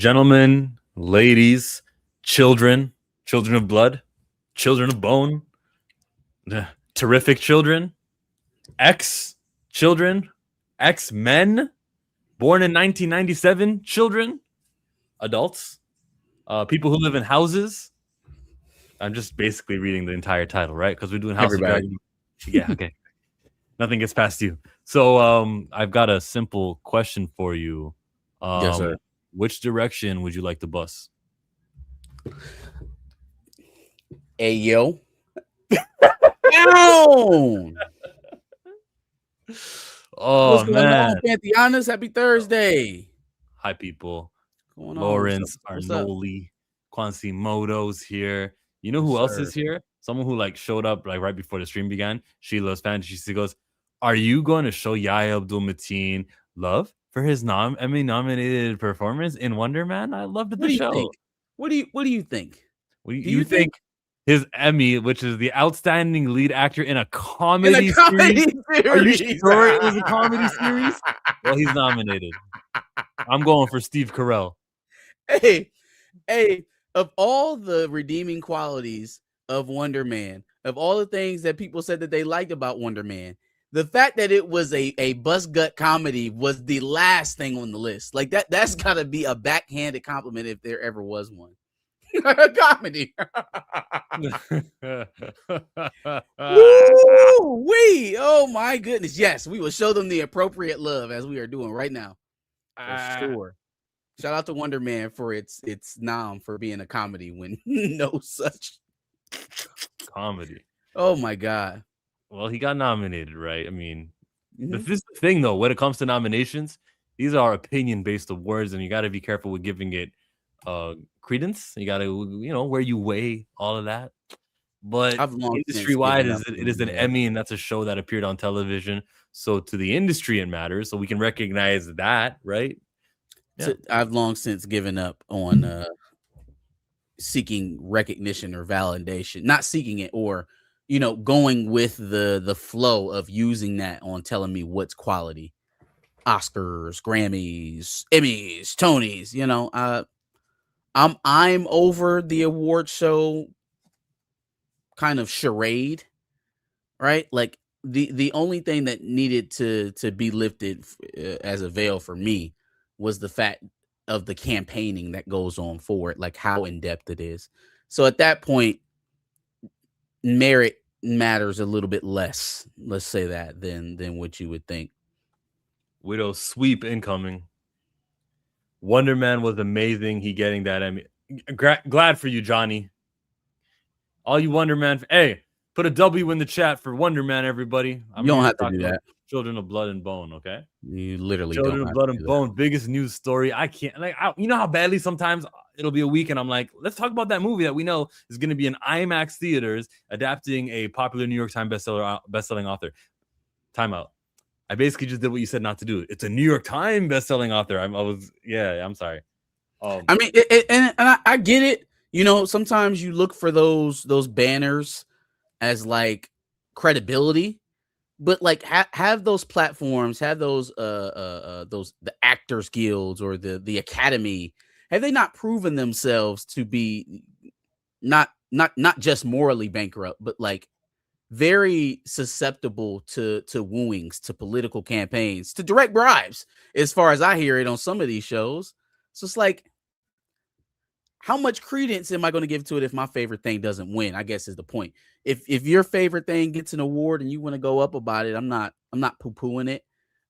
Gentlemen, ladies, children, children of blood, children of bone, terrific children, X children, X men, born in 1997, children, adults, people who live in houses. I'm just basically reading the entire title, right? Because we're doing House of Everybody. Dragon. Yeah, okay. Nothing gets past you. So I've got a simple question for you. Yes, sir. Which direction would you like to bus? Hey, yo. Down. What's Oh going on, man. Pantheonis? Happy Thursday. Hi people. What's going on? Lawrence What's up? Arnoli, Quasimodo's here. You know Yes, who else sir. is here? Someone who like showed up like right before the stream began. She loves fantasy. She goes, "Are you going to show Yahya Abdul Mateen love for his Emmy nominated performance in Wonder Man? I loved What the do you show. think? What do you think? What do Do you you think his Emmy, which is the outstanding lead actor in a in a comedy comedy series? Are you sure it was a comedy series? Well, he's nominated. I'm going for Steve Carell. Hey, of all the redeeming qualities of Wonder Man, of all the things that people said that they liked about Wonder Man, the fact that it was a bus gut comedy was the last thing on the list. Like that's gotta be a backhanded compliment if there ever was one. Comedy. Woo-wee. Oh my goodness. Yes, we will show them the appropriate love as we are doing right now. For sure. Shout out to Wonder Man for its nom for being a comedy when no such comedy. Oh my god. Well, he got nominated, right? I mean, this is the thing though. When it comes to nominations, these are opinion-based awards, and you got to be careful with giving it credence. You got to, where you weigh all of that. But industry-wide, it is an Emmy, and that's a show that appeared on television. So to the industry, it matters. So we can recognize that, right? Yeah. I've long since given up on seeking recognition or validation, not seeking it, or going with the flow of using that on telling me what's quality. Oscars, Grammys, Emmys, Tonys, I'm over the award show kind of charade, right? Like the only thing that needed to be lifted as a veil for me was the fact of the campaigning that goes on for it, like how in depth it is. So at that point, merit matters a little bit less, let's say that, than what you would think. Widow sweep incoming. Wonder Man was amazing. He getting that Emmy. Glad for you, Johnny. All you Wonder Man. Hey, put a W in the chat for Wonder Man, everybody. You don't have to do that. Children of Blood and Bone, okay? You literally Children don't. of Blood and Bone, biggest news story. I can't you know how badly sometimes it'll be a week and I'm like, let's talk about that movie that we know is going to be in IMAX theaters, adapting a popular New York Times bestselling author. Timeout. I basically just did what you said not to do. It's a New York Times bestselling author. I'm sorry. I mean, and I get it. Sometimes you look for those banners as like credibility, but like have those platforms, have those the Actors Guilds or the Academy, have they not proven themselves to be not just morally bankrupt, but like very susceptible to wooings, to political campaigns, to direct bribes, as far as I hear it on some of these shows. So it's like, how much credence am I going to give to it if my favorite thing doesn't win? I guess is the point. If your favorite thing gets an award and you want to go up about it, I'm not poo-pooing it,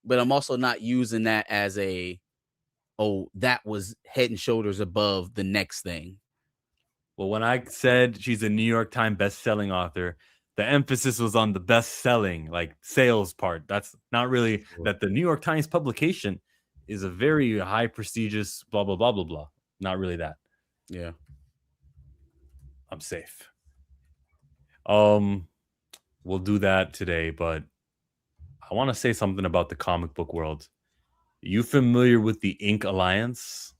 but I'm also not using that as that was head and shoulders above the next thing. Well, when I said she's a New York Times best-selling author, the emphasis was on the best-selling, like sales part. That's not really that the New York Times publication is a very high prestigious blah blah blah blah blah. Not really that. Yeah. I'm safe. We'll do that today, but I want to say something about the comic book world. You familiar with the Ink Alliance?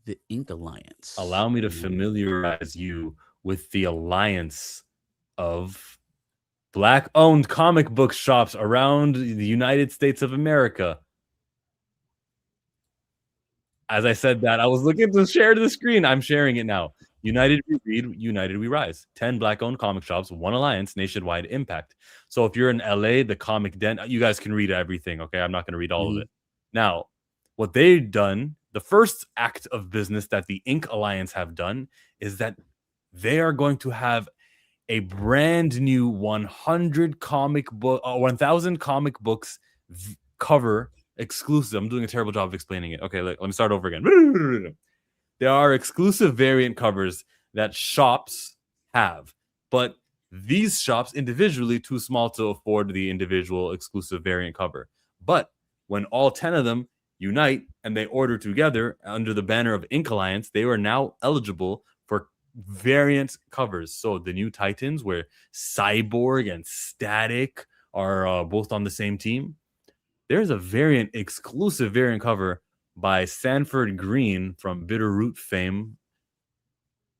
The Ink Alliance. Allow me to familiarize you with the alliance of Black-owned comic book shops around the United States of America. As I said that, I was looking to share the screen. I'm sharing it now. United we read, united we rise. 10 black-owned comic shops, one alliance, nationwide impact. So if you're in LA, the Comic Den, you guys can read everything, okay? I'm not going to read all of it. Now, what they've done, the first act of business that the Ink Alliance have done is that they are going to have a brand new 1,000 comic books cover exclusive. I'm doing a terrible job of explaining it. Okay, let me start over again. There are exclusive variant covers that shops have, but these shops individually too small to afford the individual exclusive variant cover. But when all 10 of them unite and they order together under the banner of Ink Alliance, they are now eligible for variant covers. So the new Titans, where Cyborg and Static are both on the same team, there's a exclusive variant cover by Sanford Green from Bitterroot fame.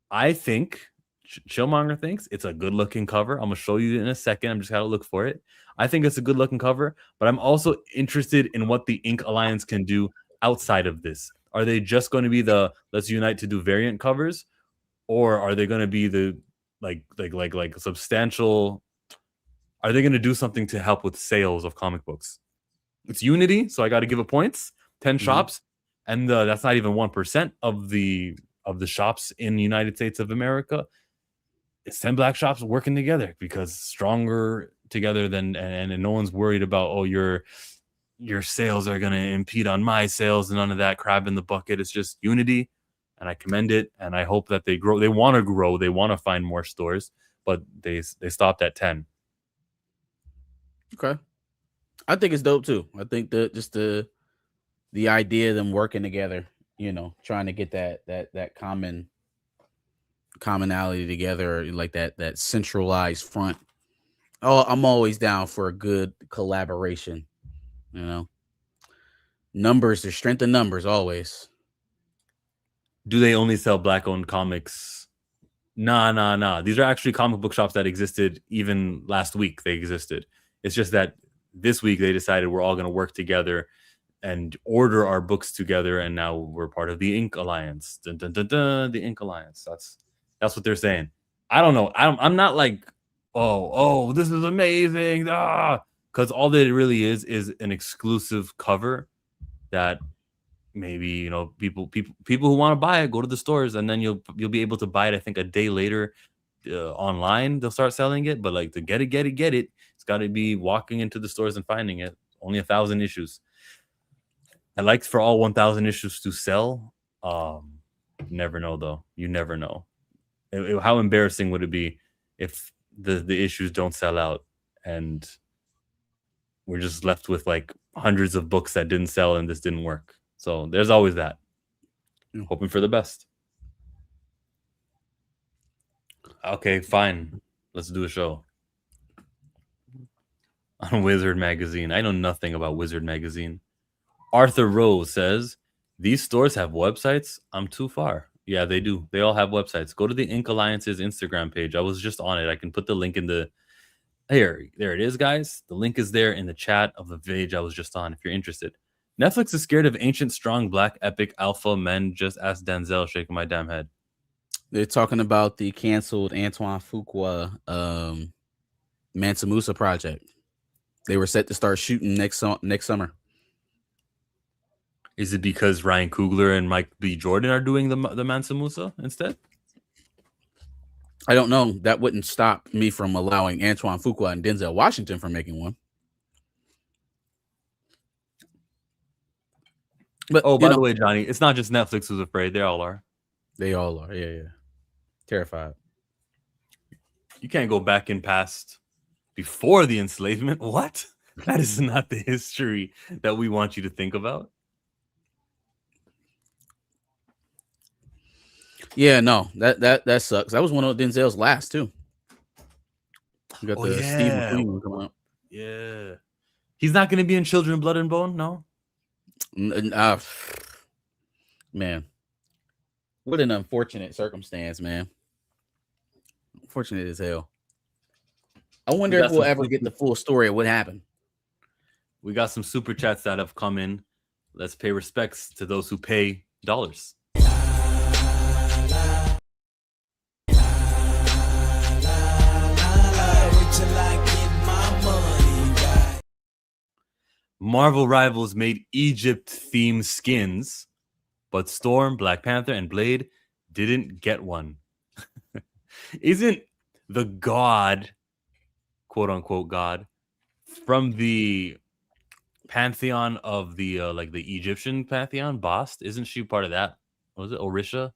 I think Chillmonger thinks it's a good looking cover. I'm gonna show you in a second. I'm just gotta look for it. I think it's a good looking cover, but I'm also interested in what the Ink Alliance can do outside of this. Are they just going to be the let's unite to do variant covers, or are they going to be the like substantial? Are they going to do something to help with sales of comic books? It's Unity, so I got to give it points. 10 shops, and that's not even 1% of the shops in the United States of America. It's 10 black shops working together because stronger together than, and no one's worried about, oh, your sales are going to impede on my sales and none of that crab in the bucket. It's just unity, and I commend it, and I hope that they grow. They want to grow. They want to find more stores, but they stopped at 10. Okay. I think it's dope too. I think that just the idea of them working together, trying to get that commonality together, like that centralized front. Oh, I'm always down for a good collaboration. Numbers, the strength of numbers, always. Do they only sell black-owned comics? Nah. These are actually comic book shops that existed even last week. They existed. It's just that this week they decided we're all going to work together and order our books together, and now we're part of the Ink Alliance. Dun, dun, dun, dun, the Ink Alliance. That's what they're saying. I don't know. I'm not like, oh, this is amazing. Because all that it really is an exclusive cover that maybe people who want to buy it go to the stores, and then you'll be able to buy it. I think a day later online they'll start selling it, but like to get it, it's got to be walking into the stores and finding it. Only 1,000 issues. I'd like for all 1,000 issues to sell. Never know though. You never know. How embarrassing would it be if the issues don't sell out and we're just left with like hundreds of books that didn't sell and this didn't work? So there's always that. Hoping for the best. Okay, fine. Let's do a show on Wizard Magazine. I know nothing about Wizard Magazine. Arthur Rose says, these stores have websites? I'm too far. Yeah, they do. They all have websites. Go to the Ink Alliance's Instagram page. I was just on it. I can put the link in the... Here, there it is, guys. The link is there in the chat of the page I was just on if you're interested. Netflix is scared of ancient, strong, black, epic, alpha men. Just ask Denzel, shaking my damn head. They're talking about the canceled Antoine Fuqua Mansa Musa project. They were set to start shooting next summer. Is it because Ryan Coogler and Mike B. Jordan are doing the Mansa Musa instead? I don't know. That wouldn't stop me from allowing Antoine Fuqua and Denzel Washington from making one. But by the way, Johnny, it's not just Netflix who's afraid. They all are. They all are. Yeah. Terrified. You can't go back in past before the enslavement. What? That is not the history that we want you to think about. Yeah, no, that sucks. That was one of Denzel's last too. You got Steve McQueen coming up. Yeah, he's not going to be in Children of Blood and Bone. No, man, what an unfortunate circumstance, man. Unfortunate as hell. I wonder if we'll ever get the full story of what happened. We got some super chats that have come in. Let's pay respects to those who pay. Marvel Rivals made Egypt-themed skins, but Storm, Black Panther, and Blade didn't get one. Isn't the god, quote unquote god, from the pantheon of the like the Egyptian pantheon, Bast? Isn't she part of that? What was it Orisha?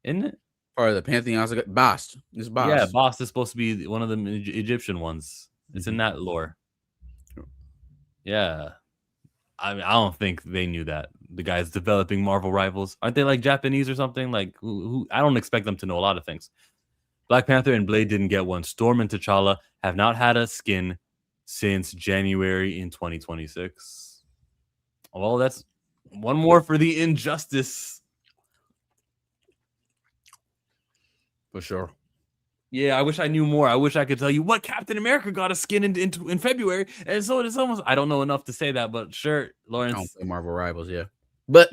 Isn't it? Part of the pantheon. Bast. It's Bast. Yeah, Bast is supposed to be one of the Egyptian ones. It's in that lore. Yeah. I mean, I don't think they knew that. The guys developing Marvel Rivals, aren't they like Japanese or something? Like, who I don't expect them to know a lot of things. Black Panther and Blade didn't get one. Storm and T'Challa have not had a skin since January in 2026. Well, that's one more for the injustice. For sure. Yeah, I wish I knew more. I wish I could tell you what Captain America got a skin in February. And so it's almost, I don't know enough to say that, but sure, Lawrence. I don't play Marvel Rivals, yeah. But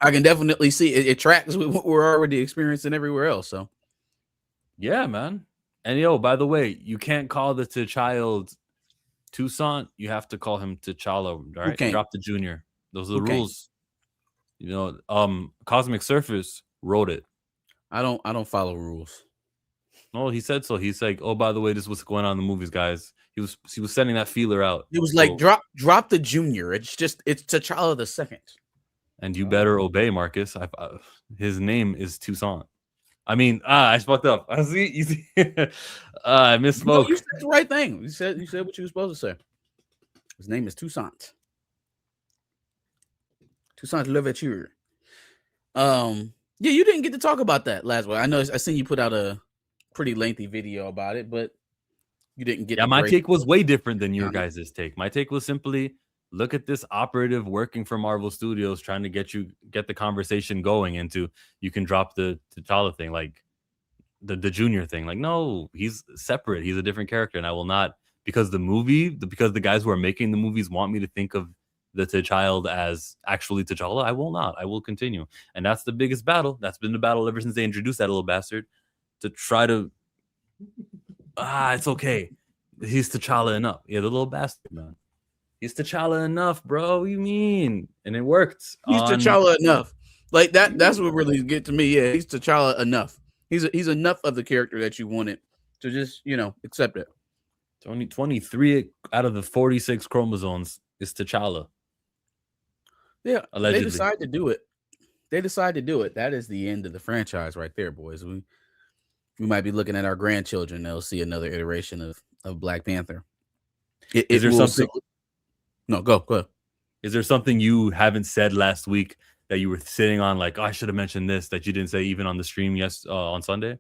I can definitely see it tracks with what we're already experiencing everywhere else. So, yeah, man. And yo, by the way, you can't call the T'Child Toussaint. You have to call him T'Challa, all right? Drop the junior. Those are the rules. You know, Cosmic Surface wrote it. I don't follow rules. No, he said so. He's like, oh, by the way, this is what's going on in the movies, guys. He was sending that feeler out. He was like, drop the junior. It's T'Challa the second. And you better obey, Marcus. His name is Toussaint. I mean, I fucked up. I see. You see, I misspoke. No, you said the right thing. You said what you were supposed to say. His name is Toussaint. Toussaint Louverture. Yeah, you didn't get to talk about that last week. I know I seen you put out a pretty lengthy video about it, but you didn't get. Yeah, my take was way different than your guys' take. My take was simply look at this operative working for Marvel Studios, trying to get the conversation going into you can drop the T'Challa thing, like the junior thing. Like, no, he's separate. He's a different character, and I will not, because the guys who are making the movies want me to think of the T'Child as actually T'Challa. I will not. I will continue, and that's the biggest battle. That's been the battle ever since they introduced that little bastard. To try to it's okay. He's T'Challa enough. Yeah, the little bastard, man. He's T'Challa enough, bro. What do you mean? And it worked. He's T'Challa enough. Like that's what really get to me. Yeah, he's T'Challa enough. He's enough of the character that you wanted to just, accept it. 23 out of the 46 chromosomes is T'Challa. Yeah, allegedly. They decide to do it. That is the end of the franchise right there, boys. We might be looking at our grandchildren. They'll see another iteration of Black Panther. Is there something? No, go ahead. Is there something you haven't said last week that you were sitting on, like, oh, I should have mentioned this, that you didn't say even on the stream on Sunday?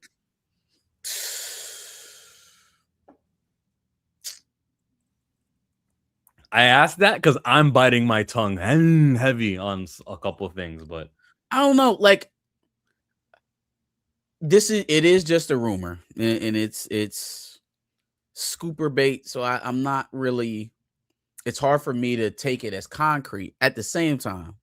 I asked that because I'm biting my tongue heavy on a couple of things, but I don't know. Like, it is just a rumor, and it's scooper bait. So I'm not really. It's hard for me to take it as concrete. At the same time,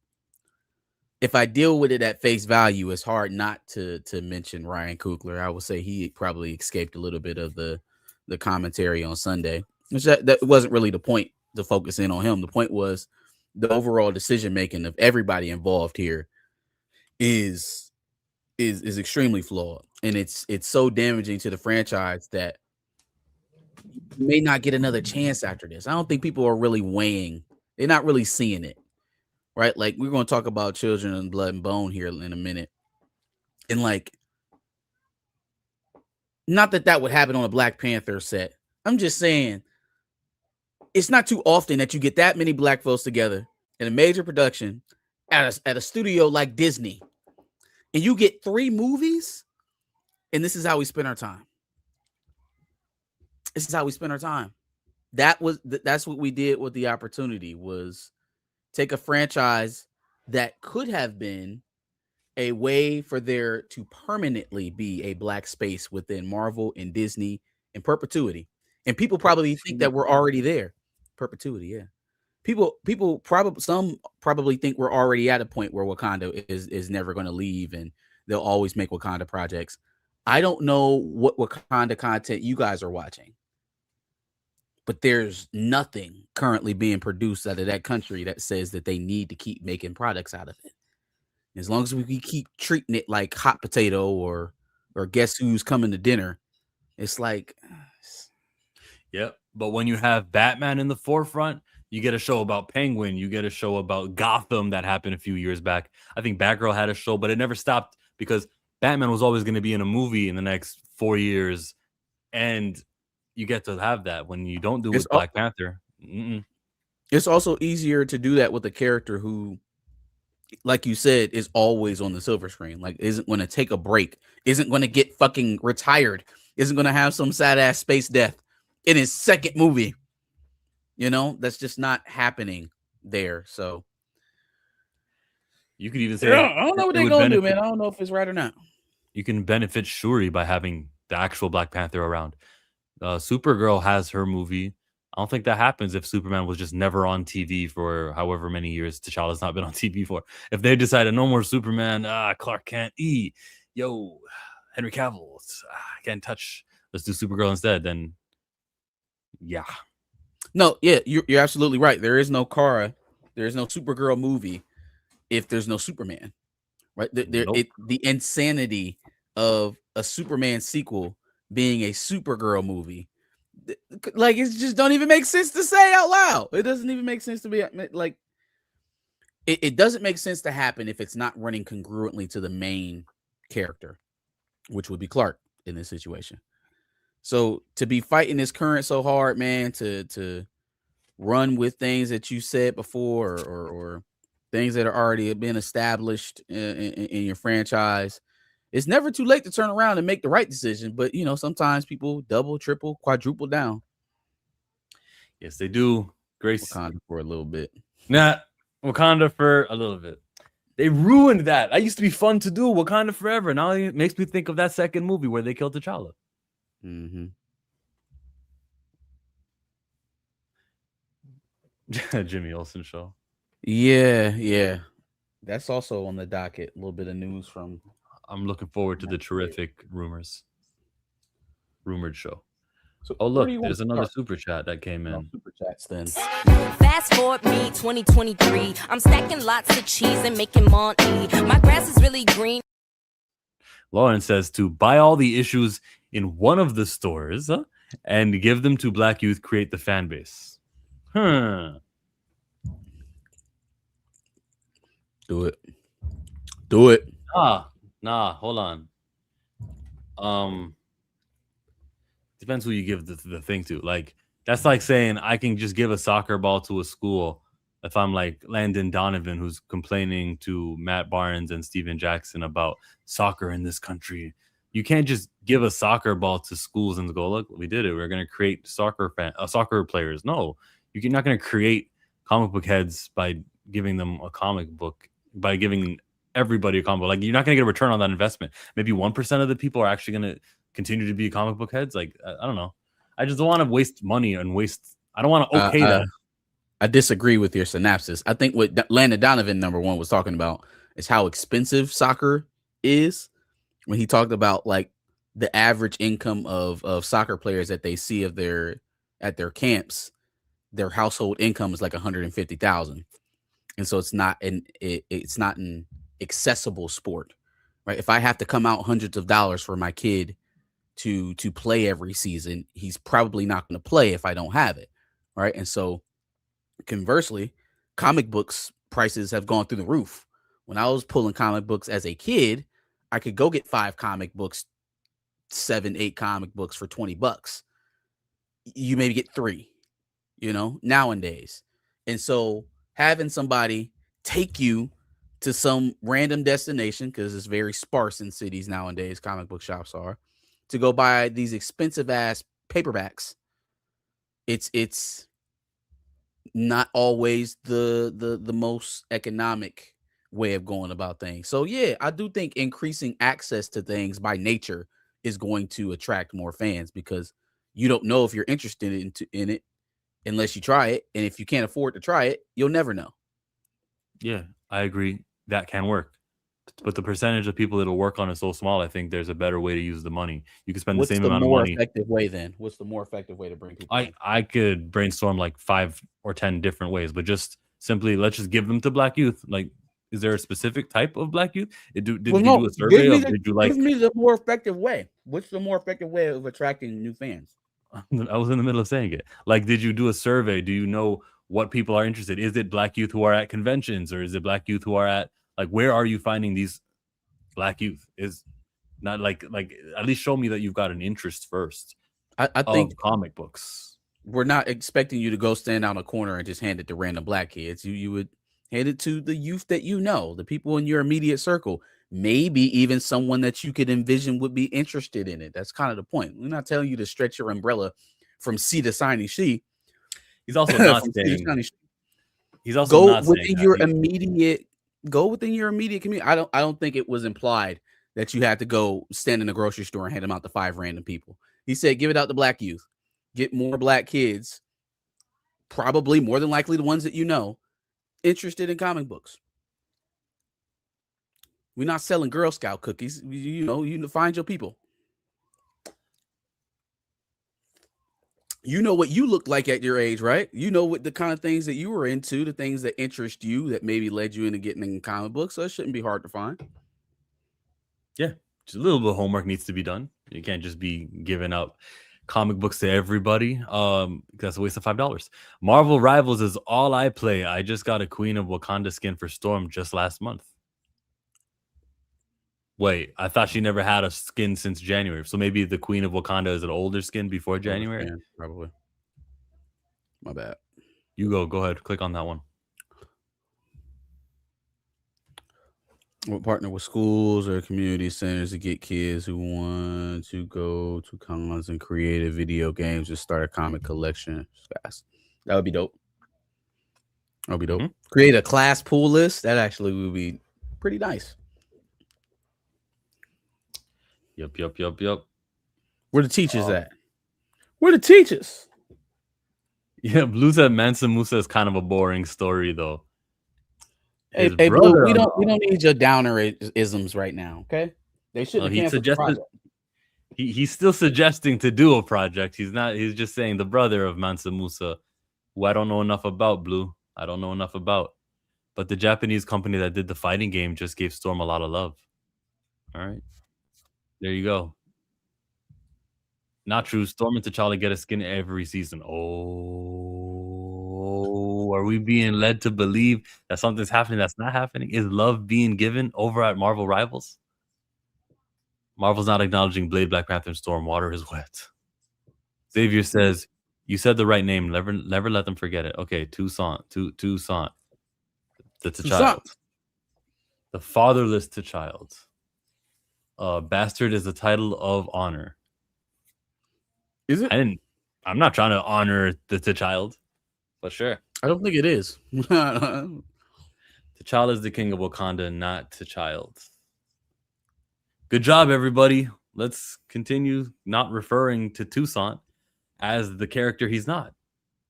if I deal with it at face value, it's hard not to mention Ryan Coogler. I would say he probably escaped a little bit of the commentary on Sunday. Which that wasn't really the point to focus in on him. The point was the overall decision making of everybody involved here is extremely flawed, and it's so damaging to the franchise that you may not get another chance after this. I don't think people are really weighing. They're not really seeing it, right? Like, we're going to talk about Children of Blood and Bone here in a minute, and like, not that would happen on a Black Panther set. I'm just saying, it's not too often that you get that many black folks together in a major production at a studio like Disney, and you get 3 movies, and this is how we spend our time. This is how we spend our time. That's what we did with The Opportunity, was take a franchise that could have been a way for there to permanently be a black space within Marvel and Disney in perpetuity. And people probably think that we're already there. Perpetuity, yeah. people probably think we're already at a point where Wakanda is never going to leave and they'll always make Wakanda projects. I don't know what Wakanda content you guys are watching, but there's nothing currently being produced out of that country that says that they need to keep making products out of it. As long as we keep treating it like hot potato or guess who's coming to dinner, it's like, Yep. But when you have Batman in the forefront, you get a show about Penguin. You get a show about Gotham that happened a few years back. I think Batgirl had a show, but it never stopped because Batman was always going to be in a movie in the next 4 years. And you get to have that when you don't do it with Black Panther. It's also easier to do that with a character who, like you said, is always on the silver screen. Like, isn't going to take a break, isn't going to get fucking retired, isn't going to have some sad ass space death in his second movie. You know, that's just not happening there. So you could even say, I don't know what they're going to do, man. I don't know if it's right or not. You can benefit Shuri by having the actual Black Panther around. Supergirl has her movie. I don't think that happens if Superman was just never on TV for however many years T'Challa's not been on TV for. If they decided no more Superman, Clark Kent, yo, Henry Cavill, can't touch. Let's do Supergirl instead. Then, yeah. No, yeah, you're absolutely right. There is no Kara, there is no Supergirl movie if there's no Superman, right? The insanity of a Superman sequel being a Supergirl movie, like, it just don't even make sense to say out loud. It doesn't even make sense to be like, it doesn't make sense to happen if it's not running congruently to the main character, which would be Clark in this situation. So to be fighting this current so hard, man, to run with things that you said before or things that are already been established in your franchise, it's never too late to turn around and make the right decision. But, you know, sometimes people double, triple, quadruple down. Yes, they do. Grace Wakanda for a little bit. Nah, Wakanda for a little bit. They ruined that. That used to be fun to do. Wakanda Forever. Now it makes me think of that second movie where they killed T'Challa. Mm-hmm. Jimmy Olsen show. Yeah. That's also on the docket. A little bit of news from. I'm looking forward to the terrific rumored show. So, oh, look, there's another super chat that came in. Super chats then. Fast forward me 2023. I'm stacking lots of cheese and making money. My grass is really green. Lauren says to buy all the issues in one of the stores and give them to Black youth, create the fan base. Do it. Nah, hold on. Depends who you give the thing to. Like, that's like saying I can just give a soccer ball to a school if I'm like Landon Donovan, who's complaining to Matt Barnes and Steven Jackson about soccer in this country. You can't just give a soccer ball to schools and go, look, we did it. We're going to create soccer players. No, you're not going to create comic book heads by giving them a comic book, by giving everybody a comic book. Like, you're not going to get a return on that investment. Maybe 1% of the people are actually going to continue to be comic book heads. Like, I don't know. I just don't want to waste money and I don't want to that. I disagree with your synopsis. I think what Landon Donovan, number one, was talking about is how expensive soccer is. When he talked about like the average income of soccer players that they see at their camps, their household income is like $150,000, and so it's not an accessible sport, right? If I have to come out hundreds of dollars for my kid to play every season, he's probably not going to play if I don't have it, right? And so conversely, comic books prices have gone through the roof. When I was pulling comic books as a kid, I could go get 5 comic books, 7, 8 comic books for $20. You maybe get 3, nowadays. And so having somebody take you to some random destination, because it's very sparse in cities nowadays, comic book shops are, to go buy these expensive ass paperbacks, it's not always the most economic way of going about things. So yeah, I do think increasing access to things by nature is going to attract more fans, because you don't know if you're interested in it unless you try it. And if you can't afford to try it, you'll never know. Yeah, I agree. That can work. But the percentage of people that'll work on is so small, I think there's a better way to use the money. You can spend What's the same the amount of more money. effective way then? What's the more effective way to bring people in? I could brainstorm like 5 or 10 different ways, but just simply let's just give them to Black youth. Like, is there a specific type of Black youth? Did you do a survey of did you like? Give me the more effective way. What's the more effective way of attracting new fans? I was in the middle of saying it. Like, did you do a survey? Do you know what people are interested? Is it Black youth who are at conventions, or is it Black youth who are at, like, where are you finding these Black youth? Is not like at least show me that you've got an interest first. I think comic books. We're not expecting you to go stand out in a corner and just hand it to random Black kids. You would hand it to the youth that you know, the people in your immediate circle. Maybe even someone that you could envision would be interested in it. That's kind of the point. We're not telling you to stretch your umbrella from sea to shiny sea. He's also not saying. He's also go not within saying your immediate. Go within your immediate community. I don't think it was implied that you had to go stand in the grocery store and hand them out to 5 random people. He said, give it out to Black youth. Get more Black kids, probably more than likely the ones that you know, interested in comic books. We're not selling Girl Scout cookies. You find your people. You know what you looked like at your age, right? You know what the kind of things that you were into, the things that interest you that maybe led you into getting in comic books. So it shouldn't be hard to find. Yeah, just a little bit of homework needs to be done. You can't just be giving out comic books to everybody. That's a waste of $5. Marvel Rivals is all I play. I just got a Queen of Wakanda skin for Storm just last month. Wait, I thought she never had a skin since January. So maybe the Queen of Wakanda is an older skin before January? Probably. My bad. You go ahead. Click on that one. We'll partner with schools or community centers to get kids who want to go to cons and create a video games to start a comic collection fast. That would be dope. That would be dope. Mm-hmm. Create a class pool list. That actually would be pretty nice. Yep. Where the teachers at? Where the teachers? Yeah, Blue said Mansa Musa is kind of a boring story, though. Hey, Blue, we don't need your downer isms right now, okay? They shouldn't cancel the project. He's still suggesting to do a project. He's just saying the brother of Mansa Musa, who I don't know enough about, Blue. I don't know enough about. But the Japanese company that did the fighting game just gave Storm a lot of love. All right. There you go. Not true. Storm and T'Challa get a skin every season. Oh, are we being led to believe that something's happening that's not happening? Is love being given over at Marvel Rivals? Marvel's not acknowledging Blade, Black Panther, and Storm. Water is wet. Xavier says, you said the right name. Never let them forget it. Okay, Toussaint. Toussaint. The T'Child. The fatherless T'Child. Bastard is the title of honor. Is it? I'm not trying to honor the T'Child, but sure. I don't think it is. T'Challa is the king of Wakanda, not T'Child. Good job, everybody. Let's continue not referring to Toussaint as the character he's not.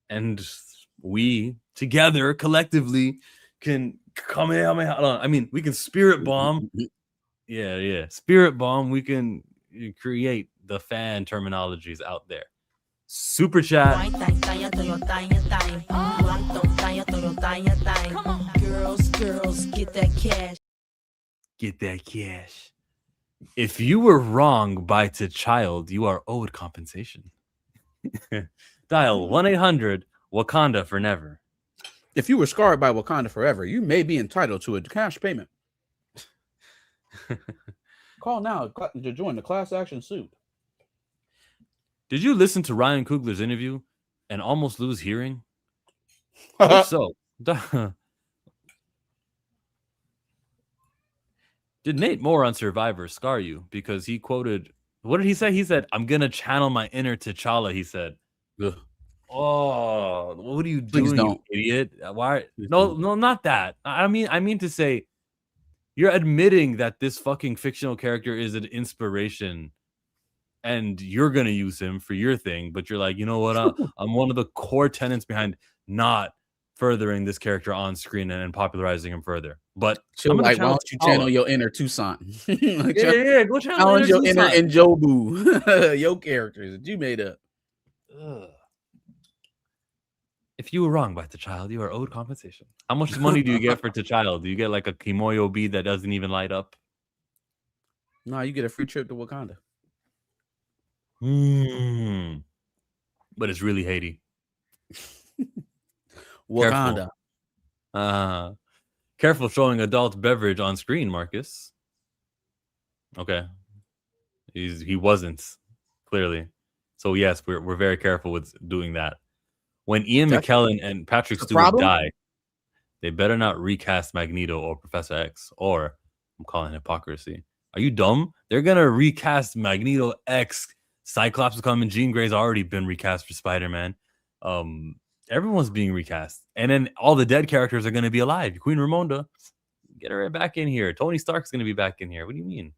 And we together, collectively, can come in. I mean, we can spirit bomb. Yeah. Spirit bomb. We can create the fan terminologies out there. Super chat. Girls, get that cash. Get that cash. If you were wrong by T'Child, you are owed compensation. Dial 1-800 Wakanda for never. If you were scarred by Wakanda forever, you may be entitled to a cash payment. Call now to join the class action suit. Did you listen to Ryan Coogler's interview and almost lose hearing? If so, did Nate Moore on Survivor scar you? Because he quoted, what did he say? He said, I'm going to channel my inner T'Challa, he said. Ugh. Oh, what are you doing, you idiot? Why? No, not that. I mean to say, you're admitting that this fucking fictional character is an inspiration and you're gonna use him for your thing, but you're like, you know what? I'm one of the core tenets behind not furthering this character on screen and popularizing him further. But Chill, I'm gonna like, why challenge don't you channel T'Challa. your inner Tucson? Like, Yeah, go challenge your inner Tucson. Njobu, your characters that you made up. Ugh. If you were wrong by T'Challa, you are owed compensation. How much money do you get for T'Challa? Do you get like a Kimoyo bead that doesn't even light up? No, you get a free trip to Wakanda. But it's really Haiti. Wakanda. Careful showing adult beverage on screen, Marcus. Okay. He wasn't, clearly. So yes, we're very careful with doing that. When Ian McKellen and Patrick Stewart die, they better not recast Magneto or Professor X, or I'm calling hypocrisy. Are you dumb? They're gonna recast Magneto, X, Cyclops is coming, Jean Grey's already been recast for Spider-Man. Everyone's being recast. And then all the dead characters are gonna be alive. Queen Ramonda, get her back in here. Tony Stark's gonna be back in here. What do you mean?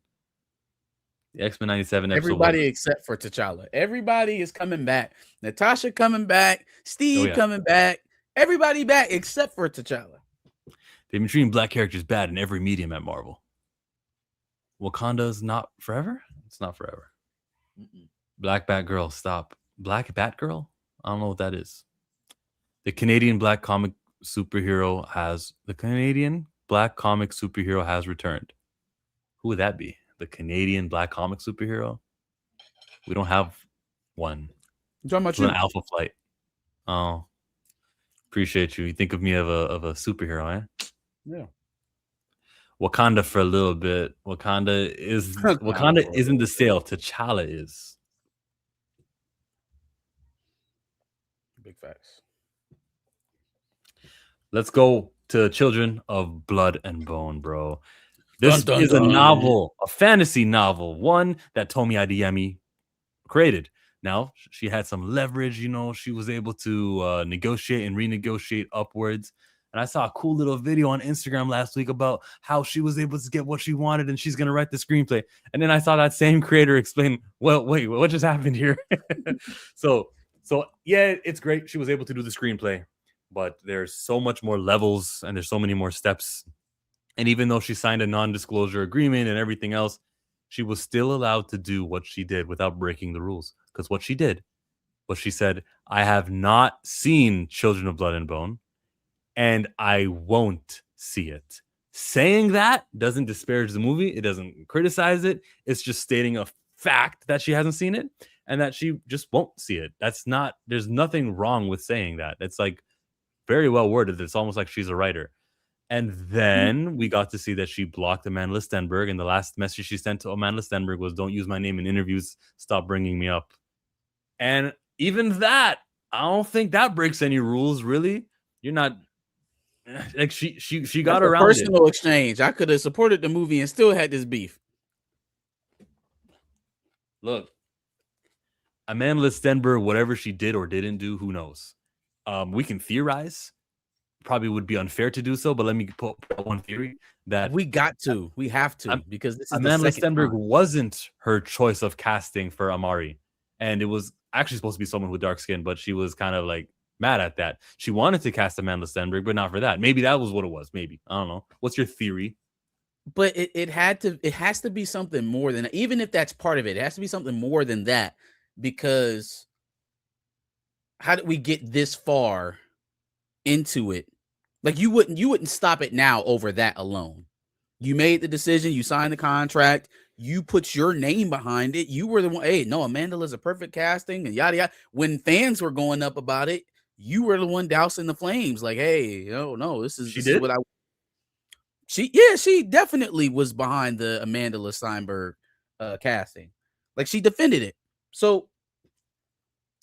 The X-Men 97 episode. Everybody except for T'Challa. Everybody is coming back. Natasha coming back. Steve coming back. Everybody back except for T'Challa. They've been treating black characters bad in every medium at Marvel. Wakanda's not forever? It's not forever. Black Batgirl, stop. Black Batgirl? I don't know what that is. The Canadian black comic superhero has returned. Who would that be? The Canadian black comic superhero? We don't have one. I'm talking about you. An Alpha Flight. Oh, appreciate you. You think of me of a superhero, eh? Yeah. Wakanda for a little bit. Wakanda isn't the sale. T'Challa is. Big facts. Let's go to Children of Blood and Bone, bro. This is a novel, a fantasy novel, one that Tomi Adeyemi created. Now, she had some leverage, you know, she was able to negotiate and renegotiate upwards. And I saw a cool little video on Instagram last week about how she was able to get what she wanted and she's going to write the screenplay. And then I saw that same creator explain, well, wait, what just happened here? So yeah, it's great. She was able to do the screenplay, but there's so much more levels and there's so many more steps. And even though she signed a non-disclosure agreement and everything else, she was still allowed to do what she did without breaking the rules. Because what she did was she said, I have not seen Children of Blood and Bone, and I won't see it. Saying that doesn't disparage the movie. It doesn't criticize it. It's just stating a fact that she hasn't seen it and that she just won't see it. There's nothing wrong with saying that. It's like very well worded. It's almost like she's a writer. And then we got to see that she blocked Amanda Stenberg. And the last message she sent to Amanda Stenberg was, don't use my name in interviews. Stop bringing me up. And even that, I don't think that breaks any rules, really. You're not like she got around it. Personal exchange. I could have supported the movie and still had this beef. Look, Amanda Stenberg, whatever she did or didn't do, who knows? We can theorize. Probably would be unfair to do so, but let me put one theory that we have to, because this is Amanda Stenberg wasn't her choice of casting for Amari, and it was actually supposed to be someone with dark skin, but she was kind of like mad at that. She wanted to cast Amanda Stenberg, but not for that. Maybe that was what it was. Maybe, I don't know. What's your theory? But it has to be something more than, even if that's part of it, it has to be something more than that, because how did we get this far into it? Like you wouldn't stop it now over that alone. You made the decision, you signed the contract, you put your name behind it. You were the one, hey, no, Amanda is a perfect casting and yada yada. When fans were going up about it, you were the one dousing the flames, like, hey, no, this is what I. She definitely was behind the Amanda Stenberg casting. Like, she defended it. So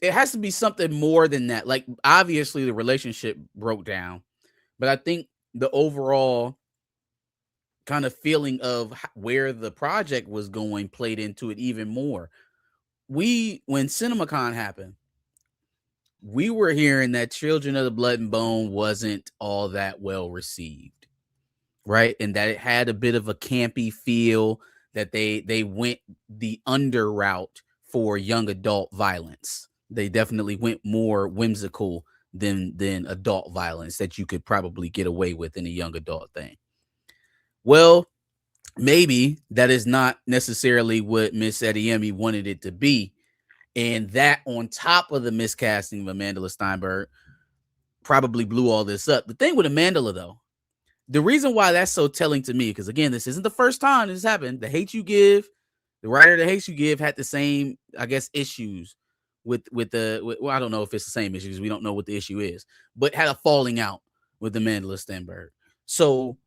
it has to be something more than that. Like, obviously the relationship broke down, but I think the overall kind of feeling of where the project was going played into it even more. When CinemaCon happened, we were hearing that Children of the Blood and Bone wasn't all that well received, right? And that it had a bit of a campy feel, that they went the under route for young adult violence. They definitely went more whimsical than adult violence that you could probably get away with in a young adult thing. Well, maybe that is not necessarily what Miss Adeyemi wanted it to be. And that on top of the miscasting of Amandla Steinberg probably blew all this up. The thing with Amandla, though, the reason why that's so telling to me, because again, this isn't the first time this happened. The writer that Hate U Give had the same, I guess, issues with well, I don't know if it's the same issues. We don't know what the issue is, but had a falling out with Amandla Steinberg. So,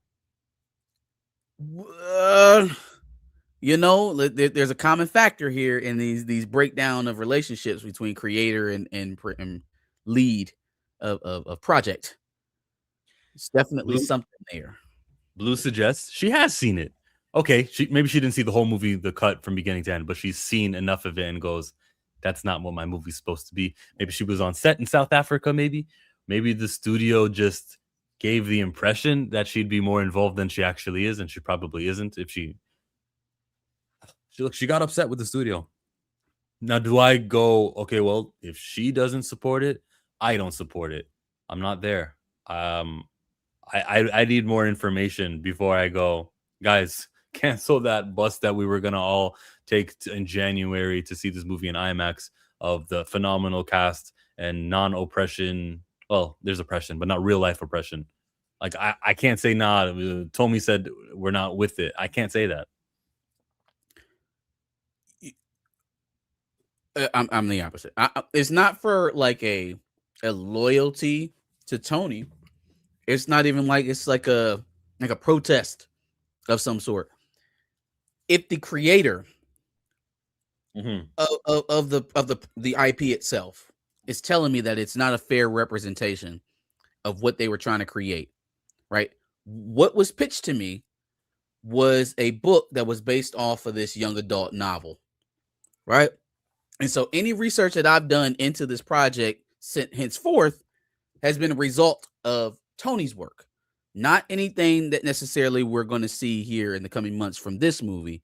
you know, there's a common factor here in these breakdown of relationships between creator and lead of project. It's definitely something there. Blue suggests she has seen it. Okay, maybe she didn't see the whole movie, the cut from beginning to end, but she's seen enough of it and goes, that's not what my movie's supposed to be. Maybe she was on set in South Africa, maybe the studio just gave the impression that she'd be more involved than she actually is, and she probably isn't. If she got upset with the studio. Now, do I go, okay, well, if she doesn't support it, I don't support it. I'm not there. I need more information before I go, guys, cancel that bus that we were going to all take in January to see this movie in IMAX of the phenomenal cast and non-oppression. Well, there's oppression, but not real life oppression. Like, I can't say, nah, Tommy said we're not with it. I can't say that. I'm the opposite. It's not for like a loyalty to Tony. It's not even like it's like a protest of some sort. If the creator of the IP itself is telling me that it's not a fair representation of what they were trying to create, right? What was pitched to me was a book that was based off of this young adult novel, right? And so any research that I've done into this project henceforth has been a result of Tony's work, not anything that necessarily we're going to see here in the coming months from this movie,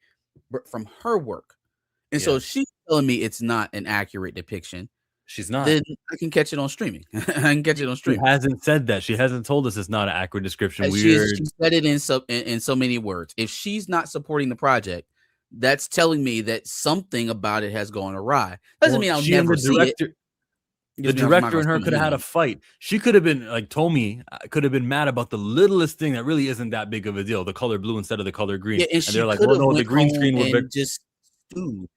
but from her work. And so she's telling me it's not an accurate depiction. She's not. Then I can catch it on streaming. I can catch it on streaming. She hasn't said that. She hasn't told us it's not an accurate description. She said it in so many words. If she's not supporting the project, that's telling me that something about it has gone awry. Doesn't mean I'll never see it. The director and her could have had a fight. She could have been like Tommy could have been mad about the littlest thing that really isn't that big of a deal. The color blue instead of the color green. Yeah, and they're like, well, no, the green screen was big. Just stewed.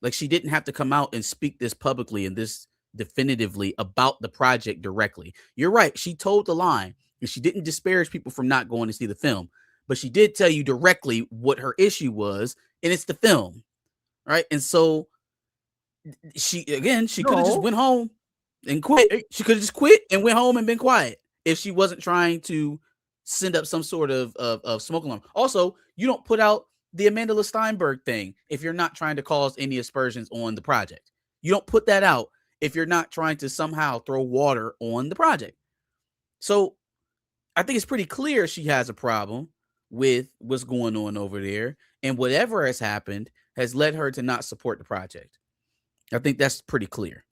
Like she didn't have to come out and speak this publicly and this definitively about the project directly. You're right. She told the line and she didn't disparage people from not going to see the film, but she did tell you directly what her issue was, and it's the film, right? And so she could have just went home and quit. She could have just quit and went home and been quiet if she wasn't trying to send up some sort of smoke alarm. Also, you don't put out the Amandla Steinberg thing if you're not trying to cause any aspersions on the project. You don't put that out if you're not trying to somehow throw water on the project. So I think it's pretty clear she has a problem with what's going on over there, and whatever has happened has led her to not support the project. I think that's pretty clear.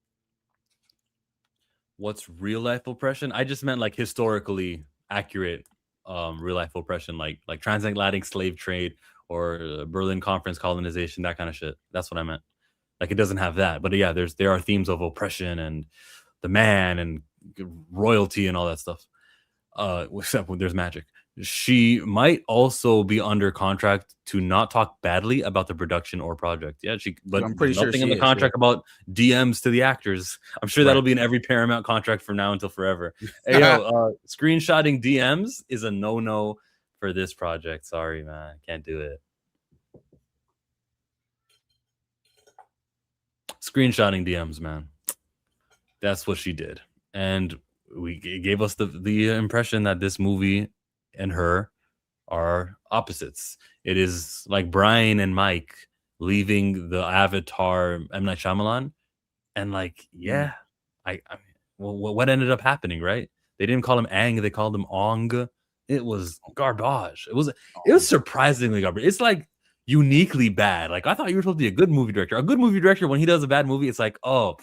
What's real life oppression? I just meant like historically accurate real life oppression, like transatlantic slave trade or Berlin Conference colonization, that kind of shit. That's what I meant. Like it doesn't have that, but yeah, there are themes of oppression and the man and royalty and all that stuff. Except when there's magic. She might also be under contract to not talk badly about the production or project. Yeah, but I'm pretty sure nothing in the contract about DMs to the actors. I'm sure that'll be in every Paramount contract from now until forever. Hey, screenshotting DMs is a no-no for this project. Sorry, man, can't do it. Screenshotting DMs, man. That's what she did, and it gave us the impression that this movie and her are opposites. It is like Brian and Mike leaving the Avatar M. Night Shyamalan, and like, what ended up happening, right? They didn't call him Aang, they called him Ong. It was garbage. It was surprisingly garbage. It's like uniquely bad. Like I thought you were supposed to be a good movie director. A good movie director, when he does a bad movie, it's like, oh,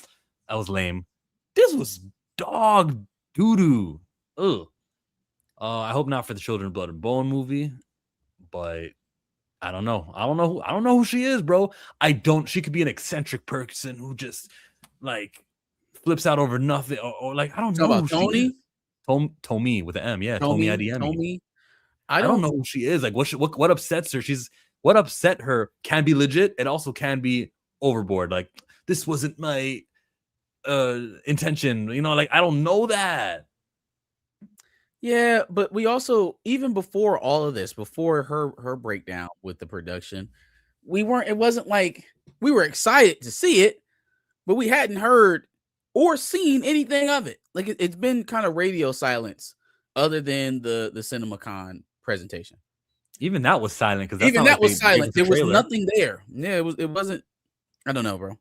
that was lame. This was dog doo doo. Ugh. I hope not for the Children of Blood and Bone movie, but I don't know. I don't know who she is, bro. She could be an eccentric person who just like flips out over nothing, or like I don't Talk know about who Tony? she is. Tommy with an M, yeah, Tommy IDM. Tommy. I don't know who she is. Like what upsets her? What upset her can be legit. It also can be overboard. Like this wasn't my intention. You know, like I don't know that. Yeah, but we also, even before all of this, before her breakdown with the production, it wasn't like we were excited to see it, but we hadn't heard or seen anything of it. Like it's been kind of radio silence other than the CinemaCon presentation. Even that was silent because even that was silent. There was nothing there. Yeah, it wasn't. I don't know, bro.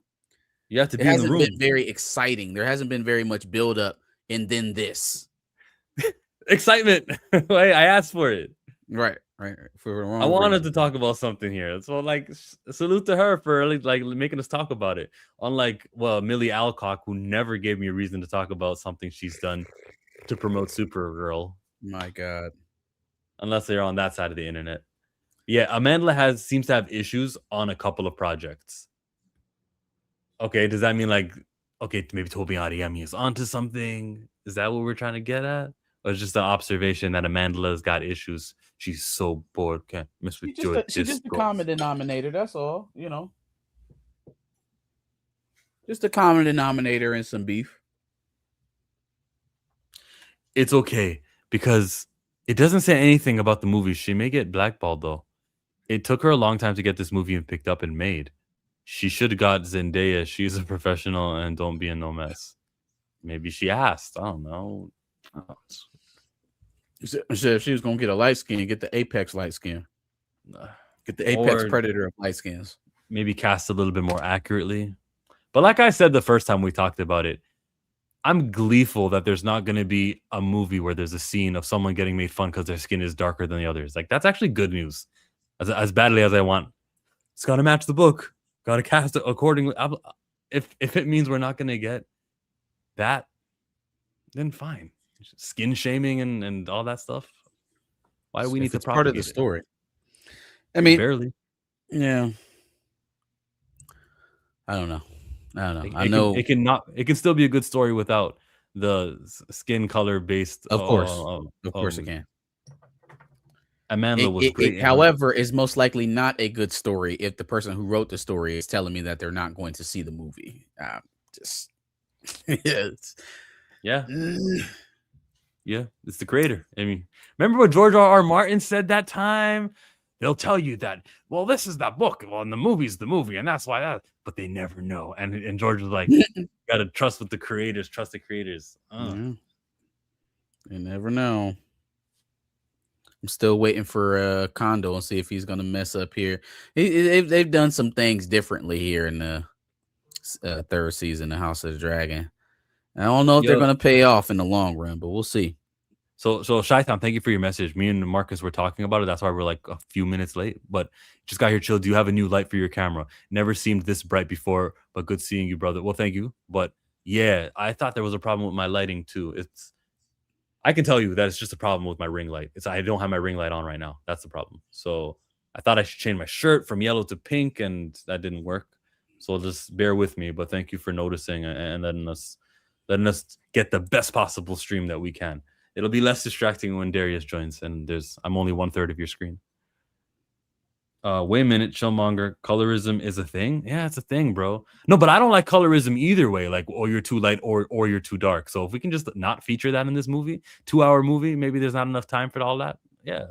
You have to be in the room. It hasn't been very exciting. There hasn't been very much build up, and then this. Excitement. I asked for it. Right. I wanted to talk about something here. So, like, salute to her for like making us talk about it. Unlike, Millie Alcock, who never gave me a reason to talk about something she's done to promote Supergirl. My God. Unless they're on that side of the internet. Yeah, Amandla seems to have issues on a couple of projects. Okay, does that mean maybe Toby Adeyemi is onto something? Is that what we're trying to get at? Or it's just an observation that Amandla's got issues. She's so bored, can't miss with George. She's just a common denominator, that's all, you know. Just a common denominator and some beef. It's okay, because it doesn't say anything about the movie. She may get blackballed, though. It took her a long time to get this movie picked up and made. She should have got Zendaya. She's a professional and don't be in no mess. Maybe she asked. I don't know. If she was going to get a light skin, get the Apex light skin. Get the Apex Predator of light skins. Maybe cast a little bit more accurately. But like I said the first time we talked about it, I'm gleeful that there's not going to be a movie where there's a scene of someone getting made fun because their skin is darker than the others. Like, that's actually good news. As badly as I want. It's got to match the book. Got to cast it accordingly. If it means we're not going to get that, then fine. Skin shaming and all that stuff. Why do we need to propagate part of the story? I mean, barely. Yeah. I don't know. I know it can still be a good story without the skin color based. Of course it can. Amanda was great. However, it's most likely not a good story if the person who wrote the story is telling me that they're not going to see the movie. Yeah. Yeah, it's the creator. I mean, remember what George R.R. Martin said that time? They'll tell you that, well, this is the book, well, and the movie's the movie, and that's why that, but they never know. And George was like, you gotta trust with the creators, trust the creators. You never know. I'm still waiting for Kondo and see if he's gonna mess up here. They've done some things differently here in the third season of House of the Dragon. I don't know if they're going to pay off in the long run, but we'll see. So Shaitan, thank you for your message. Me and Marcus were talking about it. That's why we're like a few minutes late, but just got here chill. Do you have a new light for your camera? Never seemed this bright before, but good seeing you, brother. Well, thank you. But yeah, I thought there was a problem with my lighting too. I can tell you that it's just a problem with my ring light. I don't have my ring light on right now. That's the problem. So I thought I should change my shirt from yellow to pink, and that didn't work. So just bear with me, but thank you for noticing and letting us get the best possible stream that we can. It'll be less distracting when Darius joins, and I'm only 1/3 of your screen. Wait a minute, Chillmonger. Colorism is a thing? Yeah, it's a thing, bro. No, but I don't like colorism either way. Like, or you're too light or you're too dark. So if we can just not feature that in this movie, 2-hour movie, maybe there's not enough time for all that. Yeah.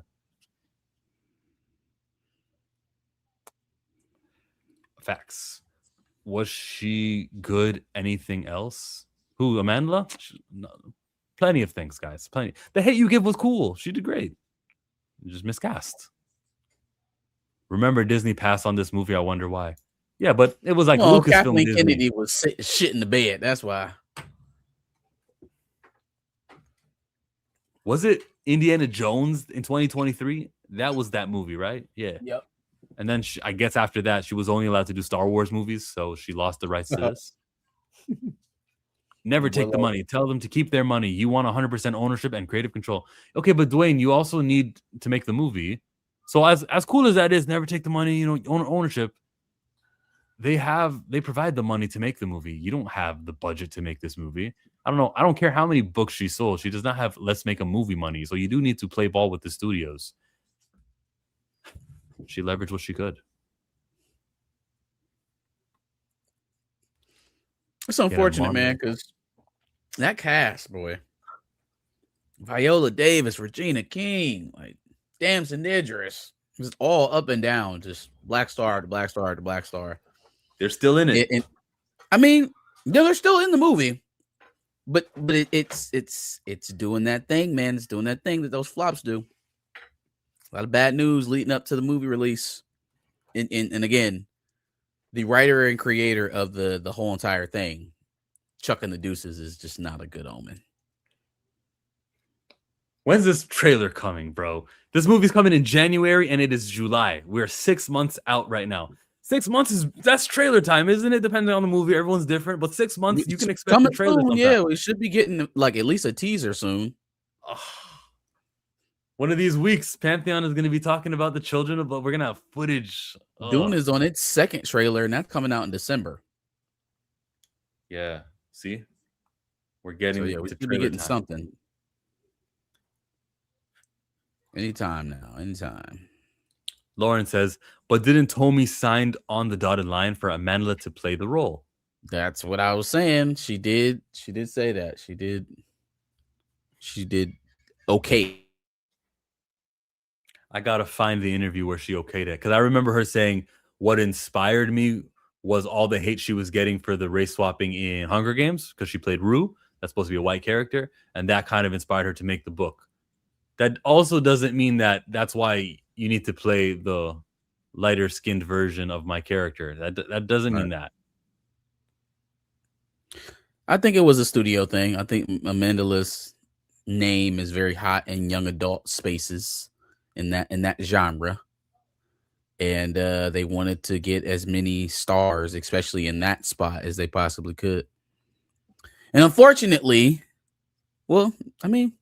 Facts. Was she good? Anything else? Who, Amanda? No, plenty of things, guys. Plenty. The Hate U Give was cool. She did great. Just miscast. Remember, Disney passed on this movie. I wonder why. Yeah, but it was like Lucasfilm. Kathleen Disney. Kennedy was shit in the bed. That's why. Was it Indiana Jones in 2023? That was that movie, right? Yeah. Yep. And then I guess after that, she was only allowed to do Star Wars movies, so she lost the rights to this. Never take the money. Tell them to keep their money. You want 100% ownership and creative control. Okay, but Dwayne, you also need to make the movie. So as cool as that is, never take the money, ownership. They provide the money to make the movie. You don't have the budget to make this movie. I don't know. I don't care how many books she sold. She does not have let's make a movie money. So you do need to play ball with the studios. She leveraged what she could. It's unfortunate, man, because that cast, boy. Viola Davis, Regina King, like Damson Idris, just all up and down, just black star to black star to black star. They're still in it. I mean, they're still in the movie, but it's doing that thing, man. It's doing that thing that those flops do. A lot of bad news leading up to the movie release, and again, the writer and creator of the whole entire thing, Chuck and the Deuces, is just not a good omen. When's this trailer coming, bro? This movie's coming in January and it is July. We're 6 months out right now. 6 months that's trailer time, isn't it? Depending on the movie, everyone's different. But 6 months, you can expect the trailer. Yeah, we should be getting like at least a teaser soon. One of these weeks, Pantheon is going to be talking about the Children of Blood. We're going to have footage. Dune is on its second trailer, and that's coming out in December. Yeah, see, we're getting. So, yeah, we should be getting something. Anytime now, anytime. Lauren says, but didn't Tommy signed on the dotted line for Amandla to play the role? That's what I was saying. She did say that. She did okay. I gotta find the interview where she okayed it, because I remember her saying what inspired me was all the hate she was getting for the race swapping in Hunger Games, because she played Rue. That's supposed to be a white character, and that kind of inspired her to make the book. That also doesn't mean that that's why you need to play the lighter skinned version of my character. That doesn't mean that. I think it was a studio thing. I think Amandla's name is very hot in young adult spaces in that genre. And they wanted to get as many stars, especially in that spot, as they possibly could. And unfortunately, well, I mean,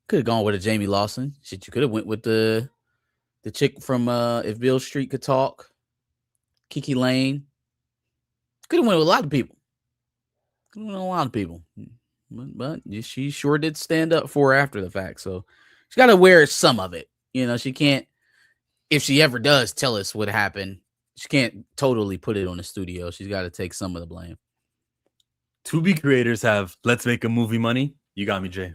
could have gone with a Jamie Lawson. Shit, you could have went with the chick from If Beale Street Could Talk, Kiki Lane. Could have went with a lot of people. But she sure did stand up for her after the fact. So she's got to wear some of it. She can't, if she ever does tell us what happened, she can't totally put it on the studio. She's got to take some of the blame. Tubi creators have let's make a movie money. You got me, Jay.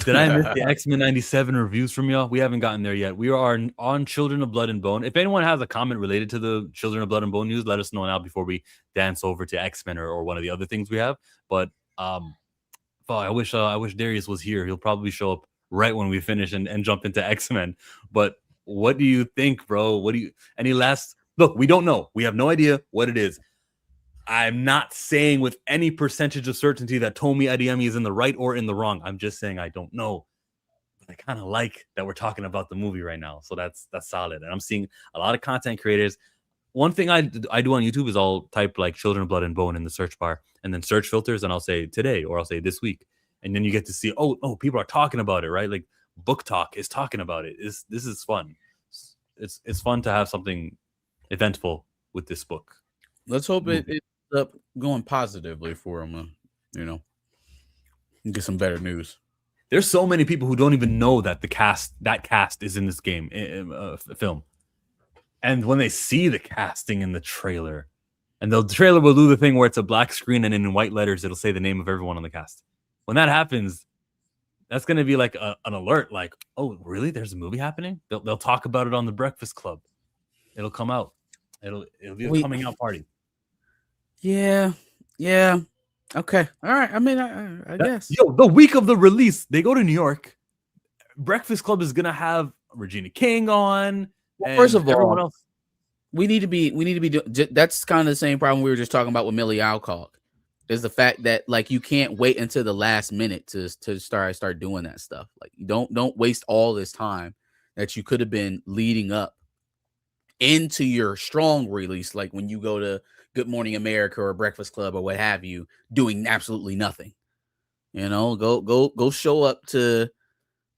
Did I miss the X-Men 97 reviews from y'all? We haven't gotten there yet. We are on Children of Blood and Bone. If anyone has a comment related to the Children of Blood and Bone news, let us know now before we dance over to X-Men or one of the other things we have. But I wish Darius was here. He'll probably show up right when we finish and jump into X-Men. But what do you think, bro? Any last look? We don't know. We have no idea what it is. I'm not saying with any percentage of certainty that Tomi Adeyemi is in the right or in the wrong. I'm just saying I don't know. But I kind of like that we're talking about the movie right now. So that's solid. And I'm seeing a lot of content creators. One thing I do on YouTube is I'll type like Children of Blood and Bone in the search bar and then search filters, and I'll say today or I'll say this week. And then you get to see, oh, people are talking about it, right? Like Book Talk is talking about it. This is fun. It's fun to have something eventful with this book. Let's hope it ends up going positively for him, get some better news. There's so many people who don't even know that that cast is in this game film. And when they see the casting in the trailer, and the trailer will do the thing where it's a black screen and in white letters, it'll say the name of everyone on the cast. When that happens, that's going to be like an alert. Like, oh, really? There's a movie happening? They'll talk about it on the Breakfast Club. It'll come out. It'll be a coming out party. Yeah. Okay. All right. I mean, I guess. The week of the release, they go to New York. Breakfast Club is going to have Regina King on. Well, first of all, we need to be doing. That's kind of the same problem we were just talking about with Millie Alcock. Is the fact that like you can't wait until the last minute to start doing that stuff. Like don't waste all this time that you could have been leading up into your strong release, like when you go to Good Morning America or Breakfast Club or what have you, doing absolutely nothing. You know, go show up to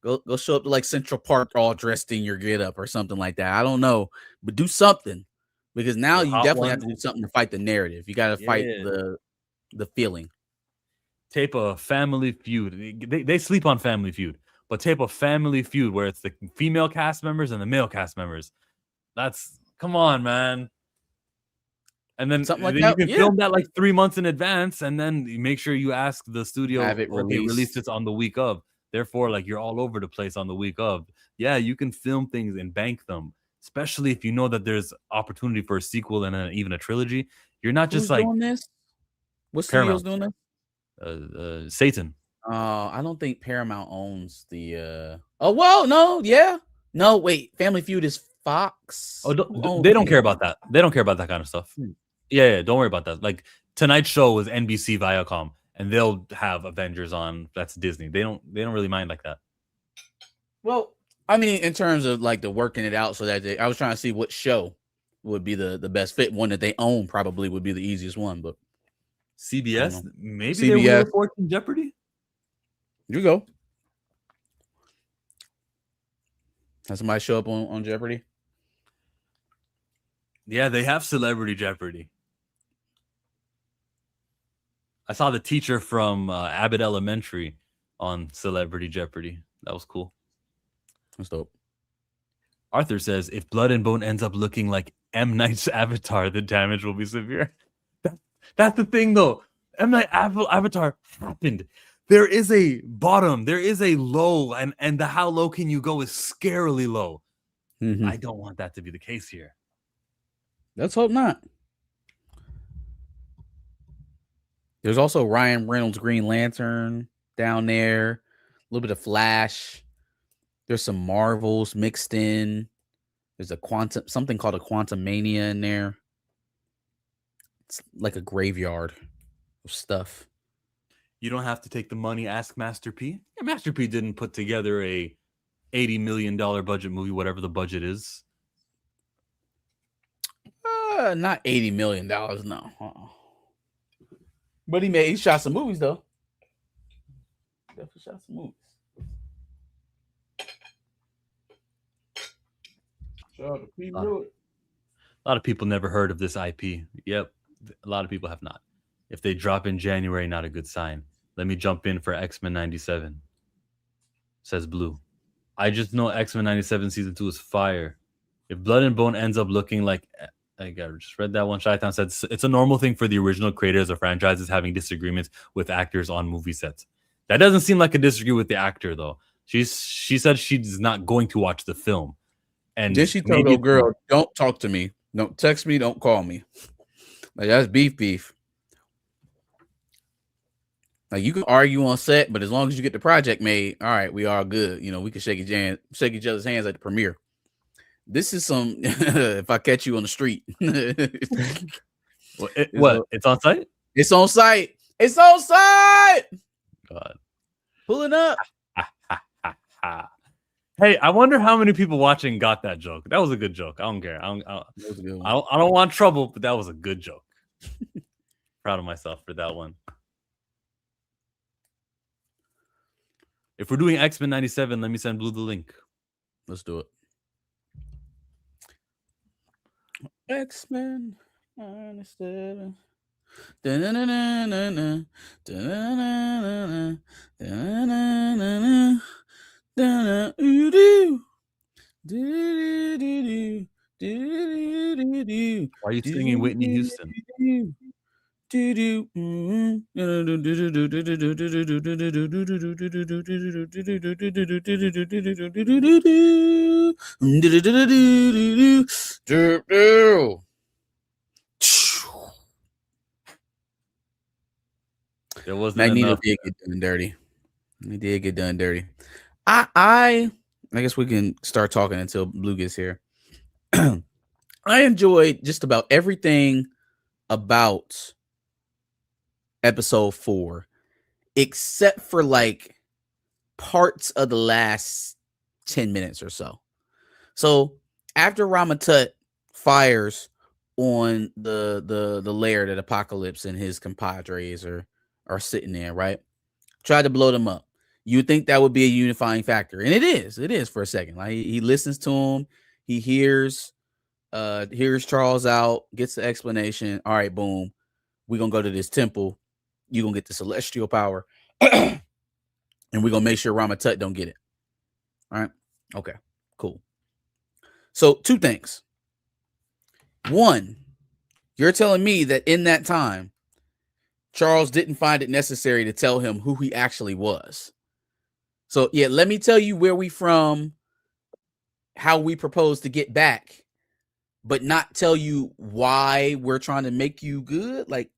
go show up to like Central Park all dressed in your get up or something like that. I don't know, but do something, because now The you Hot definitely have Ones. to do something to fight the narrative. You got to fight Yeah. the feeling. Tape a Family Feud. They sleep on Family Feud, but tape a Family Feud where it's the female cast members and the male cast members. That's come on, man. And then Something like you that. can Yeah. film that like 3 months in advance, and then you make sure you ask the studio, Have it okay, release released. this on the week of. Therefore, like you're all over the place on the week of. Yeah, you can film things and bank them, especially if you know that there's opportunity for a sequel and even a trilogy. You're not Who's just like doing this? What studio's Paramount, doing this? Satan. I don't think Paramount owns the. Oh well, no, yeah, no. Wait, Family Feud is Fox. Oh, Who owns they don't care Paramount? about that. They don't care about that kind of stuff. Hmm. Yeah, don't worry about that. Like tonight's show was NBC Viacom, and they'll have Avengers on. That's Disney. They don't really mind like that. Well, I mean, in terms of like the working it out, so that I was trying to see what show would be the best fit. One that they own probably would be the easiest one, but CBS, maybe CBS. they will report in Jeopardy. here you go. Has somebody show up on Jeopardy? Yeah, they have Celebrity Jeopardy. I saw the teacher from Abbott Elementary on Celebrity Jeopardy. That was cool. That's dope. Arthur says, if Blood and Bone ends up looking like M. Night's Avatar, the damage will be severe. That's the thing, though. M. Night Avatar happened. There is a bottom. There is a low. And the how low can you go is scarily low. Mhm. I don't want that to be the case here. Let's hope not. There's also Ryan Reynolds' Green Lantern down there. A little bit of Flash. There's some Marvels mixed in. There's something called a Quantum Mania in there. It's like a graveyard of stuff. You don't have to take the money. Ask Master P. Yeah, Master P didn't put together a $80 million budget movie, whatever the budget is. Not $80 million, no. But he shot some movies though. Definitely shot some movies. A lot of people never heard of this IP. Yep, a lot of people have not. If they drop in January, not a good sign. Let me jump in for X-Men 97. Says Blue. I just know X-Men 97 season 2 is fire. If Blood and Bone ends up looking like, I just read that one. Shaitan said it's a normal thing for the original creators of franchises having disagreements with actors on movie sets. That doesn't seem like a disagree with the actor though. She said she's not going to watch the film. And then she told the girl, "Don't talk to me. Don't text me. Don't call me." Like that's beef. Like you can argue on set, but as long as you get the project made, all right, we all good. You know, we can shake each other's hands at the premiere. This is some. If I catch you on the street, what? It's on site. It's on site. It's on site. God, pulling up. Hey, I wonder how many people watching got that joke. That was a good joke. I don't care. I don't want trouble, but that was a good joke. Proud of myself for that one. If we're doing X-Men 97, let me send Blue the link. Let's do it. X-Men 97. Why are you singing Whitney Houston? It wasn't Magneto enough. did get done dirty. He did get done dirty. I guess we can start talking until Blue gets here. I enjoyed just about everything about episode 4, except for like parts of the last 10 minutes or so. So after Ramatut fires on the lair that Apocalypse and his compadres are sitting there, right? Tried to blow them up. You think that would be a unifying factor, and it is. It is for a second. Like he listens to him, he hears Charles out, gets the explanation. All right, boom, we're gonna go to this temple. You're gonna get the celestial power, and we're gonna make sure Ramatut don't get it. All right, okay, cool. So 2 things. One, you're telling me that in that time, Charles didn't find it necessary to tell him who he actually was. So yeah, let me tell you where we from, how we propose to get back, but not tell you why we're trying to make you good. Like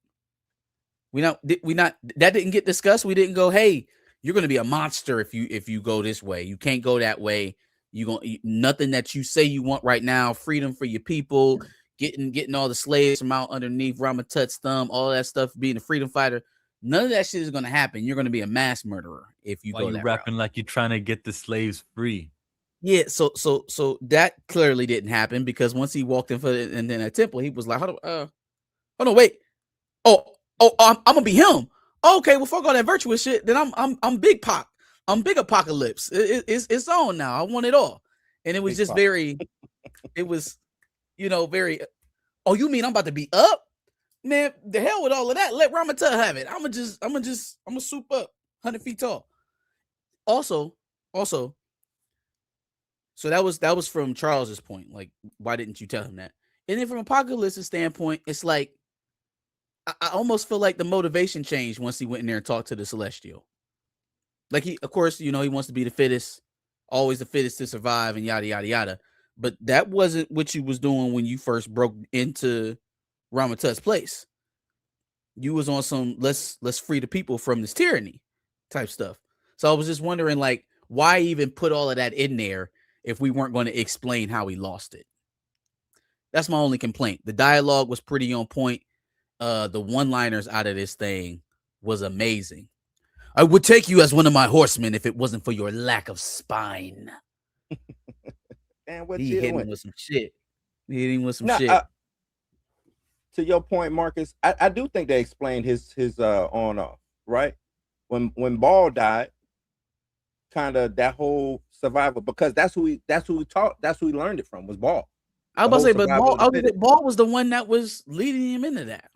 we not that didn't get discussed. We didn't go, hey, you're gonna be a monster if you go this way. You can't go that way. Nothing that you say you want right now, freedom for your people, getting all the slaves from out underneath Ramatut's thumb, all that stuff, being a freedom fighter. None of that shit is gonna happen. You're gonna be a mass murderer if you go that rapping route. like you're trying to get the slaves free. Yeah, so that clearly didn't happen because once he walked in and then at temple, he was like, hold on, wait. I'm gonna be him. Okay, well, fuck all that virtuous shit. Then I'm Big Pac. I'm Big Apocalypse. It's on now. I want it all. And it was Big just Pac. very, it was, very. Oh, you mean I'm about to be up? Man, the hell with all of that. Let Ramatut have it. I'm gonna soup up 100 feet tall. Also, so that was from Charles's point. Like, why didn't you tell him that? And then from Apocalypse's standpoint, it's like I almost feel like the motivation changed once he went in there and talked to the Celestial. Like he, of course, he wants to be the fittest, always the fittest to survive, and yada yada yada. But that wasn't what you was doing when you first broke into Ramatut's place. You was on some let's free the people from this tyranny type stuff. So I was just wondering, like, why even put all of that in there if we weren't going to explain how he lost it? That's my only complaint. The dialogue was pretty on point. The one-liners out of this thing was amazing. I would take you as one of my horsemen if it wasn't for your lack of spine. And what He you hit him doing? with some shit. He hit him with some Now, shit. to your point, Marcus, I do think they explained his on off, right? When Ball died, kind of that whole survival, because that's who he learned it from, was Ball. I was the about to say, whole but survival of the fittest. Ball was the one that was leading him into that.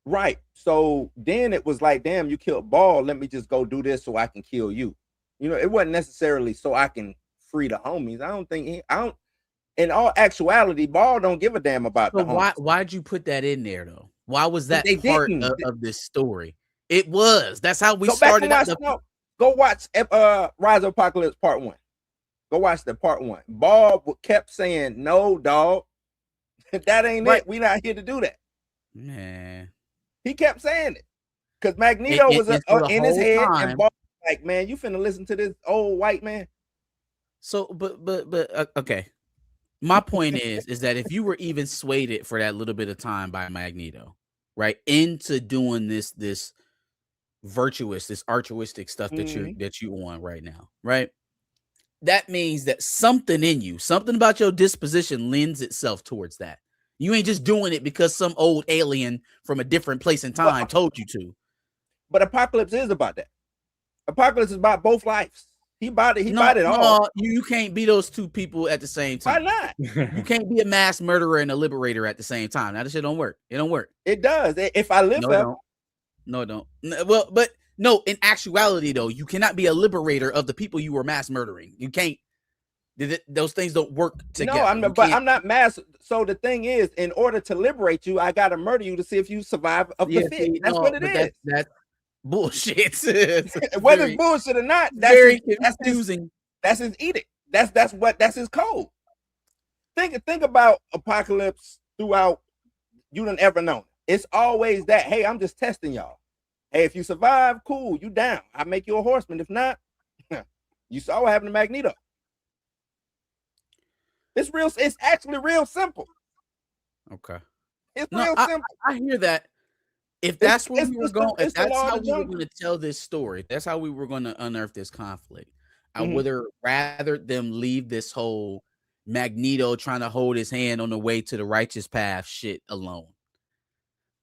Right. So then it was like, damn, you killed Ball. Let me just go do this so I can kill you. It wasn't necessarily so I can free the homies. In all actuality, Ball don't give a damn about the homies. Why'd you put that in there though? Why was that They part didn't. of this story? It was. That's how we Go back started and out. watch. Go watch Rise of Apocalypse Part 1. Go watch the Part 1. Ball kept saying, "No, dog, that ain't Right. it. We not here to do that." Man. He kept saying it because Magneto was in his head, and Ball was like, "Man, you finna listen to this old white man." So, but okay. My point is that if you were even swayed for that little bit of time by Magneto, right, into doing this virtuous, this altruistic stuff that you on right now, right? That means that something in you, something about your disposition lends itself towards that. You ain't just doing it because some old alien from a different place in time told you to. But Apocalypse is about that. Apocalypse is about both lives. He bought it. He bought it all. You can't be those two people at the same time. Why not? You can't be a mass murderer and a liberator at the same time. Now, this shit don't work. It don't work. It does. If I live forever. No, it don't. Well, but no, in actuality, though, you cannot be a liberator of the people you were mass murdering. You can't. Those things don't work together. No, I'm not mass. So the thing is, in order to liberate you, I gotta murder you to see if you survive of the fit. That's what it is. That's bullshit. Whether it's bullshit or not, that's confusing. That's his edict. That's his code. Think about Apocalypse throughout. You done ever known. It's always that. Hey, I'm just testing y'all. Hey, if you survive, cool, you down. I make you a horseman. If not, you saw what happened to Magneto. It's actually real simple. Okay. It's real simple. I hear that. If that's where we were going, if that's how we were going to tell this story, that's how we were going to unearth this conflict. I would rather them leave this whole Magneto trying to hold his hand on the way to the righteous path shit alone.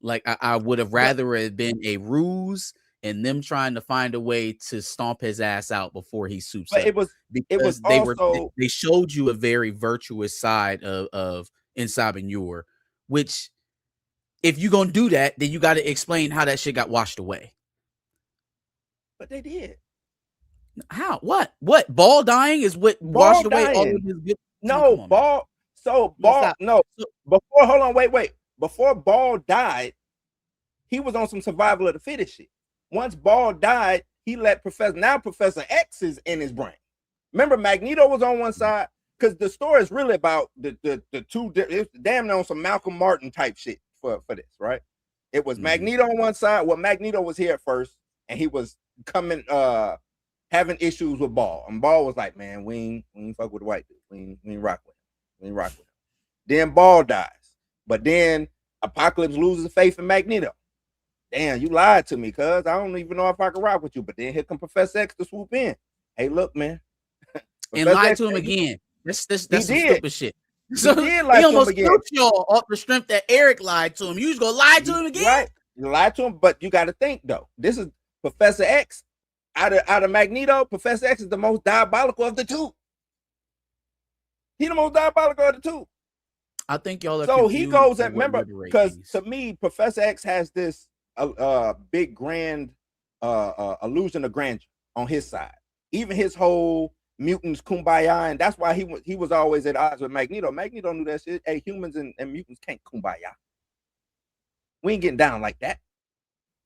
Like I would have rather it been a ruse and them trying to find a way to stomp his ass out before he suits But up. it was Because they showed you a very virtuous side of Insabinure, which if you're gonna do that, then you got to explain how that shit got washed away. But they did. How? What? Ball dying is what washed away all of his good. No, on, Ball. So Ball. No. Before, hold on, wait. Before Ball died, he was on some survival of the fittest shit. Once Ball died, he let Professor X is in his brain. Remember, Magneto was on one side because the story is really about the two. It's damn near on some Malcolm Martin type shit for this, right? It was Magneto on one side. Well, Magneto was here at first, and he was coming having issues with Ball, and Ball was like, "Man, we ain't fuck with the white dude. We ain't rock with him. We ain't rock with him." Then Ball dies, but then Apocalypse loses faith in Magneto. Damn, you lied to me, cuz I don't even know if I can rock with you. But then here come Professor X to swoop in. Hey, look, man. And lied to him again. That's some stupid shit. So he almost killed y'all off the strength that Eric lied to him. You just gonna lie to him again? Right. You lied to him, but you gotta think though. This is Professor X. Out of Magneto, Professor X is the most diabolical of the two. He's the most diabolical of the two. I think y'all are so he goes and remember, because to me, Professor X has this big grand illusion of grandeur on his side. Even his whole mutants kumbaya, and that's why he was always at odds with Magneto. Magneto knew that shit. Hey, humans and mutants can't kumbaya. We ain't getting down like that.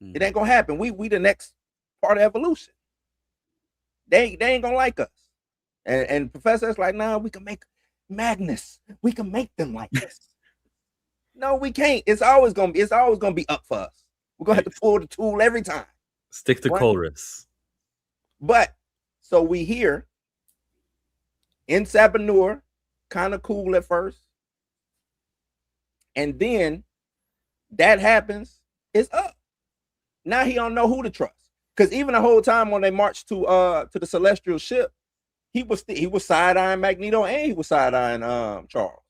It ain't gonna happen. We the next part of evolution. They ain't gonna like us. And Professor X like, nah, we can make Magnus. We can make them like this. No, we can't. It's always gonna be up for us. We're gonna have to pull the tool every time. Stick to Colress. But so we hear Insabinure, kind of cool at first. And then that happens, it's up. Now he don't know who to trust. Because even the whole time when they marched to the celestial ship, he was side-eyeing Magneto and he was side-eyeing Charles.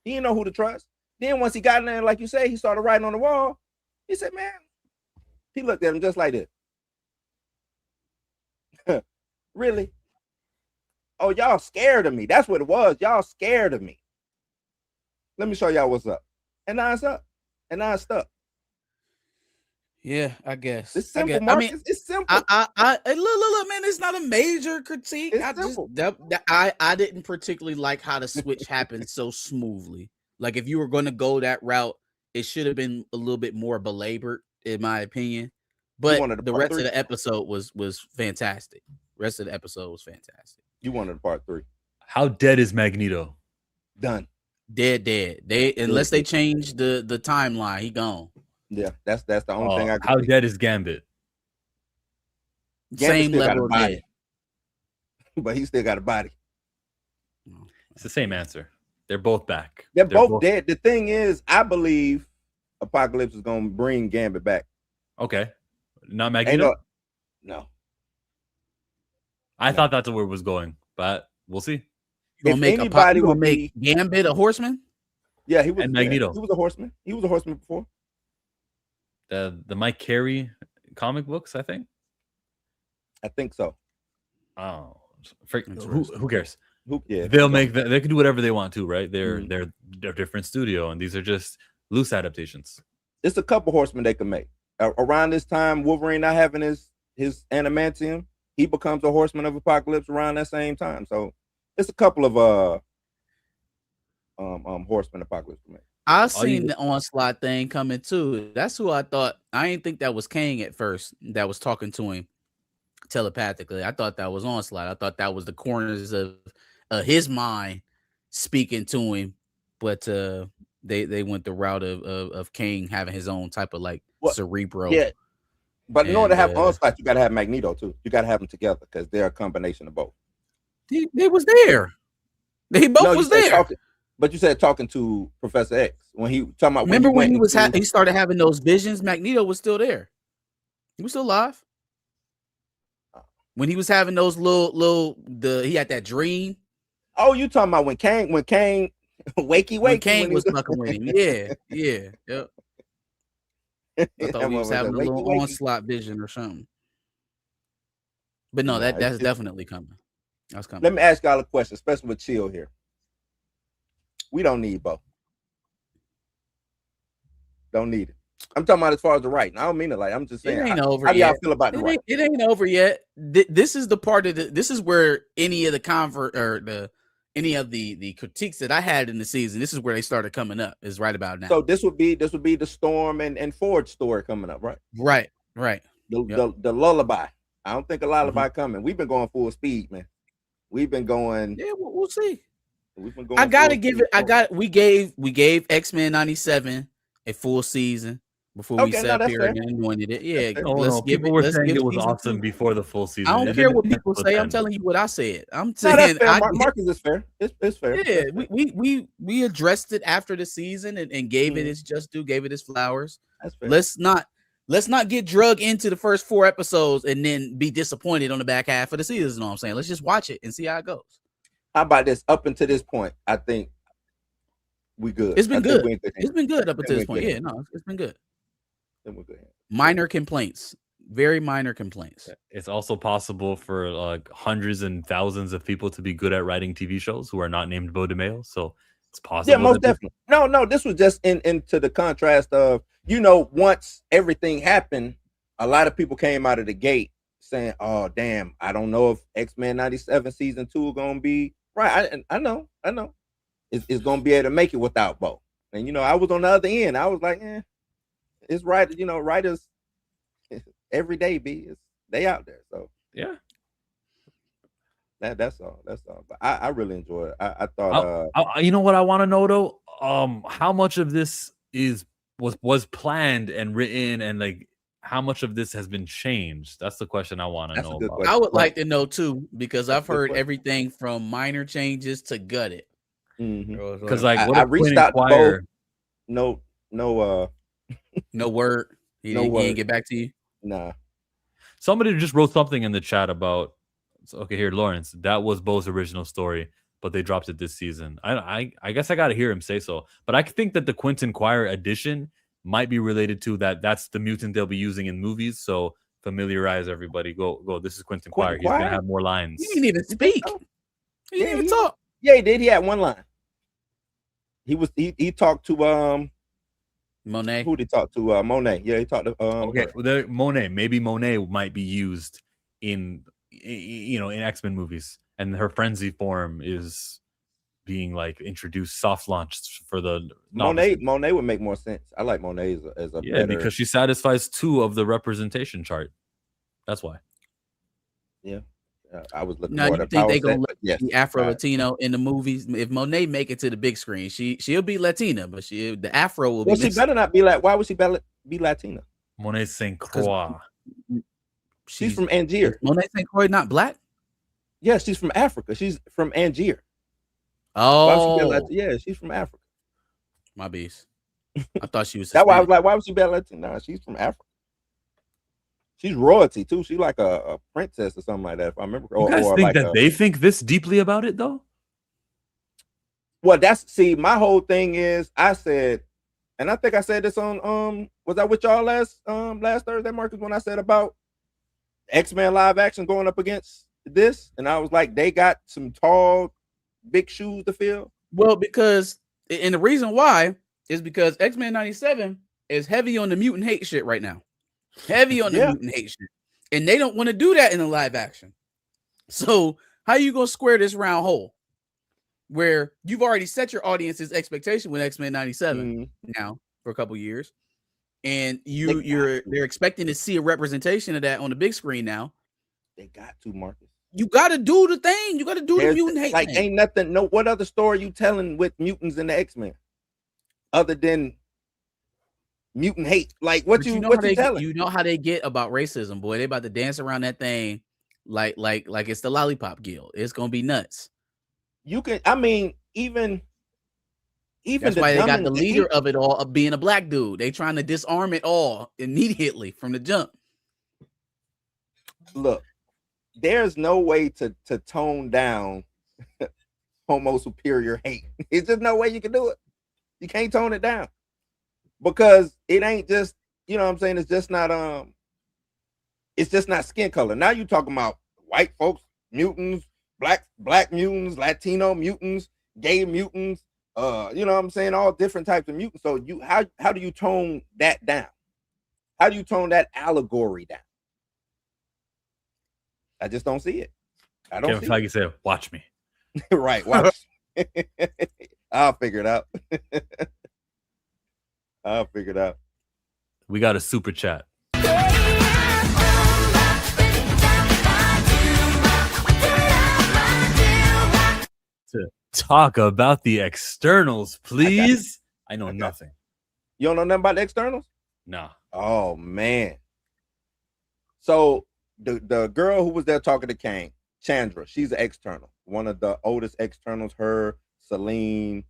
He didn't know who to trust. Then once he got in there, like you say, he started writing on the wall. He said, man, he looked at him just like this. Really? Oh, y'all scared of me. That's what it was. Y'all scared of me. Let me show y'all what's up. And now it's up. And now it's stuck. Yeah, I guess. It's simple, Marcus. I mean, it's simple. Look, man, it's not a major critique. It's simple. I didn't particularly like how the switch happened so smoothly. Like, if you were going to go that route, it should have been a little bit more belabored, in my opinion. But the rest of the episode was fantastic. Rest of the episode was fantastic. You wanted part 3. How dead is Magneto? Done. Dead. Unless they change the timeline, he gone. Yeah, that's the only thing I can How see. dead is Gambit? Same level of dead. But he still got a body. It's the same answer. They're both back. They're both dead. The thing is, I believe Apocalypse is gonna bring Gambit back. Okay. Not Magneto? No. I thought that's where it was going, but we'll see. You gonna make Gambit a horseman? Yeah, he was. And Magneto. He was a horseman. He was a horseman before. The Mike Carey comic books, I think. I think so. Oh, who cares? Yeah, they can do whatever they want to, right? They're different studio, and these are just loose adaptations. It's a couple horsemen they can make. Around this time, Wolverine not having his adamantium, he becomes a horseman of Apocalypse around that same time. So it's a couple of horsemen Apocalypse can make. I seen the Onslaught thing coming too. That's who I thought. I didn't think that was Kang at first. That was talking to him telepathically. I thought that was Onslaught. I thought that was the corners of his mind speaking to him. But they went the route of Kang having his own type of cerebral. Yeah, but in order to have Onslaught, you got to have Magneto too. You got to have them together because they're a combination of both. They was there. They both was there. But you said talking to Professor X when he talking about. Remember when he started having those visions? Magneto was still there. He was still alive. When he was having those he had that dream Oh, you talking about when Kang wakey When wakey Kane he was fucking with him. Yeah. Yep. I That thought we was motherfucker having a said, little wakey wakey. onslaught vision or something. But no, Nah, that's definitely coming. That's coming. let me ask y'all a question, especially with Chill here. We don't need Bo. Don't need it. I'm talking about as far as the writing. I don't mean it like I'm just saying. It ain't over How do y'all yet. feel about the writing? It ain't over yet. This is the part of this is where any of the any of the critiques that I had in the season, this is where they started coming up, is right about now. So this would be the Storm and Ford story coming up, right? Right. The lullaby. I don't think a lullaby coming. We've been going full speed, man. We've been going. Yeah, we'll see. We've been going. I gotta full give speed it. forward. We gave X-Men 97 a full season before we Okay, no, sat that's here fair. and anointed it. Yeah, fair. Oh no, people were saying it was awesome before the full season. I don't It care didn't what people but say. I'm then. telling you what I said. I'm No, that's saying fair. Marcus is fair. It's fair. yeah, That's fair. we addressed it after the season and gave it Mhm. its just due, gave it its flowers. That's fair. Let's not get drug into the first 4 episodes and then be disappointed on the back half of the season. You know what I'm saying? Let's just watch it and see how it goes. How about this? Up until this point, I think we good. It's been I think good. we in good hands. It's been good up until this we're point. good. Yeah, no, it's been good. I think we're good hands. Minor complaints, very minor complaints. It's also possible for like hundreds and thousands of people to be good at writing TV shows who are not named Bo DeMeo. So it's possible. Yeah, most that definitely. No, this was just into the contrast of, once everything happened, a lot of people came out of the gate saying, "Oh, damn, I don't know if X-Men 97 season 2 is gonna be right." I know, it's gonna be able to make it without Bo. And I was on the other end. I was like, it's right. Writers every day they out there. So yeah. that's all. But I really enjoyed it. I thought You know what I want to know though? How much of this was planned and written, and like how much of this has been changed? That's the question I want to That's a know good about. question. I would like to know too, because That's I've a good heard question. everything from minor changes to gutted. Mhm. Because like what I if reached Quinn out to Inquire- both. No, No word. He No didn't word. get back to you. nah. Somebody just wrote something in the chat about. Okay, here, Lawrence. That was Bo's original story, but they dropped it this season. I guess I got to hear him say so. But I think that the Quentin Quire edition might be related to that. That's the mutant they'll be using in movies. So familiarize everybody. Go. This is Quentin Quire. Quentin He's gonna Quire? have more lines. He didn't even speak. so? He didn't Yeah, even he- talk. Yeah, he did. He had one line. He talked to Monet. who did he talk to? Monet. Yeah, he talked to Okay, her. well, Monet. Maybe Monet might be used in X-Men movies, and her frenzy form is being like introduced, soft launched for the novices. Monet would make more sense. I like Monet as a Yeah, better, because she satisfies 2 of the representation chart. That's why. I was looking Now for you the think power they gonna set, let but yes, the Afro Latino in the movies? If Monet make it to the big screen, she'll be Latina, but the Afro will be. Well, she mixed. better not be like. Why would she be Latina? Monet Saint Croix. She's from Angier. Is Monet St. Croix not black? Yeah, she's from Africa. She's from Angier. Why would she be Oh, Latina? Yeah, she's from Africa. my beast. I thought she was. That's why I was Hispanic. like, why would she be Latina? Nah, she's from Africa. She's royalty too. She's like a princess or something like that. If I remember. You guys think like that they think this deeply about it though? Well, my whole thing is I said, and I think I said this on was I with y'all last Thursday, Marcus, when I said about X-Men live action going up against this, and I was like, they got some tall, big shoes to fill. Well, because and the reason why is because X-Men 97 is heavy on the mutant hate shit right now. Heavy on the Yeah. mutant hate shit. And they don't want to do that in a live action. So how you gonna square this round hole where you've already set your audience's expectation with X-Men 97 now for a couple years, and they're expecting to see a representation of that on the big screen now. They got to, Marcus. You gotta do the thing. You gotta do the mutant hate Like, thing. ain't nothing. No, what other story you telling with mutants and the X-Men other than mutant hate? Like, what But you how they telling? you know how they get about racism, boy. They about to dance around that thing like it's the Lollipop Guild. It's gonna be nuts. You can. I mean, even That's the why they dumb got and the the leader evil- of it all of being a black dude. They trying to disarm it all immediately from the jump. Look, there's no way to tone down homo superior hate. It's just no way you can do it. You can't tone it down because it ain't just, you know what I'm saying? It's just not skin color. Now you talking about white folks, mutants, black mutants, Latino mutants, gay mutants, you know what I'm saying? All different types of mutants. So how do you tone that down? How do you tone that allegory down? I just don't see it. I don't Kevin see Feige said, "Watch me." it. Right. Watch. I'll figure it out. I'll figure it out. We got a super chat. To talk about the externals, please. I know nothing. You don't know nothing about the externals? Nah. Oh man. So the girl who was there talking to Kang, Chandra, she's an external. One of the oldest externals, her, Selene,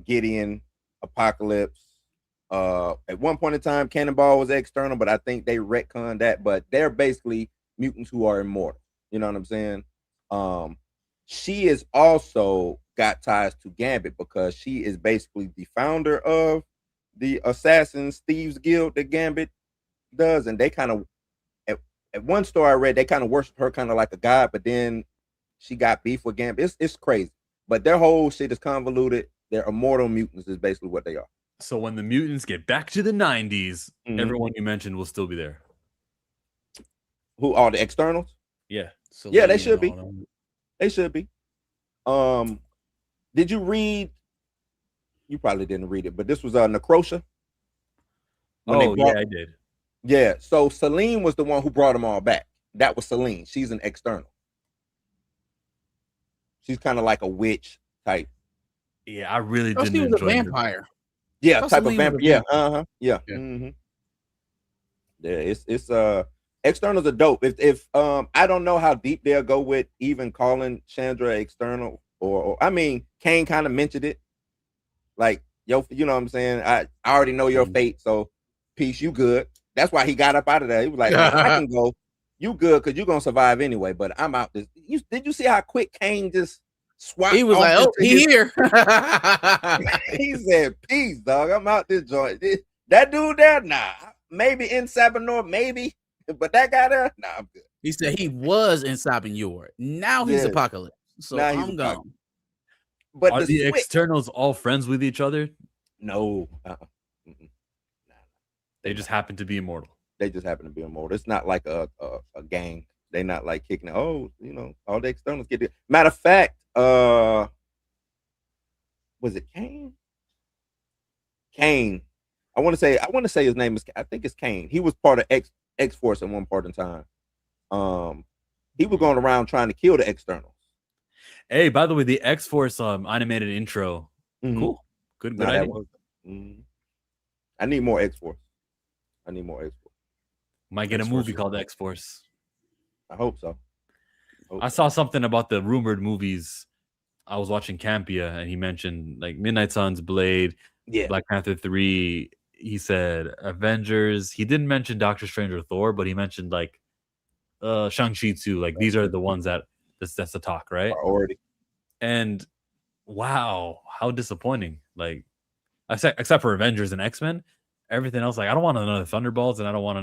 Gideon, Apocalypse. At one point in time, Cannonball was external, but I think they retconned that. But they're basically mutants who are immortal. You know what I'm saying? She is also got ties to Gambit because she is basically the founder of the Assassins Thieves Guild that Gambit does, and they kind of at one story I read, they kind of worship her kind of like a god, but then she got beef with Gambit. It's crazy, but their whole shit is convoluted. They're immortal mutants is basically what they are. So when the mutants get back to the 90s, everyone you mentioned will still be there. Who are the externals? Yeah. Yeah, they should be. They should be. Did you read? You probably didn't read it, but this was Necrosha. Yeah, I did. Yeah, so Selene was the one who brought them all back. That was Selene. She's an external. She's kind of like a witch type. Yeah, I really didn't She was enjoy a vampire. Yeah, type Selene of vampire. Yeah, yeah. Yeah. Yeah, it's externals are dope. If I don't know how deep they'll go with even calling Chandra external, or I mean, Kane kind of mentioned it. Like, yo, you know what I'm saying? I already know your fate, so peace, you good. That's why he got up out of there. He was like, I can go. You good because you're gonna survive anyway, but I'm out this. Did you see how quick Kane just swapped? He was like, oh, he here. He said, peace, dog. I'm out this joint. That dude there, nah. Maybe in Sabanor, maybe. But that guy there, nah, I'm good. He said he was in Sabanor. Now he's Yeah. Apocalypse. So Now he's I'm gone. But Are the externals all friends with each other? No. They just happen to be immortal. They just happen to be immortal. It's not like a gang. They not like kicking it. Oh, you know, all the externals get it. Matter of fact, was it Kane? Kane. I want to say his name is. I think it's Kane. He was part of X Force at one part in time. He was going around trying to kill the externals. Hey, by the way, the X Force animated intro. Cool. Good idea. I need more X Force. Might get a movie called X Force. I hope so. I saw something about the rumored movies. I was watching Campia, and he mentioned like Midnight Suns, Blade, Black Panther 3. He said Avengers. He didn't mention Doctor Strange or Thor, but he mentioned like Shang-Chi too. Like these are the ones that's the talk, right? Already. And wow, how disappointing. Like except for Avengers and X-Men, everything else, like I don't want another Thunderbolts, and I don't want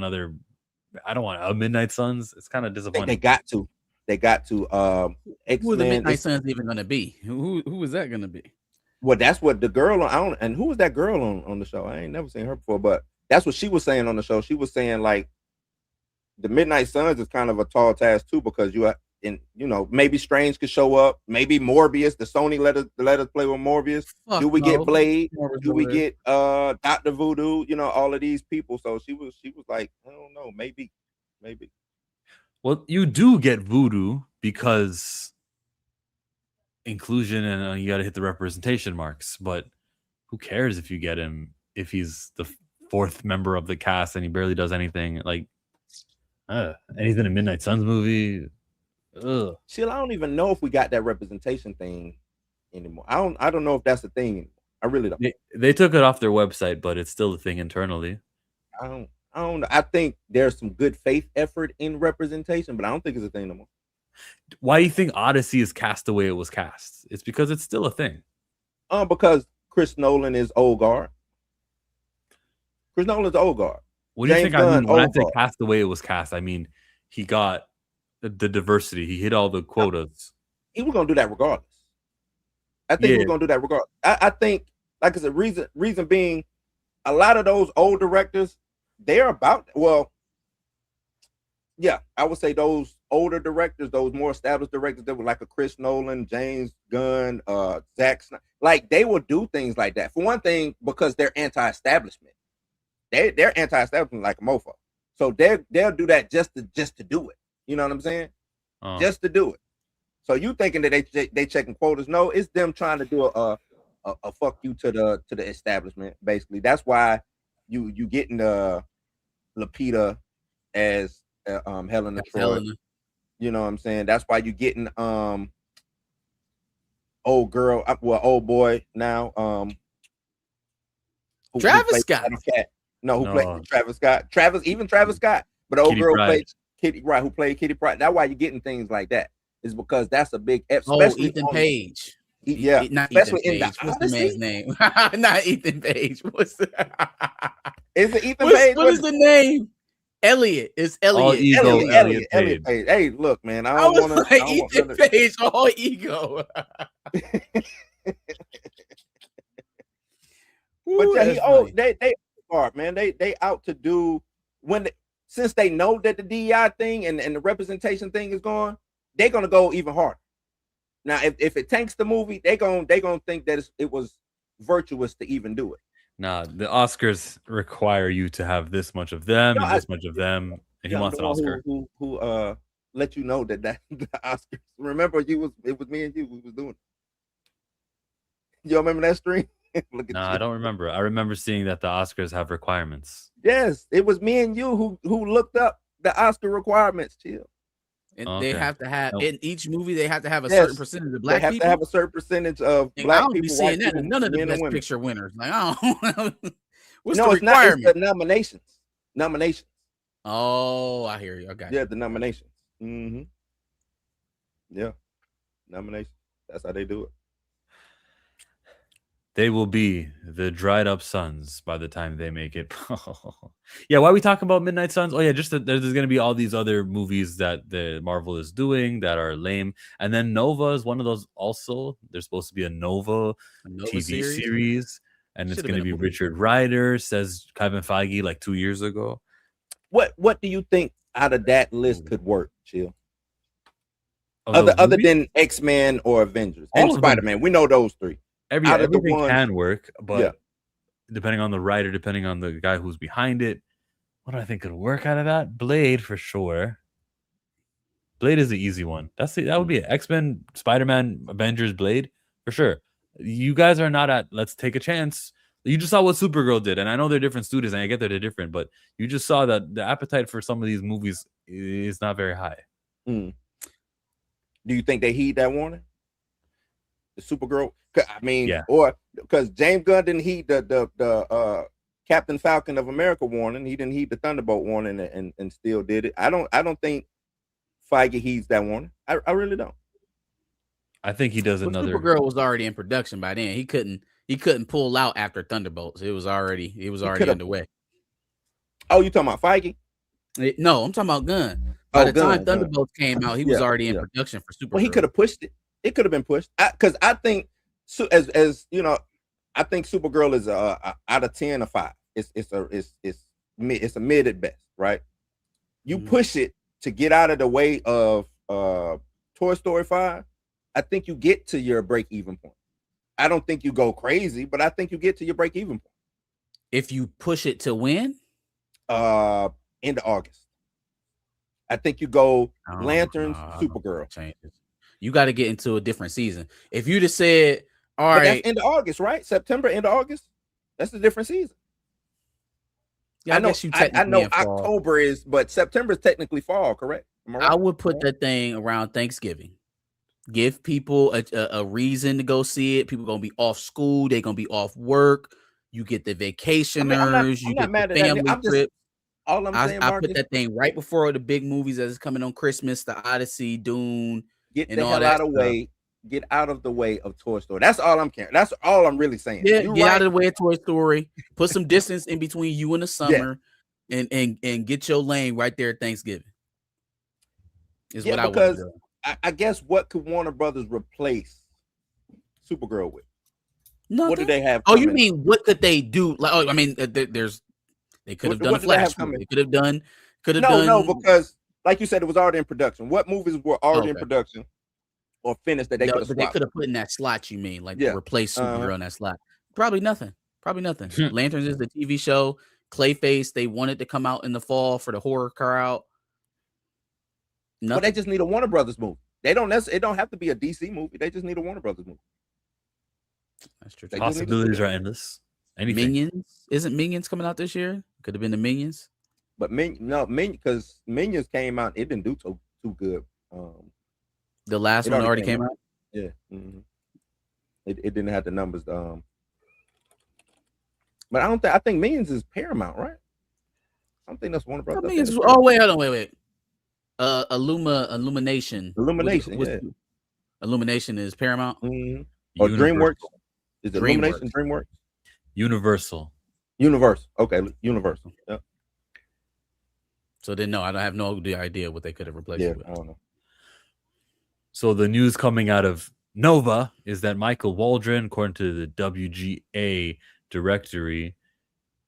a Midnight Suns. It's kind of disappointing. They got to. X-Men. Who are the Midnight Suns even going to be? Who is that going to be? Well, that's what the girl on. And who was that girl on the show? I ain't never seen her before, but that's what she was saying on the show. She was saying like the Midnight Suns is kind of a tall task too, because maybe Strange could show up, maybe Morbius. The Sony let us play with Morbius. Do we get Blade? Do we get Dr. Voodoo? You know, all of these people. So she was like, I don't know, maybe. Well, you do get Voodoo because inclusion, and you got to hit the representation marks. But who cares if you get him if he's the fourth member of the cast and he barely does anything? Like, and he's in a Midnight Suns movie. Ugh. Chill, I don't even know if we got that representation thing anymore. I don't know if that's a thing anymore. I really don't. They took it off their website, but it's still a thing internally. I don't know. I think there's some good faith effort in representation, but I don't think it's a thing no more. Why do you think Odyssey is cast the way it was cast? It's because it's still a thing. Because Chris Nolan is old guard. Chris Nolan's old guard. What do you James think I mean Gunn, when I old say guard. cast the way it was cast? I mean he got the diversity. He hit all the quotas. He was gonna do that regardless. I think he was gonna do that regardless. I think, like I said, reason being, a lot of those old directors, they're about, well, yeah, I would say those older directors, those more established directors that were like a Chris Nolan, James Gunn, Zack Snyder, like they will do things like that. For one thing, because they're anti-establishment. They're anti-establishment like a mofo. So they'll do that just to do it. You know what I'm saying? Just to do it. So you thinking that they checking quotas? No, it's them trying to do a fuck you to the establishment. Basically, that's why you getting Lupita as Helena Troy. You know what I'm saying? That's why you getting old boy now. Travis Scott. Who played Travis Scott? Travis Scott. But old Kitty girl Pryde. played Kitty, right? Who played Kitty Pryde? That's why you're getting things like that. Is because that's a big, especially Ethan Page. Yeah, not especially Ethan in the Page. What's the Odyssey? man's name? Not Ethan Page. What's Is it Ethan Page? What is the name? Elliot. It's Elliot. Elliot Page. Hey, look, man. I was like Ethan Page, all ego. But yeah, they are, man. They out to do since they know that the DEI thing and the representation thing is gone, they're gonna go even harder. Now, if it tanks the movie, they gonna think that it was virtuous to even do it. Nah, the Oscars require you to have this much of them and this much of them, and he wants an Oscar. Who let you know that the Oscars? Remember, it was me and you who was doing it. You remember that stream? No, I don't remember. I remember seeing that the Oscars have requirements. Yes, it was me and you who looked up the Oscar requirements. Chill. And they have to have in each movie. They have to have a certain percentage of black people. They have to have a certain percentage of black people. I don't be seeing that in none of the best picture winners. Like, I don't. What's the requirement? It's the nominations. Nominations. Oh, I hear you. I got you. Yeah, the nominations. Mm-hmm. Yeah, nominations. That's how they do it. They will be the dried up suns by the time they make it. Yeah, why are we talking about Midnight Suns? Oh yeah, just that there's going to be all these other movies that the Marvel is doing that are lame, and then Nova is one of those. Also, there's supposed to be a Nova TV series, and it's going to be Richard Rider, says Kevin Feige like 2 years ago. What do you think out of that list could work, Chill? Other than X-Men or Avengers and Spider-Man, we know those three. Everything can work, but depending on the writer, depending on the guy who's behind it, what do I think could work out of that? Blade for sure. Blade is the easy one. That would be it. X-Men, Spider-Man, Avengers, Blade for sure. You guys are not at let's take a chance. You just saw what Supergirl did, and I know they're different studios, and I get that they're different, but you just saw that the appetite for some of these movies is not very high. Do you think they heed that warning? The Supergirl, I mean, or because James Gunn didn't heed the Captain Falcon of America warning, he didn't heed the Thunderbolt warning, and still did it. I don't think Feige heeds that warning. I really don't. I think he does another. Supergirl was already in production by then. He couldn't pull out after Thunderbolts. It was already underway. Oh, you talking about Feige? No, I'm talking about Gunn. By the time Thunderbolts came out, he was already in production for Supergirl. Well, he could have pushed it. It could have been pushed because I think, as you know, I think Supergirl is out of 10 or 5. It's a mid at best, right? You push it to get out of the way of Toy Story 5. I think you get to your break-even point. I don't think you go crazy, but I think you get to your break-even point. If you push it to when? Into August. I think you go Lanterns, Supergirl. Changes. You got to get into a different season. If you just said, all right, that's into August, right? September into August. That's a different season. Yeah, I know October is, but September is technically fall, correct? I would put that thing around Thanksgiving. Give people a reason to go see it. People gonna be off school. They're gonna be off work. You get the vacationers. You get the family trips. All I'm saying, I Marcus, put that thing right before the big movies that is coming on Christmas, the Odyssey, Dune, get and the all hell that out of stuff. way. Get out of the way of Toy Story. That's all I'm caring. That's all I'm really saying. Yeah, You're get right. out of the way of Toy Story. Put some distance in between you and the summer, and get your lane right there at Thanksgiving. Is what I would because do. I guess what could Warner Brothers replace Supergirl with? Nothing. What do they have? Oh, you coming? mean what could they do? Like, oh, I mean, they could have done a what do they have Flash movie. coming? They could have done. No, because like you said, it was already in production. What movies were already in Okay. production or finished that they could have They swapped? could have put in that slot. You mean like Yeah. replace Supergirl in that slot? Probably nothing. Hmm. Lanterns is the TV show. Clayface, they wanted to come out in the fall for the horror crowd. Well, Nothing. they just need a Warner Brothers movie. They don't necessarily. It don't have to be a DC movie. They just need a Warner Brothers movie. That's true. They just need to Possibilities do are it. endless. Anything. Minions isn't Minions coming out this year? Could have been the Minions. But because Minions came out, it didn't do too good. The last It one already already came came out. Yeah, it didn't have the numbers. But I don't think. I think Minions is Paramount, right? I don't think that's Warner Brothers. I think Minions. it's Oh wait, hold on, wait. Illumination. Illumination. What's- Yeah. Illumination is Paramount. Mhm. Or Universal. DreamWorks. Is it Illumination? DreamWorks. Universal. Universal. Okay, Universal. Yeah. So then, no, I don't have no idea what they could have replaced Yeah. it with. I don't know. So the news coming out of Nova is that Michael Waldron, according to the WGA directory,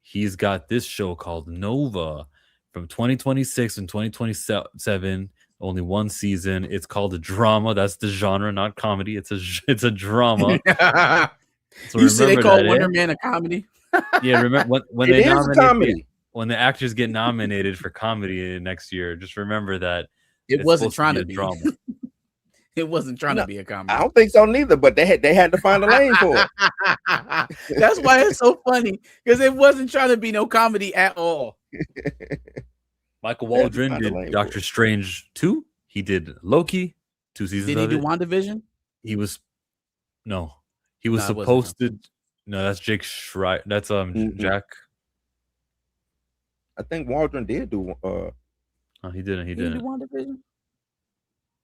he's got this show called Nova from 2026 and 2027. Only one season. It's called a drama. That's the genre, not comedy. It's a drama. So You say they remember call that, Wonder eh? Man a comedy? Yeah, remember when It they is a nominate comedy. when the actors get nominated for comedy next year. Just remember that It it's wasn't supposed trying to be be. a drama. It wasn't trying No, to be a comedy. I don't think so neither. But they had to find a lane for it. That's why it's so funny because it wasn't trying to be no comedy at all. Michael They had to Waldron find a did lane for Doctor it. Strange 2. He did Loki, 2 seasons Did he of do it. WandaVision? He was No, it wasn't supposed to. No, that's Jake Schreier. That's Mhm. Jack. I think Waldron did do. Oh, he didn't. He Did he do didn't. WandaVision?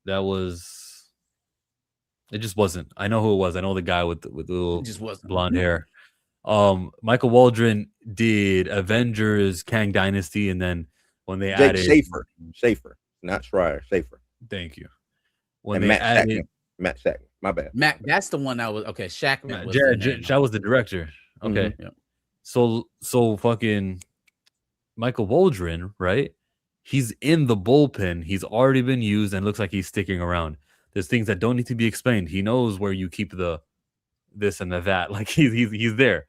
That was. It just wasn't. I know who it was. I know the guy with the It little just wasn't. blonde hair. Michael Waldron did Avengers, Kang Dynasty, and then when they Jake added Schaefer, not Schreier. Schaefer. Thank you. When And they Matt added Shackman. Matt Shackman. My bad. Matt, that's the one that was okay. Shackman was Yeah, the name. that was the director. Okay. Yeah. So fucking Michael Waldron, right? He's in the bullpen. He's already been used and looks like he's sticking around. There's things that don't need to be explained. He knows where you keep the this and the that. Like he's there.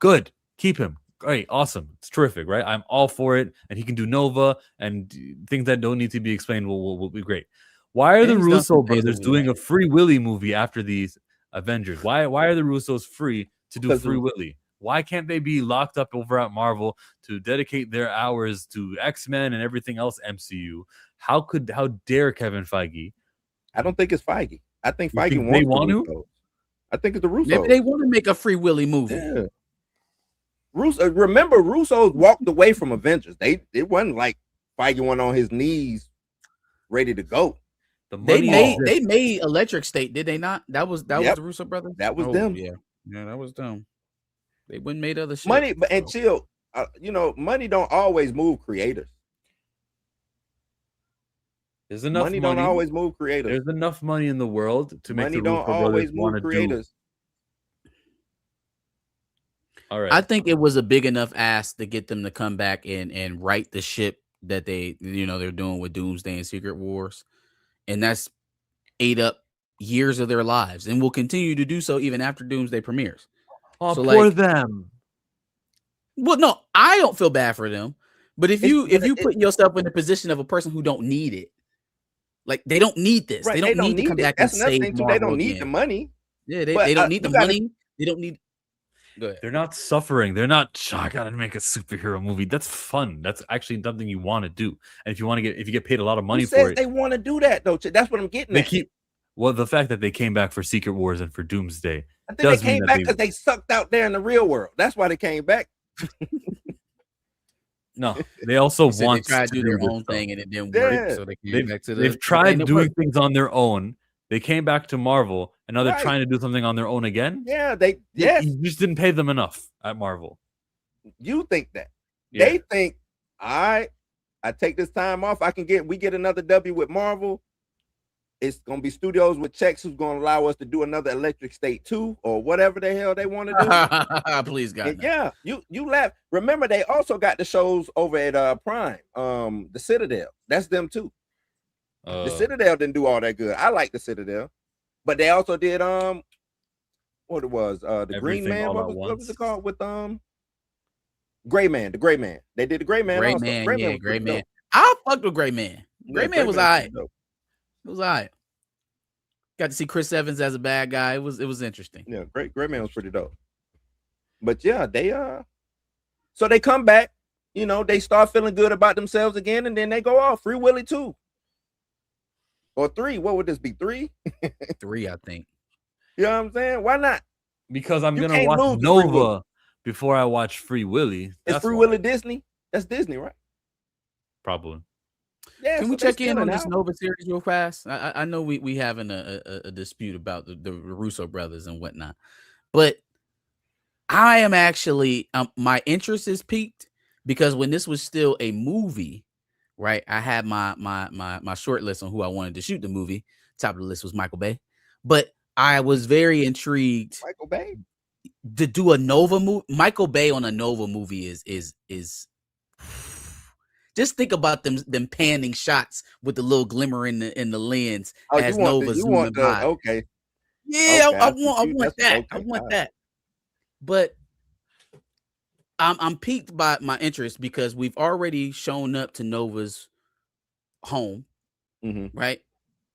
Good. Keep him. Great. Awesome. It's terrific, right? I'm all for it. And he can do Nova and things that don't need to be explained will be great. Why are And the he's done Russo some brothers amazing doing a work. Free Willy movie after these Avengers? Why are the Russos free to do Because Free Willy? Why can't they be locked up over at Marvel to dedicate their hours to X-Men and everything else MCU? How dare Kevin Feige? I don't think it's Feige. I think You Feige think wants they the want to? Russos. I think it's the Russos. Maybe they want to make a Free Willy movie. Yeah. Remember, Russos walked away from Avengers. It wasn't like Feige went on his knees, ready to go. The They money made Electric State, did they not? That was Yep. the Russo brothers. That was them. Yeah, that was them. They wouldn't made other shit. Money, and chill. Money don't always move creators. There's enough Money money. don't always move creators. There's enough money in the world to make Money the don't Russo always brothers want move to do. creators. All right. I think it was a big enough ask to get them to come back and right the ship that they're doing with Doomsday and Secret Wars, and that's ate up years of their lives and will continue to do so even after Doomsday premieres. Oh, so, poor like- them. Well, no, I don't feel bad for them, but if you It's- put yourself in the position of a person who don't need it, like they don't need this, Right, they don't need to come it. back and That's another save thing too. Marvel They don't need again. the money. Yeah, But, they don't need the you gotta- money. They don't need. Go ahead. They're not suffering. They're not. I gotta make a superhero movie. That's fun. That's actually something you want to do. And if you get paid a lot of money Who for says it, they want to do that though? That's what I'm getting they at. keep. Well, the fact that they came back for Secret Wars and for Doomsday. I think does they mean came that back they- because they sucked out there in the real world. That's why they came back. No, they also They said they want tried to do their this own stuff. thing and it didn't Yeah. work, so they came They've, back to they've the tried thing that doing worked. things on their own. They came back to Marvel, and now they're Right. trying to do something on their own again. Yeah, yes. You just didn't pay them enough at Marvel. You think that. Yeah. They think, all right, I take this time off. We get another W with Marvel. It's gonna be studios with checks who's gonna allow us to do another Electric State 2 or whatever the hell they want to do. Please, God. And yeah, you laugh. Remember, they also got the shows over at Prime. The Citadel. That's them too. The Citadel didn't do all that good. I like the Citadel, but they also did what it was the Green Everything Man. All What at was it Once. called with Gray Man? The Gray Man. They did the Gray Man. Gray also. Man, Gray yeah, was Gray pretty Man. dope. I fucked with Gray Man. Gray Yeah, Man was pretty alright. dope. It was alright. Got to see Chris Evans as a bad guy. It was interesting. Yeah, Gray Man was pretty dope. But yeah, so they come back. You know, they start feeling good about themselves again, and then they go off. Free Willy 2 or 3. What would this be? 3? 3, I think. You know what I'm saying? Why not? Because I'm You gonna can't watch lose to Free Willy. Nova before I watch Free Willy. Is That's Free why. Willy Disney? That's Disney, right? Probably. Yeah. Can so we they check in on stealing this out. Nova series real fast? I know we having a dispute about the Russo brothers and whatnot, but I am actually my interest is piqued because when this was still a movie, right? I had my short list on who I wanted to shoot the movie. Top of the list was Michael Bay, but I was very intrigued Michael Bay. to do a Nova movie. Michael Bay on a Nova movie is just think about them panning shots with the little glimmer in the lens Oh, as you want Nova the, you zooming want the by. okay. Yeah, Okay, I I want see. that. Okay, I want okay. that. But I'm piqued by my interest because we've already shown up to Nova's home, Mm-hmm. right?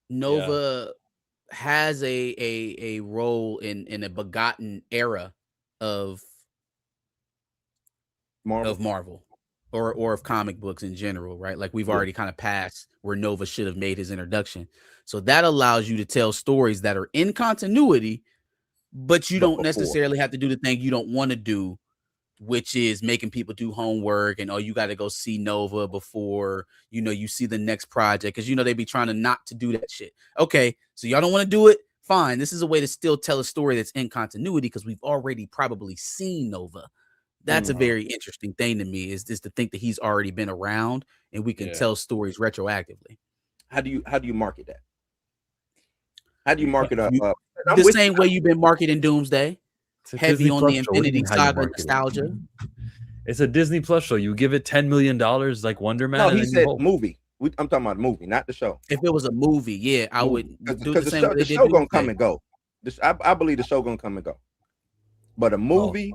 Nova has a role in a begotten era of Marvel or of comic books in general, right? Like we've already kind of passed where Nova should have made his introduction. So that allows you to tell stories that are in continuity, but you don't necessarily have to do the thing you don't want to do, which is making people do homework and you got to go see Nova before you see the next project, because they be trying to not to do that shit. Okay, so y'all don't want to do it, fine. This is a way to still tell a story that's in continuity because we've already probably seen Nova. That's a very interesting thing to me, is just to think that he's already been around and we can tell stories retroactively. How do you market that? How do you market the same way you've been marketing Doomsday? Heavy on the Infinity Saga nostalgia. It's a Disney Plus show. You give it $10 million like Wonder Man. No, he said movie. I'm talking about a movie, not the show. If it was a movie, I would do the same. The show gonna come and go. I believe the show gonna come and go. But a movie,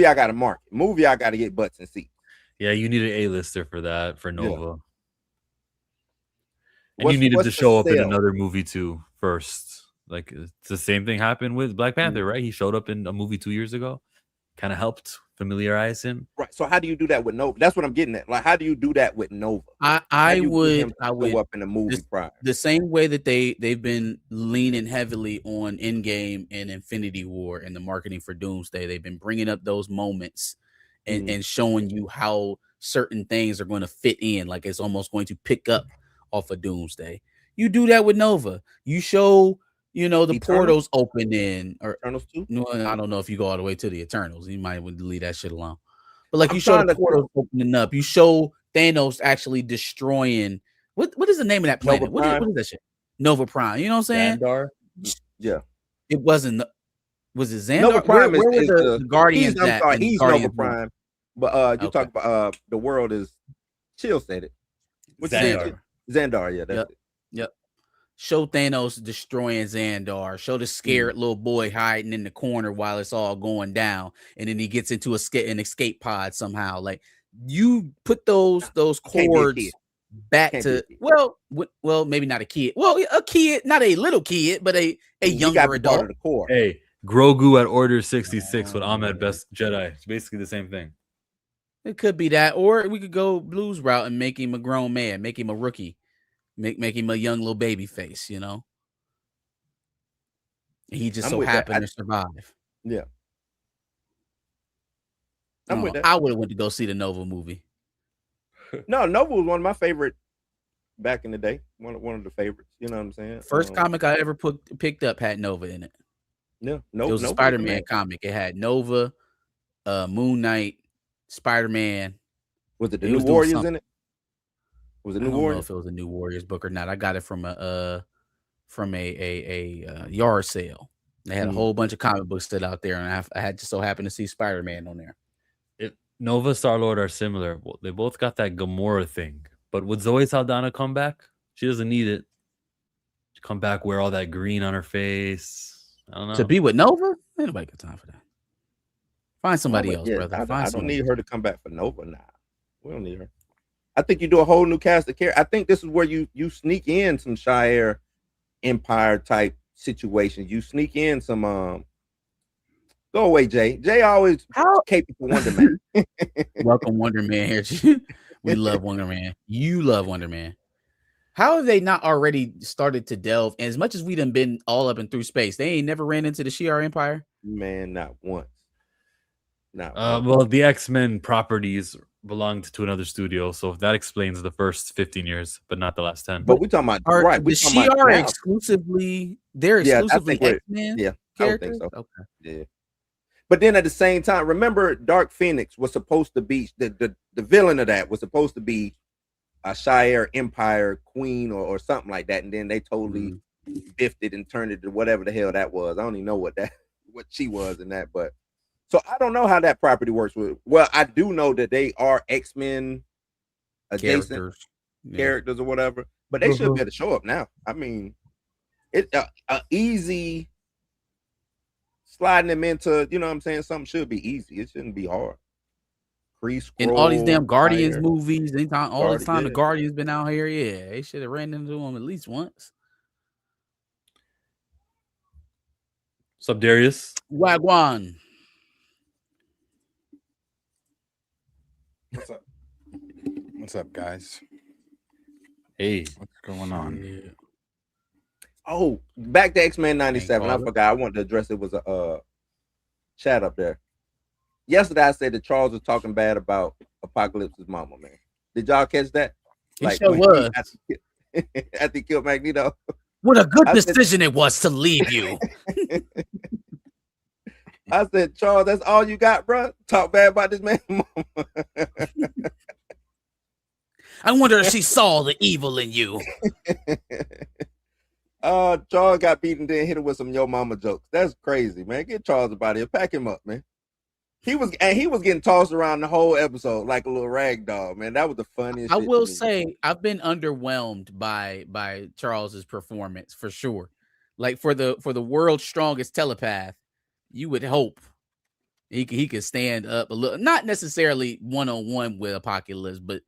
I gotta market. Movie, I gotta get butts and seats. Yeah, you need an A-lister for that, for Nova. Yeah. And you needed to show up in another movie too first. Like it's the same thing happened with Black Panther, right? He showed up in a movie 2 years ago, kind of helped familiarize him. Right. So how do you do that with Nova? That's what I'm getting at. Like, how do you do that with Nova? I would go up in the movie prior. The same way that they've been leaning heavily on Endgame and Infinity War and the marketing for Doomsday. They've been bringing up those moments and showing you how certain things are going to fit in. Like it's almost going to pick up off of Doomsday. You do that with Nova. You show the Eternals? Portals opening, or Eternals too. No, I don't know if you go all the way to the Eternals. You might want to leave that shit alone. But like you show the portals opening up, you show Thanos actually destroying. What is the name of that planet? What is that shit? Nova Prime. You know what I'm saying? Xandar? Yeah. It wasn't. Was it Xandar? Nova Prime where is the Guardians. He's Nova Prime. But you talk about the world is. Chill said it. Xandar. Yeah. That's it. Yep. Show Thanos destroying Xandar. Show the scared little boy hiding in the corner while it's all going down, and then he gets into an escape pod somehow. Like you put those chords back to well, maybe not a kid. Well, a kid, not a little kid, but a younger adult. The core. Hey, Grogu at Order 66 with Ahmed Best Jedi. It's basically the same thing. It could be that, or we could go Blues route and make him a grown man, make him a rookie. Make him a young little baby face, And he just so happened to survive. Yeah. I would have went to go see the Nova movie. No, Nova was one of my favorite back in the day. One of the favorites. You know what I'm saying? First comic I ever picked up had Nova in it. Yeah, It was a Nova Spider-Man comic. It had Nova, Moon Knight, Spider-Man. Was it the He New was doing Warriors something. in it? Was it I New don't know Warriors? if it was a New Warriors book or not. I got it from a yard sale. They had a whole bunch of comic books still out there, and I had just so happened to see Spider-Man on there. Nova, Star-Lord are similar. They both got that Gamora thing. But would Zoe Saldana come back? She doesn't need it. She come back, wear all that green on her face. I don't know. To be with Nova? Ain't nobody got time for that. Find somebody else, brother. I don't need her to come back for Nova now. We don't need her. I think you do a whole new cast of characters. I think this is where you sneak in some Shire Empire type situations. You sneak in some go away, Jay. Jay always caping for Wonder Man. Welcome, Wonder Man here. We love Wonder Man. You love Wonder Man. How have they not already started to delve? And as much as we done been all up and through space, they ain't never ran into the Shi'ar Empire. Man, not once. Well, the X-Men properties belonged to another studio, so that explains the first 15 years, but not the last 10. But we're talking about the Shi'ar exclusively. They're exclusively X-Men. Yeah, characters? I would think so. Okay. Yeah. But then at the same time, remember Dark Phoenix was supposed to be the villain of that was supposed to be a Shire Empire queen or something like that, and then they totally biffed it and turned it to whatever the hell that was. I don't even know what she was in that, but so I don't know how that property works with. Well, I do know that they are X-Men adjacent characters or whatever, but they should be able to show up now. I mean, it's easy sliding them into, you know what I'm saying? Something should be easy. It shouldn't be hard. In all these damn Guardians movies, anytime, all the time the Guardians been out here, yeah, they should have ran into them at least once. What's up, Darius? Wagwan. What's up? What's up, guys? Hey, what's going on? Yeah. Oh, back to X-Men 97. I forgot. I wanted to address it. Was a chat up there. Yesterday, I said that Charles was talking bad about Apocalypse's mama, man. Did y'all catch that? He sure was. After he killed Magneto. What a good decision it was to leave you. I said, Charles, that's all you got, bro? Talk bad about this man. I wonder if she saw the evil in you. Charles got beaten, then hit him with some yo mama jokes. That's crazy, man. Get Charles about here. Pack him up, man. He was getting tossed around the whole episode like a little rag doll, man. That was the funniest. I will say I've been underwhelmed by Charles's performance for sure. Like for the world's strongest telepath, you would hope he could stand up a little, not necessarily one-on-one with Apocalypse, but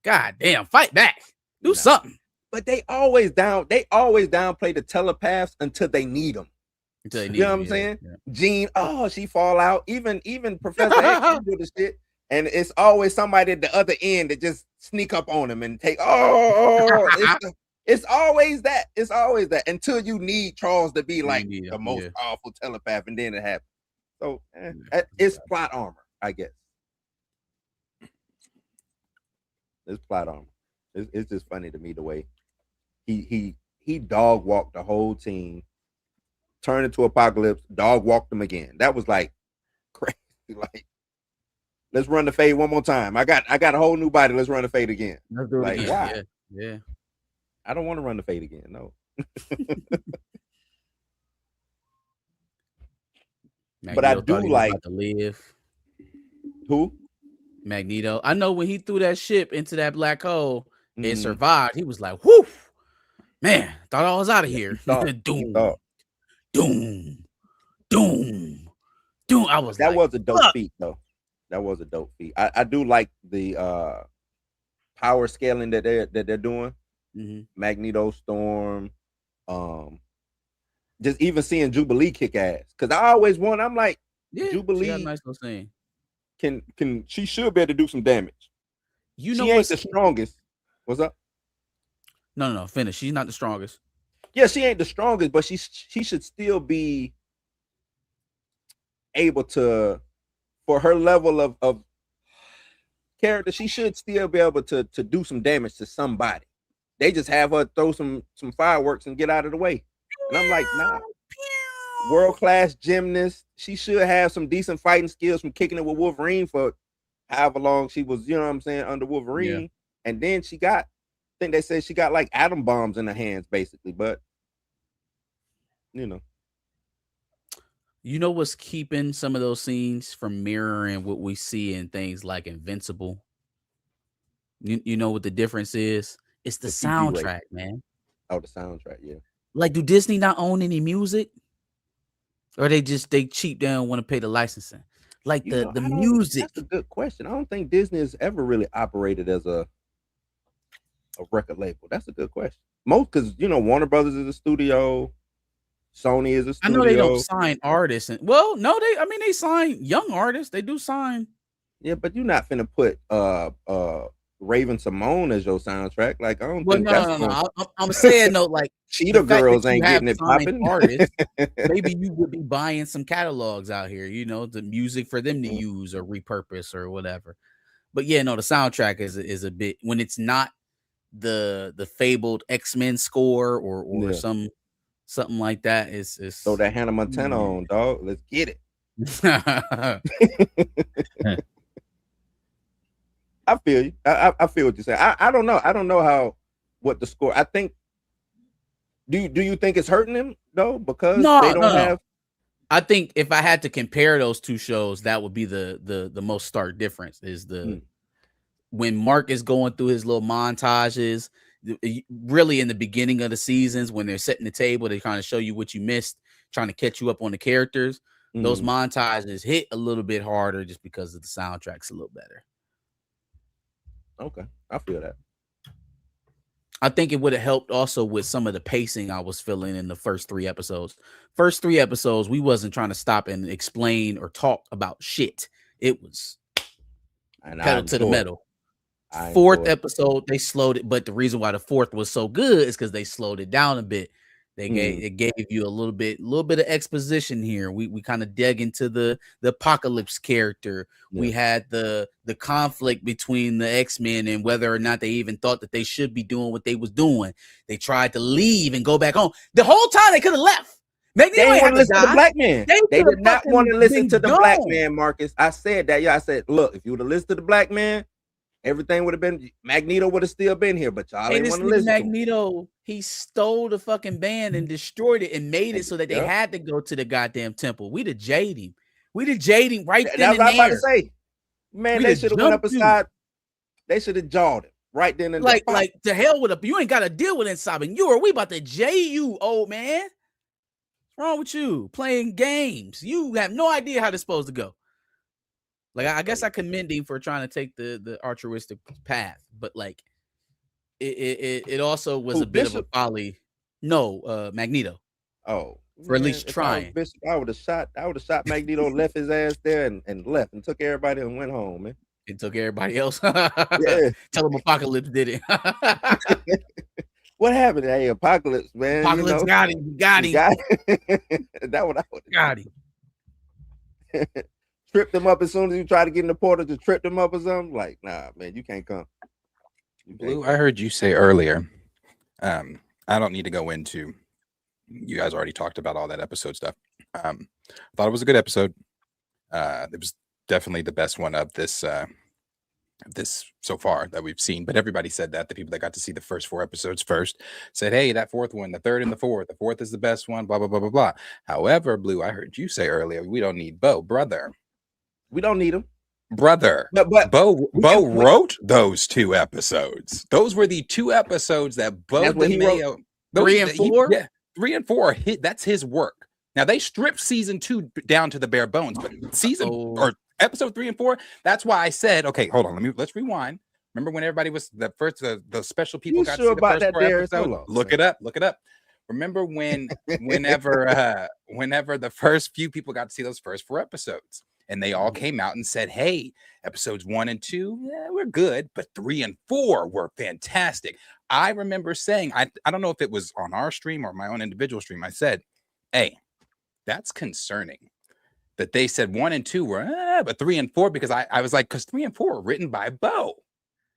god damn, fight back. Do something. But they always downplay the telepaths until they need them. You know what I'm saying? Yeah. Jean, she fall out. Even Professor X do the shit, and it's always somebody at the other end that just sneak up on him and take. It's always that. It's always that until you need Charles to be like the most powerful telepath, and then it happens. So it's plot armor, I guess. It's plot armor. It's just funny to me the way he dog walked the whole team. Turned into Apocalypse, dog walked them again. That was like crazy. Like, let's run the fade one more time. I got a whole new body. Let's run the fade again. Let's do it like, again. Wow. Yeah. I don't want to run the fade again. No. But I do like to live. Who? Magneto. I know when he threw that ship into that black hole, it survived. He was like, "Whoo, man! Thought I was out of here." Doom. I was. That was a dope feat, though. That was a dope feat. I do like the power scaling that they're doing. Magneto, Storm, just even seeing Jubilee kick ass. Because I always want. I'm like, Jubilee. She got a nice little thing. Can she should be able to do some damage? You know, she ain't the strongest. What's up? No. Finish. She's not the strongest. Yeah, she ain't the strongest, but she should still be able to, for her level of character, she should still be able to do some damage to somebody. They just have her throw some fireworks and get out of the way. And I'm like, nah. World-class gymnast. She should have some decent fighting skills from kicking it with Wolverine for however long she was, you know what I'm saying, under Wolverine. Yeah. And then she got, I think they said she got like atom bombs in her hands, basically. But you know. You know what's keeping some of those scenes from mirroring what we see in things like Invincible? You know what the difference is? It's the TV rate. soundtrack, man. Oh, the soundtrack, yeah. Like, do Disney not own any music? Or they cheap down, want to pay the licensing? Like the music. That's a good question. I don't think Disney has ever really operated as a record label. That's a good question. Most, because Warner Brothers is a studio, Sony is a studio. I know they don't sign artists, well, no, they sign young artists. They do sign. Yeah, but you're not finna put Raven Simone as your soundtrack. Like, I don't think no. I'm saying though, like Cheetah Girls ain't getting it popping. Artists, maybe you would be buying some catalogs out here, the music for them to use or repurpose or whatever. But yeah, no, the soundtrack is a bit, when it's not the fabled X-Men score or something like that. Is throw that Hannah Montana on, dog. Let's get it. I feel you. I feel what you're saying. I don't know. I don't know what the score. I think. Do you think it's hurting them though? Because they don't have. I think if I had to compare those two shows, that would be the most stark difference. Is when Mark is going through his little montages, really in the beginning of the seasons when they're setting the table, they kind of show you what you missed, trying to catch you up on the characters. Those montages hit a little bit harder just because of the soundtrack's a little better. Okay, I feel that. I think it would have helped also with some of the pacing I was feeling in the first 3 episodes. First 3 episodes, we wasn't trying to stop and explain or talk about shit. It was pedal to the metal. 4th episode, they slowed it, but the reason why the 4th was so good is because they slowed it down a bit. They gave you a little bit of exposition here. We kind of dug into the Apocalypse character. Yeah. We had the conflict between the X-Men and whether or not they even thought that they should be doing what they was doing. They tried to leave and go back home. The whole time they could have left. They didn't want to listen to the black man. They did not want to listen to the black man, Marcus. I said that. Yeah, I said, look, if you would have listened to the black man, everything would have been, Magneto would have still been here, but y'all didn't want to listen. Magneto, he stole the fucking band and destroyed it and made it so that they had to go to the goddamn temple. We'd have jaded him. Right then and there. That's what I was about to say. Man, they should have went up aside. They should have jawed him right then and there. Like to hell with you ain't got to deal with Insabin. We about to J you, old man. What's wrong with you? Playing games. You have no idea how this is supposed to go. Like, I guess I commend him for trying to take the altruistic path, but like it also was a bit of a folly. No, Magneto. Oh, for at least trying. I would have shot Magneto, left his ass there and left and took everybody and went home, man. It took everybody else. Yeah. Tell him Apocalypse did it. What happened? Hey, Apocalypse, man. Apocalypse got him. Got him. That's what I would have got him. Tripped him up as soon as you try to get in the portal, just tripped him up or something. Like, nah, man, you can't come. Blue, I heard you say earlier. I don't need to go into. You guys already talked about all that episode stuff. Thought it was a good episode. It was definitely the best one of this so far that we've seen. But everybody said that. The people that got to see the first 4 episodes first said, hey, that 4th one, the 3rd and the 4th. The 4th is the best one, blah, blah, blah, blah, blah. However, Blue, I heard you say earlier, we don't need Bo, brother. We don't need him. Brother. But Bo wrote those 2 episodes. Those were the 2 episodes that Bo DeMaio. 3 and 4? Yeah, 3 and 4. That's his work. Now, they stripped season 2 down to the bare bones, but or episode 3 and 4, that's why I said, okay, hold on, let's rewind. Remember when everybody was the special people got to see the first 4 episodes? Look it up. Remember whenever the first few people got to see those first 4 episodes, and they all came out and said, hey, episodes 1 and 2, yeah, we're good, but 3 and 4 were fantastic. I remember saying, I don't know if it was on our stream or my own individual stream, I said, hey, that's concerning. that they said 1 and 2 were, but 3 and 4 because I was like, because 3 and 4 were written by Bo.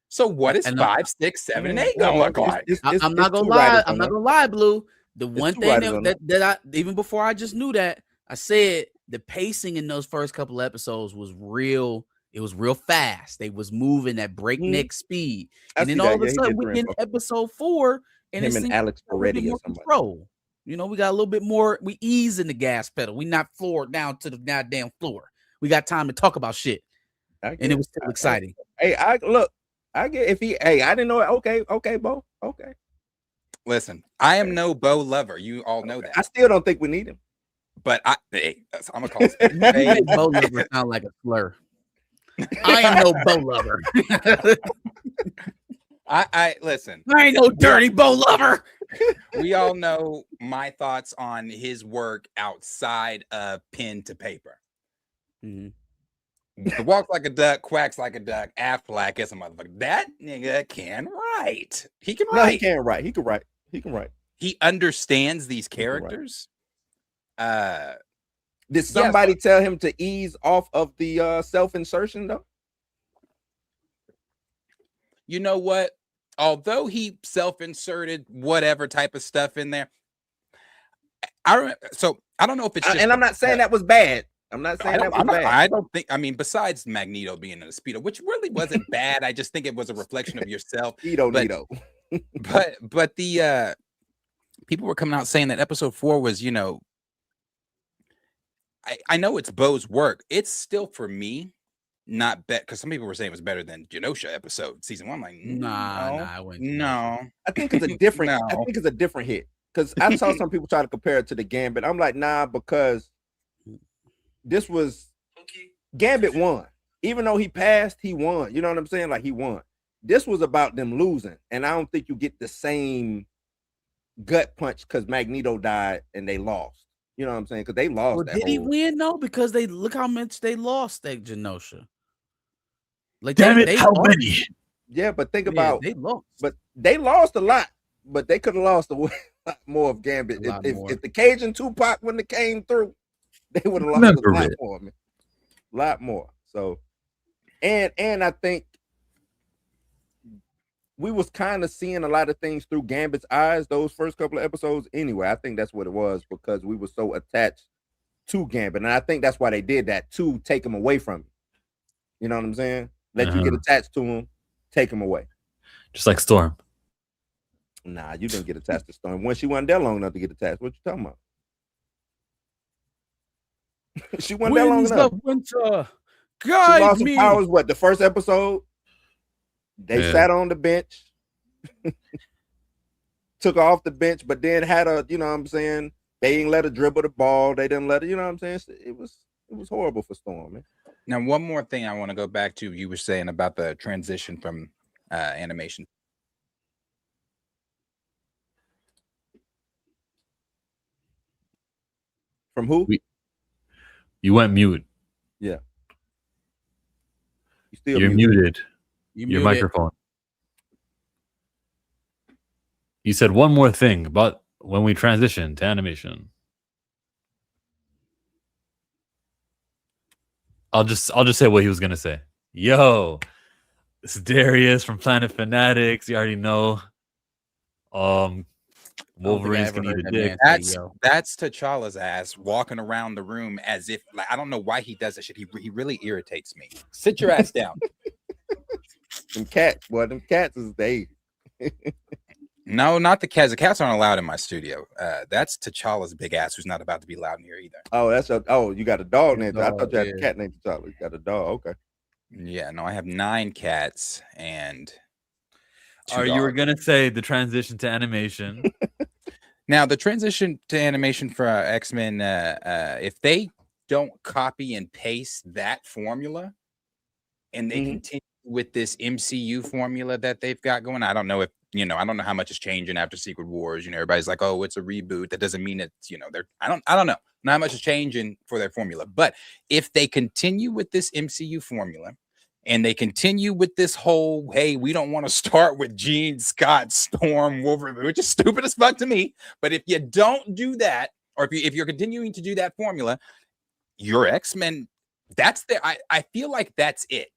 So what is And 5, 6, 7, and 8 gonna look like? I'm not gonna lie. I'm not gonna lie, Blue. The one thing that I even before I just knew that I said the pacing in those first couple episodes was real. It was real fast. They was moving at breakneck speed, and then all of a sudden we get in episode 4, and him and Alex Moretti or somebody. Control. You know, we got a little bit more. We ease in the gas pedal. We not floored down to the goddamn floor. We got time to talk about shit, and it was still exciting. Hey, I get if he. Hey, I didn't know it. Okay, Bo. Okay. Listen, I am no Bo lover. You all know that. I still don't think we need him. But I'm gonna call it. Bo lover sound like a slur. I am no Bo lover. I listen. I ain't no dirty Bo lover. We all know my thoughts on his work outside of pen to paper. Mm-hmm. Walks like a duck, quacks like a duck, Affleck is a motherfucker. That nigga can write. He can write. No, he can write. He can write. He can write. He understands these characters. Did somebody tell him to ease off of the self-insertion though? You know what? Although he self-inserted whatever type of stuff in there, I don't know if it's just, and I'm not saying that was bad. I'm not saying that was bad. I don't think. I mean, besides Magneto being in a Speedo, which really wasn't bad. I just think it was a reflection of yourself. But the people were coming out saying that episode 4 was, you know, I know it's Bo's work. It's still for me not bet because some people were saying it was better than Genosha episode season 1. I'm like, I wouldn't. No, I think it's a different. I think it's a different hit because I saw some people try to compare it to the Gambit. I'm like, nah, because this was Gambit won. Even though he passed, he won. You know what I'm saying? Like he won. This was about them losing, and I don't think you get the same gut punch because Magneto died and they lost. You know what I'm saying? Because they lost. Well, did he win though? Because they look how much they lost at Genosha. Like, damn it, how many? Yeah, but think about they lost. But they lost a lot. But they could have lost a lot more of Gambit if the Cajun Tupac wouldn't have came through. They would have lost a lot more. Man. A lot more. So, and I think we was kind of seeing a lot of things through Gambit's eyes those first couple of episodes. Anyway, I think that's what it was because we were so attached to Gambit, and I think that's why they did that to take him away from you. You know what I'm saying? Let you get attached to him, take him away. Just like Storm. Nah, you didn't get attached to Storm. Once she wasn't there long enough to get attached. What you talking about? She wasn't there long enough. Winter, she lost her powers. What, the first episode? They sat on the bench, took her off the bench, but then had a, you know what I'm saying? They didn't let her dribble the ball. They didn't let her, you know what I'm saying? It was horrible for Storm, man. Now, one more thing I want to go back to, you were saying about the transition from animation. From who? You went mute. Yeah. You're muted. Your microphone. You said one more thing about when we transition to animation. I'll just say what he was gonna say. Yo, this is Darius from Planet Fanatics. You already know. Wolverine's gonna eat a dick. That's T'Challa's ass walking around the room as if, like, I don't know why he does that shit. He really irritates me. Sit your ass down. Them cats, boy, them cats is they. No, not the cats. The cats aren't allowed in my studio. That's T'Challa's big ass, who's not about to be loud in here either. Oh, you got a dog named. I thought you had a cat named T'Challa. You got a dog, okay. Yeah, no, I have 9 cats and. You were gonna say the transition to animation. Now, the transition to animation for X-Men, if they don't copy and paste that formula, and they continue with this MCU formula that they've got going, I don't know if, you know, I don't know how much is changing after Secret Wars. You know, everybody's like, oh, it's a reboot. That doesn't mean it's, you know, I don't know. Not how much is changing for their formula. But if they continue with this MCU formula and they continue with this whole, hey, we don't want to start with Jean, Scott, Storm, Wolverine, which is stupid as fuck to me. But if you don't do that, or if you're continuing to do that formula, your X-Men, I feel like that's it.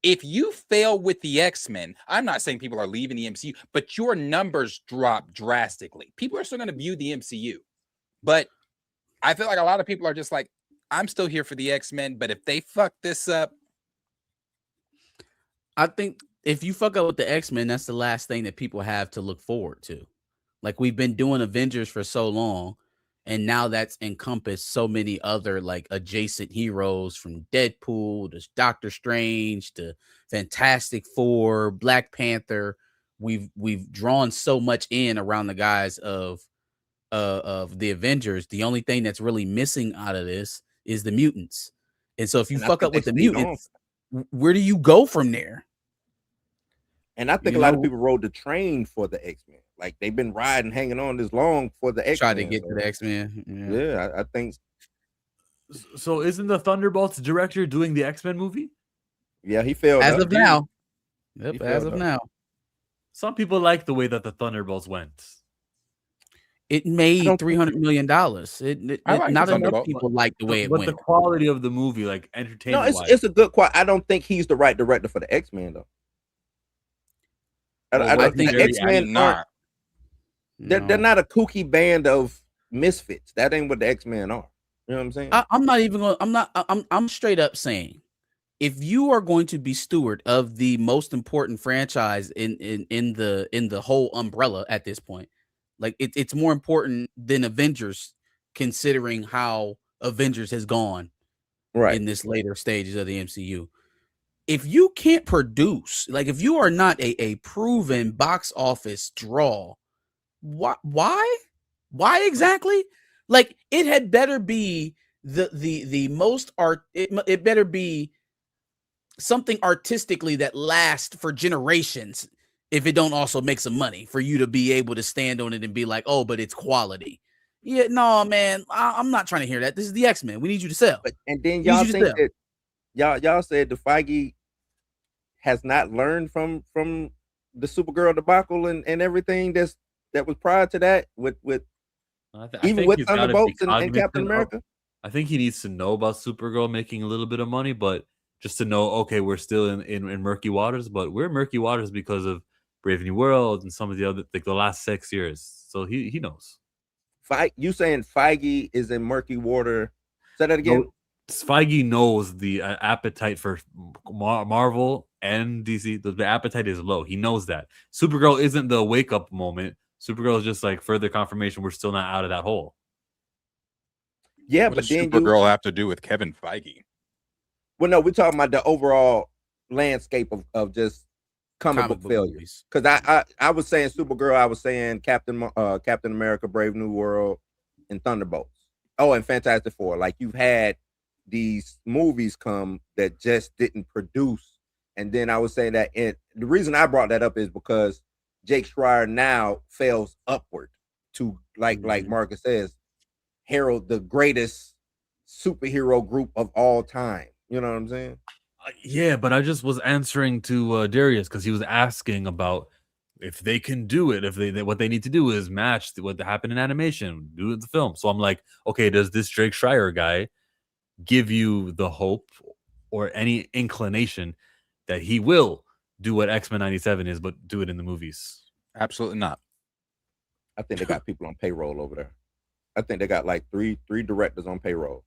If you fail with the X-Men, I'm not saying people are leaving the MCU, but your numbers drop drastically. People are still going to view the MCU. But I feel like a lot of people are just like, I'm still here for the X-Men, but if they fuck this up. I think if you fuck up with the X-Men, that's the last thing that people have to look forward to. Like, we've been doing Avengers for so long, and now that's encompassed so many other like adjacent heroes, from Deadpool to Doctor Strange to Fantastic Four, Black Panther. We've drawn so much in around the guys of the Avengers. The only thing that's really missing out of this is the mutants. And so if you fuck up with the mutants, where do you go from there? And I think a lot of people rode the train for the X-Men. Like, they've been riding, hanging on this long for the X-Men. Try to get to the X-Men. Yeah, I think. So isn't the Thunderbolts director doing the X-Men movie? Yeah, he failed. As of now. Yep, as of now. Some people like the way that the Thunderbolts went. It made $300 million. Not enough people like the way it went. But the quality of the movie, like entertainment. No, it's a good quality. I don't think he's the right director for the X-Men, though. I don't think X-Men aren't. They're not a kooky band of misfits. That ain't what the X-Men are. You know what I'm saying? I'm not even going. I'm straight up saying, if you are going to be steward of the most important franchise in the whole umbrella at this point, like it's more important than Avengers, considering how Avengers has gone in this later stages of the MCU. If you can't produce, like, if you are not a proven box office draw, why exactly? Like, it had better be the most art. It better be something artistically that lasts for generations. If it don't also make some money for you to be able to stand on it and be like, oh, but it's quality. Yeah, no, man, I'm not trying to hear that. This is the X-Men. We need you to sell. And then y'all think that y'all said the Feige has not learned from the Supergirl debacle and everything that was prior to that with even with Thunderbolts and Captain America. I think he needs to know about Supergirl making a little bit of money, but just to know, okay, we're still in murky waters, but we're in murky waters because of Brave New World and some of the other, like, the last 6 years. So he knows. You saying Feige is in murky water? Say that again. No, Feige knows the appetite for Marvel and DC. The appetite is low. He knows that. Supergirl isn't the wake up moment. Supergirl is just like further confirmation we're still not out of that hole. Yeah, what does Supergirl have to do with Kevin Feige? Well, no, we're talking about the overall landscape of just comic book failures. Because I was saying Supergirl, I was saying Captain America, Brave New World, and Thunderbolts. Oh, and Fantastic Four. Like, you've had these movies come that just didn't produce. And then I was saying that the reason I brought that up is because Jake Schreier now fails upward to, like Marcus says, herald the greatest superhero group of all time. You know what I'm saying? Yeah, but I just was answering to Darius because he was asking about if they can do it, if they what they need to do is match what happened in animation, do it in the film. So I'm like, okay, does this Jake Schreier guy give you the hope or any inclination that he will do what X-Men 97 is, but do it in the movies? Absolutely not. I think they got people on payroll over there. I think they got like three directors on payroll,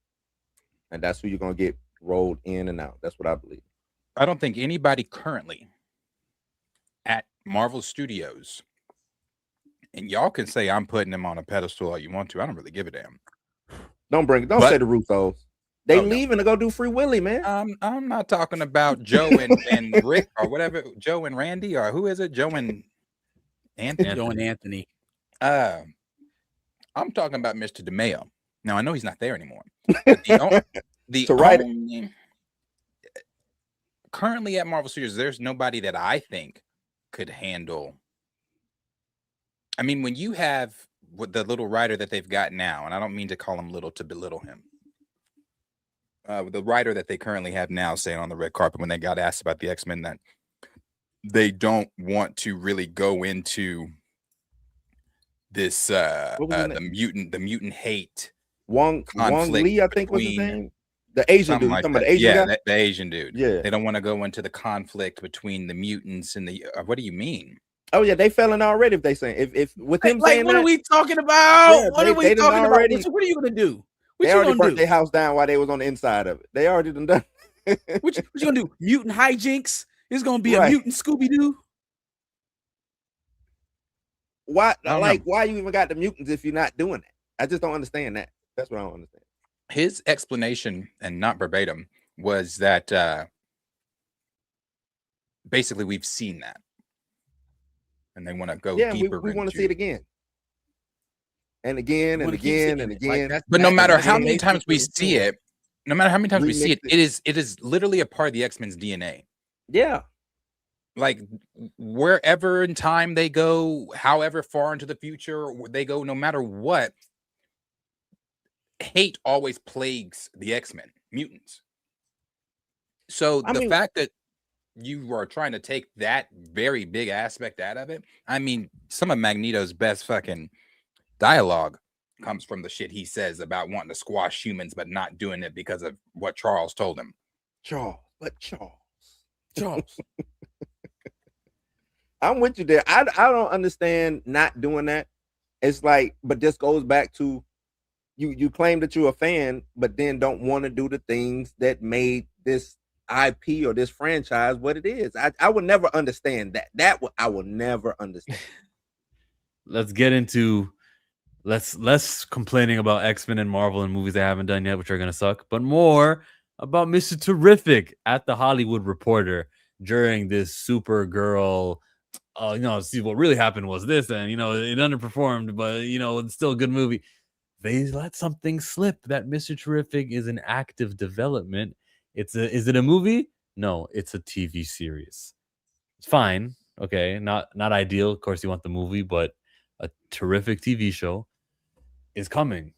and that's who you're gonna get rolled in and out. That's what I believe. I don't think anybody currently at Marvel Studios, and y'all can say I'm putting them on a pedestal all you want to. I don't really give a damn. Don't say the Russos. They leaving to go do Free Willy, man. I'm not talking about Joe and Rick or whatever. Joe and Randy, or who is it? Joe and Anthony. Joe and Anthony. I'm talking about Mr. DeMeo. Now I know he's not there anymore. Currently at Marvel Studios, there's nobody that I think could handle. I mean, when you have the little writer that they've got now, and I don't mean to call him little to belittle him. The writer that they currently have now saying on the red carpet when they got asked about the X-Men that they don't want to really go into this the mutant hate Wong Lee, I think was his name. The Asian Something dude. like Talking about that. the Asian Yeah, guy? the Asian dude. Yeah. They don't want to go into the conflict between the mutants and the. What do you mean? Oh yeah, they failing already. If they saying if with him Like, saying what that, are we talking about? yeah, What are we they done talking about? already. What are you gonna do? What They you already gonna burnt do? their house down while they was on the inside of it. They already done. What you gonna do? Mutant hijinks? It's gonna be a Right. mutant Scooby Doo. Why? I don't Like, know. why you even got the mutants if you're not doing that? I just don't understand that. That's what I don't understand. His explanation, and not verbatim, was that basically we've seen that, and they want to go Yeah, deeper. we want to see it again, and again, and Wanna keep seeing again, and it. Like, again. that's- But no that's matter what how they many times we basically see doing. it, no matter how many times we see Remix it, it is literally a part of the X-Men's DNA. Yeah, Like wherever in time they go, however far into the future they go, no matter what, hate always plagues the X-Men, mutants. So I the mean- fact that you are trying to take that very big aspect out of it, I mean, some of Magneto's best fucking dialogue comes from the shit he says about wanting to squash humans but not doing it because of what Charles told him. Charles. Charles. I'm with you there. I don't understand not doing that. It's like, but this goes back to you claim that you're a fan, but then don't want to do the things that made this IP or this franchise what it is. I would never understand that. I will never understand. Let's get into less complaining about X-Men and Marvel and movies they haven't done yet, which are gonna suck, but more about Mr. Terrific at the Hollywood Reporter during this Supergirl. See what really happened was this, and it underperformed, but it's still a good movie. They let something slip that Mr. Terrific is in active development. Is it a movie? No, it's a TV series. It's fine. Okay, not ideal. Of course, you want the movie, but a terrific TV show is coming.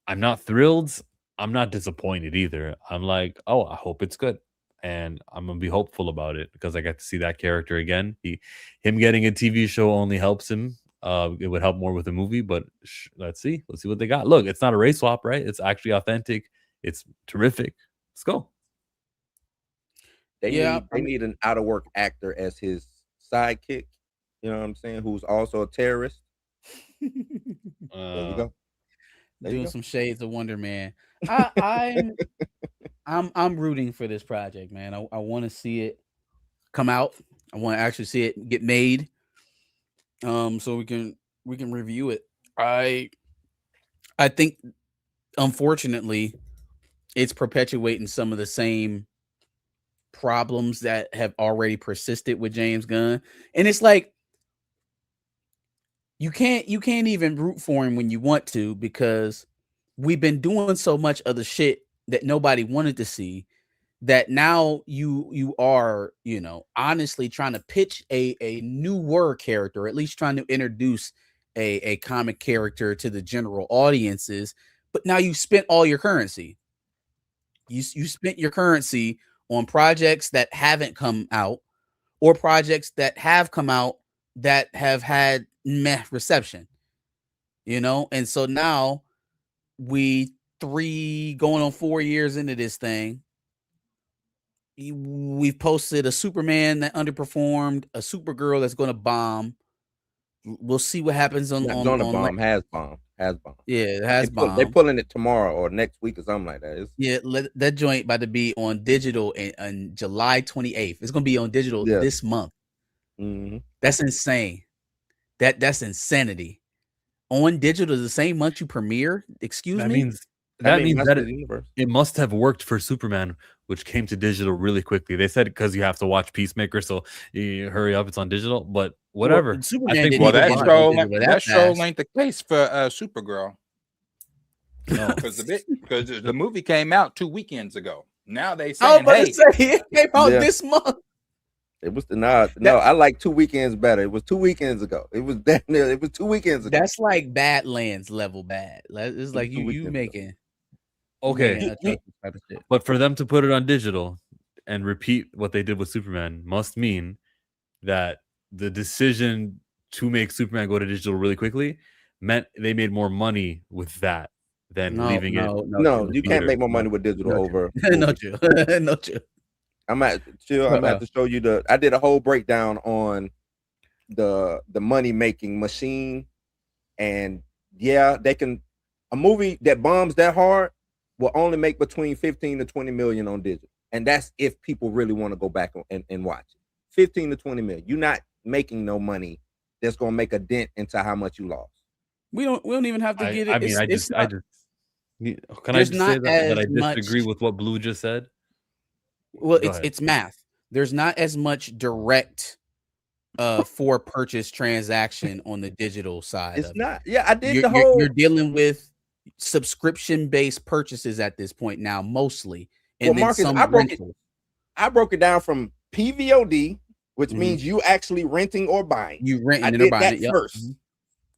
I'm not thrilled. I'm not disappointed either. I'm like, oh, I hope it's good. And I'm gonna be hopeful about it because I got to see that character again. Him getting a TV show only helps him. It would help more with the movie, but let's see what they got. Look, it's not a race swap, right? It's actually authentic. It's terrific. Let's go. They need an out of work actor as his sidekick. You know what I'm saying? Who's also a terrorist. There you go. There you Doing go. some shades of Wonder Man. I'm rooting for this project, man. I want to see it come out. I want to actually see it get made. So we can review it. I think, unfortunately, it's perpetuating some of the same problems that have already persisted with James Gunn, and it's like you can't even root for him when you want to, because we've been doing so much of the shit that nobody wanted to see, that now you are honestly trying to pitch a newer character, at least trying to introduce a comic character to the general audiences, but now you spent all your currency. You spent your currency on projects that haven't come out, or projects that have come out that have had meh reception, and so now we 3 going on 4 years into this thing, we've posted a Superman that underperformed, a Supergirl that's going to bomb. We'll see what happens on Not gonna bomb. Has bombed. Yeah, it has bombed. They're pulling it tomorrow or next week or something like that. That joint about to be on digital on July 28th. It's going to be on digital this month. Mm-hmm. That's insane. That's insanity. On digital the same month you premiere. Excuse me. That means that it must have worked for Superman, which came to digital really quickly. They said because you have to watch Peacemaker, so you hurry up. It's on digital, but whatever. Well, Superman I think didn't even that show ain't the case for Supergirl. No, because the movie came out 2 weekends ago. Now they I saying, was about to say it came out Yeah. this month. It was no. I like 2 weekends better. It was 2 weekends ago. It was that. It was 2 weekends ago. That's like Badlands level bad. It's like was 2 you weekends making okay. type of shit. But for them to put it on digital and repeat what they did with Superman must mean that the decision to make Superman go to digital really quickly meant they made more money with that than No, leaving it. No, Drew. you can't theater. make more money No. with digital No, over. no, movie. Drew. No, Drew. I'm at chill. I'm at to show you I did a whole breakdown on the money making machine, and yeah, they can. A movie that bombs that hard will only make between 15 to 20 million on digital, and that's if people really want to go back and watch it. 15 to 20 million. You're not making no money that's gonna make a dent into how much you lost. We don't even have to get it. I mean, It's can I there's just say not that I as much- disagree with what Blue just said? well, Go ahead. it's math. There's not as much direct for purchase transaction on the digital side. It's of not. Yeah, I did You're, the whole. you're dealing with subscription based purchases at this point now, mostly, and Well, then Marcus, some I broke it- rentals. I broke it down from PVOD, which Mhm. means you actually renting or buying. You renting I and did buying that it yep. first. Mhm.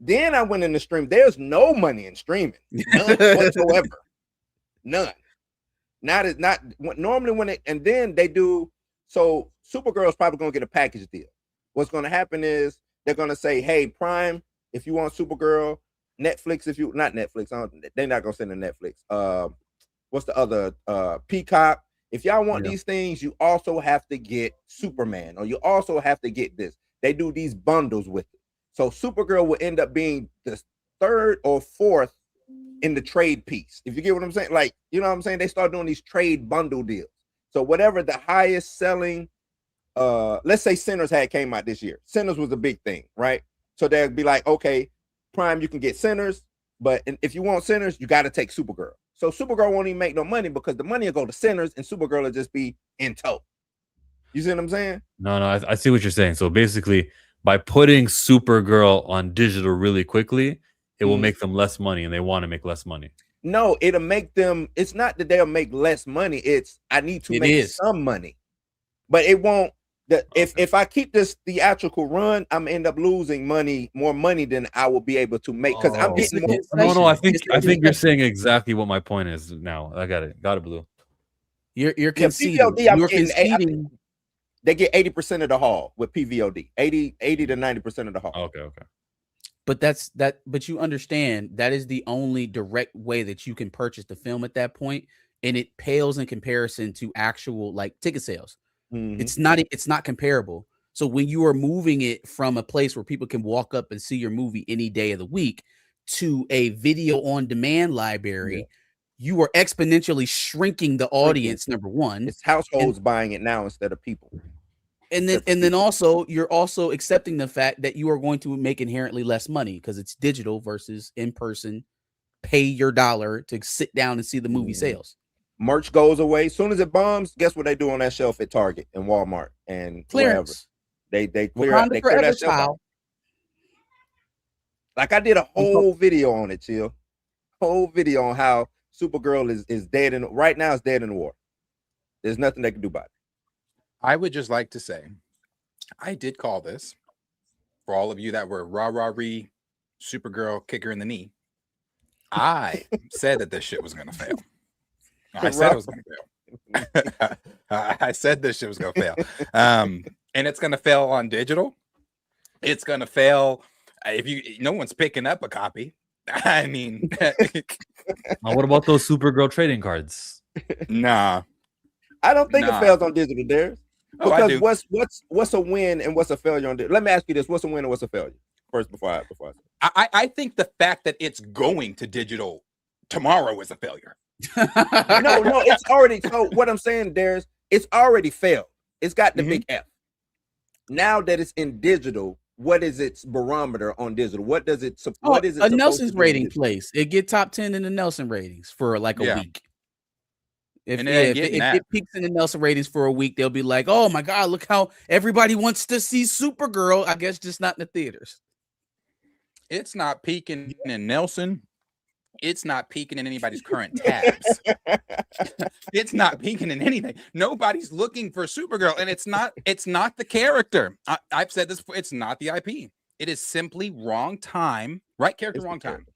Then I went into stream. There's no money in streaming, none whatsoever. None. Not normally when it, and then they do. So Supergirl's probably gonna get a package deal. What's gonna happen is they're gonna say, "Hey, Prime, if you want Supergirl, Netflix, if you not Netflix, they're not gonna send to Netflix. What's the other? Peacock. If y'all want these things, you also have to get Superman, or you also have to get this. They do these bundles with it. So Supergirl will end up being the third or fourth in the trade piece. If you get what I'm saying, like, you know what I'm saying? They start doing these trade bundle deals. So whatever the highest selling, let's say Sinners came out this year. Sinners was a big thing, right? So they'd be like, okay, Prime, you can get Sinners, but if you want Sinners, you got to take Supergirl. So Supergirl won't even make no money because the money will go to Sinners and Supergirl will just be in tow. You see what I'm saying? No, I see what you're saying. So basically, by putting Supergirl on digital really quickly, it will make them less money, and they want to make less money. No, it'll make them. It's not that they'll make less money. It's I need to make some money, but it won't. If I keep this theatrical run, I'm end up losing more money than I will be able to make because I'm getting more. No, I think you're saying exactly what my point is now. I got it, Blue. You're conceding. PVOD, You're conceding. They get 80% of the haul with PVOD. 80 to 90% of the haul. Okay. But but you understand that is the only direct way that you can purchase the film at that point, and it pales in comparison to actual like ticket sales. It's not comparable. So when you are moving it from a place where people can walk up and see your movie any day of the week to a video on demand library, you are exponentially shrinking the audience. Number one, it's households buying it now instead of people. And then also you're also accepting the fact that you are going to make inherently less money because it's digital versus in person. Pay your dollar to sit down and see the movie sales. Merch goes away as soon as it bombs. Guess what they do on that shelf at Target and Walmart and clearance. Wherever. They clear out. They clear that shelf out. Like I did a whole video on it, chill. Whole video on how Supergirl is dead and right now it's dead in the war. There's nothing they can do about it. I would just like to say, I did call this for all of you that were rah-rah-ree, Supergirl, kick her in the knee. I said that this shit was going to fail. I said it was going to fail. I said this shit was going to fail. And it's going to fail on digital. It's going to fail if no one's picking up a copy. I mean, what about those Supergirl trading cards? Nah. I don't think it fails on digital, Darius. Because what's a win and what's a failure on digital? Let me ask you this: what's a win and what's a failure? First, before I think the fact that it's going to digital tomorrow is a failure. no, it's already. So what I'm saying, Darius, it's already failed. It's got the big F. Now that it's in digital, what is its barometer on digital? What does it? What is it? A Nelson's rating place. It get top 10 in the Nelson ratings for like a week. If it peaks in the Nelson ratings for a week, they'll be like, "Oh my God, look how everybody wants to see Supergirl." I guess just not in the theaters. It's not peaking in Nelson. It's not peaking in anybody's current tabs. It's not peaking in anything. Nobody's looking for Supergirl, and it's not the character. I've said this before. It's not the IP. It is simply wrong time, right character, wrong time.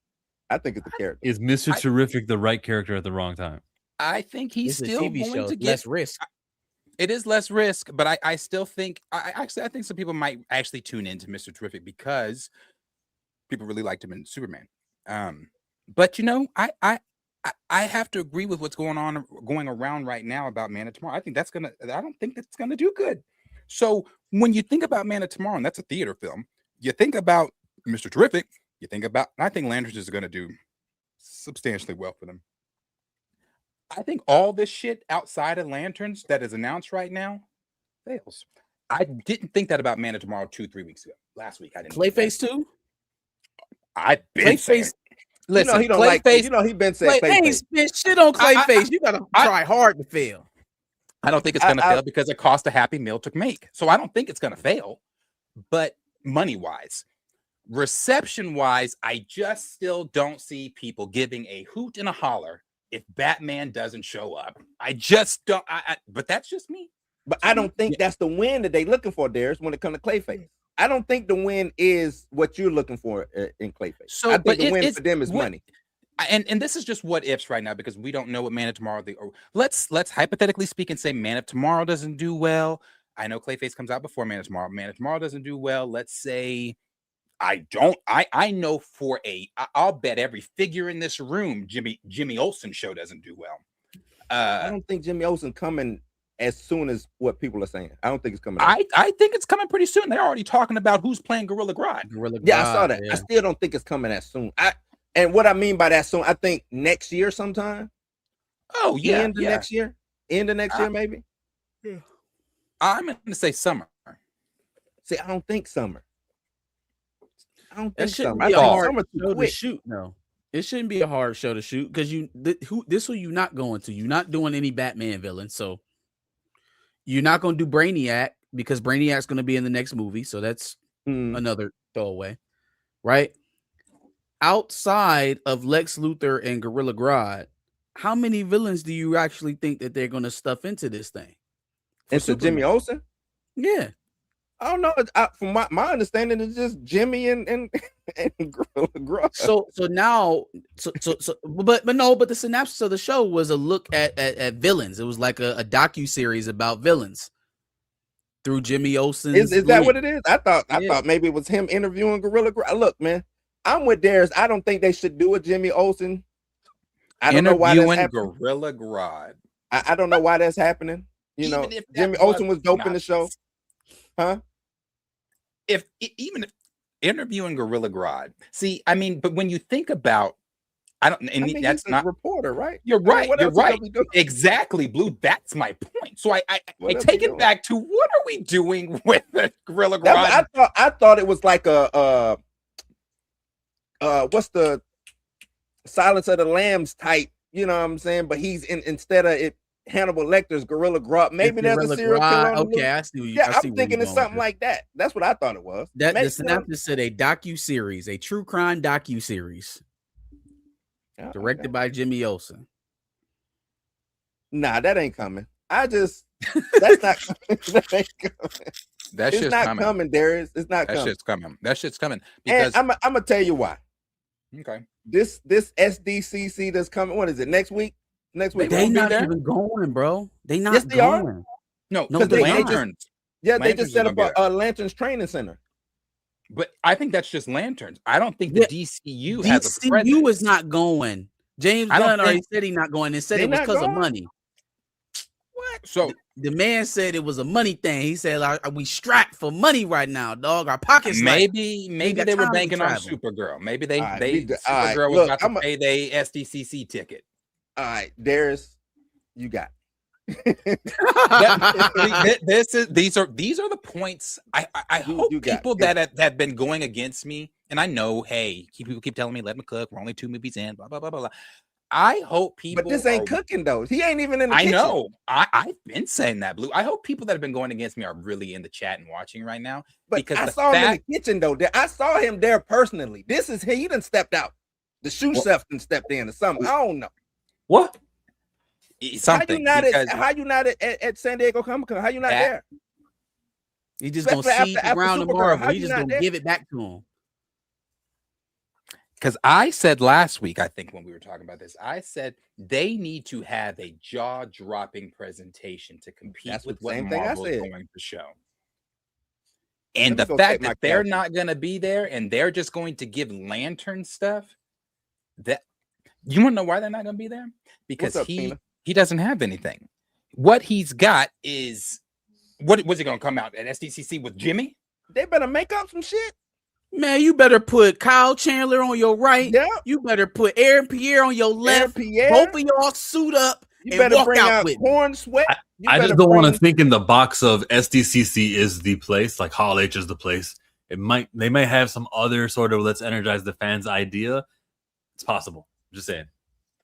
I think it's the character. Is Mr. Terrific the right character at the wrong time? I think he's still going to get less risk. It is less risk, but I still think I think some people might actually tune into Mr. Terrific because people really liked him in Superman. But I have to agree with what's going around right now about Man of Tomorrow. I don't think that's gonna do good. So when you think about Man of Tomorrow, and that's a theater film, you think about Mr. Terrific, I think Lanterns is gonna do substantially well for them. I think all this shit outside of Lanterns that is announced right now fails. I didn't think that about Man of Tomorrow 2-3 weeks ago. Last week I didn't. Clayface too. I've been saying. Clayface. Listen, he don't Clayface. like. You know he been saying Hey, Clayface. spit shit on Clayface. You gotta try hard to fail. I don't think it's going to fail because it cost a Happy Meal to make. So I don't think it's going to fail. But money-wise, reception-wise, I just still don't see people giving a hoot and a holler if Batman doesn't show up. I just don't. But that's just me. But I don't think that's the win that they looking for, Darius, when it comes to Clayface. I don't think the win is what you're looking for in Clayface. So, I think but the win for them is money. And this is just what ifs right now because we don't know what Man of Tomorrow. Let's hypothetically speak and say Man of Tomorrow doesn't do well. I know Clayface comes out before Man of Tomorrow. Man of Tomorrow doesn't do well. Let's say I know I'll bet every figure in this room Jimmy Olsen show doesn't do well. I don't think Jimmy Olsen coming as soon as what people are saying. I don't think it's coming. I think it's coming pretty soon. They're already talking about who's playing Gorilla Grodd. Yeah, I saw that. Yeah. I still don't think it's coming as soon. And what I mean by that soon, I think next year sometime. Oh yeah, end of next year, maybe. Yeah. I'm going to say summer. See, I don't think summer. I don't That think shouldn't summer. be a hard summer show to quick. shoot. No, it shouldn't be a hard show to shoot because this who you not going to. You're not doing any Batman villain, so you're not going to do Brainiac because Brainiac's going to be in the next movie. So that's another throwaway, right? Outside of Lex Luthor and Gorilla Grodd, how many villains do you actually think that they're going to stuff into this thing? Into Jimmy Olsen? Yeah. I don't know. From my understanding, it's just Jimmy and Gorilla Grodd. So now, but the synopsis of the show was a look at villains. It was like a docu-series about villains through Jimmy Olsen. Is that what it is? I thought maybe it was him interviewing Gorilla Grodd. Look, man, I'm with Darius. I don't think they should do a Jimmy Olsen. I don't know why that's happening. Gorilla Grodd. I don't know why that's happening. You know, Jimmy Olsen was dope in the show. Huh? Even if interviewing Gorilla Grodd, see, I mean, but when you think about, that's he's not a reporter, right? You're right. You're right. Exactly, Blue. That's my point. So I take it back to what are we doing with the Gorilla Grodd? I thought it was like a what's the Silence of the Lambs type, you know what I'm saying? But he's instead of it. Hannibal Lecter's Gorilla Grodd. Maybe there's a serial killer. Okay, I see. I'm thinking it's something like that. That's what I thought it was. The synopsis said a docu-series, a true crime docu-series, directed by Jimmy Olsen. Nah, that ain't coming. That's not. That ain't coming. It's not coming, Darius. It's not coming. That shit's coming. Because I'm gonna tell you why. Okay. This SDCC that's coming. What is it? Next week? Next week. They not even going, bro. They not yes, they going. Are. No, they Lanterns. They just set up a Lanterns training center. But I think that's just Lanterns. I don't think the DCU has a presence. DCU is not going. James Gunn already said he's not going and said it was because of money. What? So the man said it was a money thing. He said, we strapped for money right now, dog. Our pockets. Maybe they were banking on Supergirl. Maybe Supergirl was about to pay the SDCC ticket. All right, Darius, you got. These are the points. I hope people that have been going against me, and I know, hey, people keep telling me, let me cook. We're only 2 movies in. Blah blah blah blah blah. I hope people. But this ain't cooking though. He ain't even in the kitchen. I know. I've been saying that, Blue. I hope people that have been going against me are really in the chat and watching right now. But because I saw him in the kitchen though. I saw him there personally. This is he done stepped out. The shoe chef done stepped in or something. I don't know. What? Something. How you not at San Diego Comic-Con? How you not there? He just gonna see the ground tomorrow. He just gonna give it back to him. Because I said last week, I think when we were talking about this, I said they need to have a jaw-dropping presentation to compete with what Marvel is going to show. And the fact that they're not going to be there and they're just going to give Lantern stuff, that You want to know why they're not going to be there? Because What's up, he Tina? doesn't have anything. What he's got is what was he going to come out at SDCC with Jimmy? They better make up some shit. Man, you better put Kyle Chandler on your right. Yeah. You better put Aaron Pierre on your left. Pierre. Both of y'all suit up You and better walk bring out out with. Corn Sweat. You I better just don't want to bring- think in the box of SDCC is the place, like Hall H is the place. They might have some other sort of let's energize the fans idea. It's possible. I'm just saying.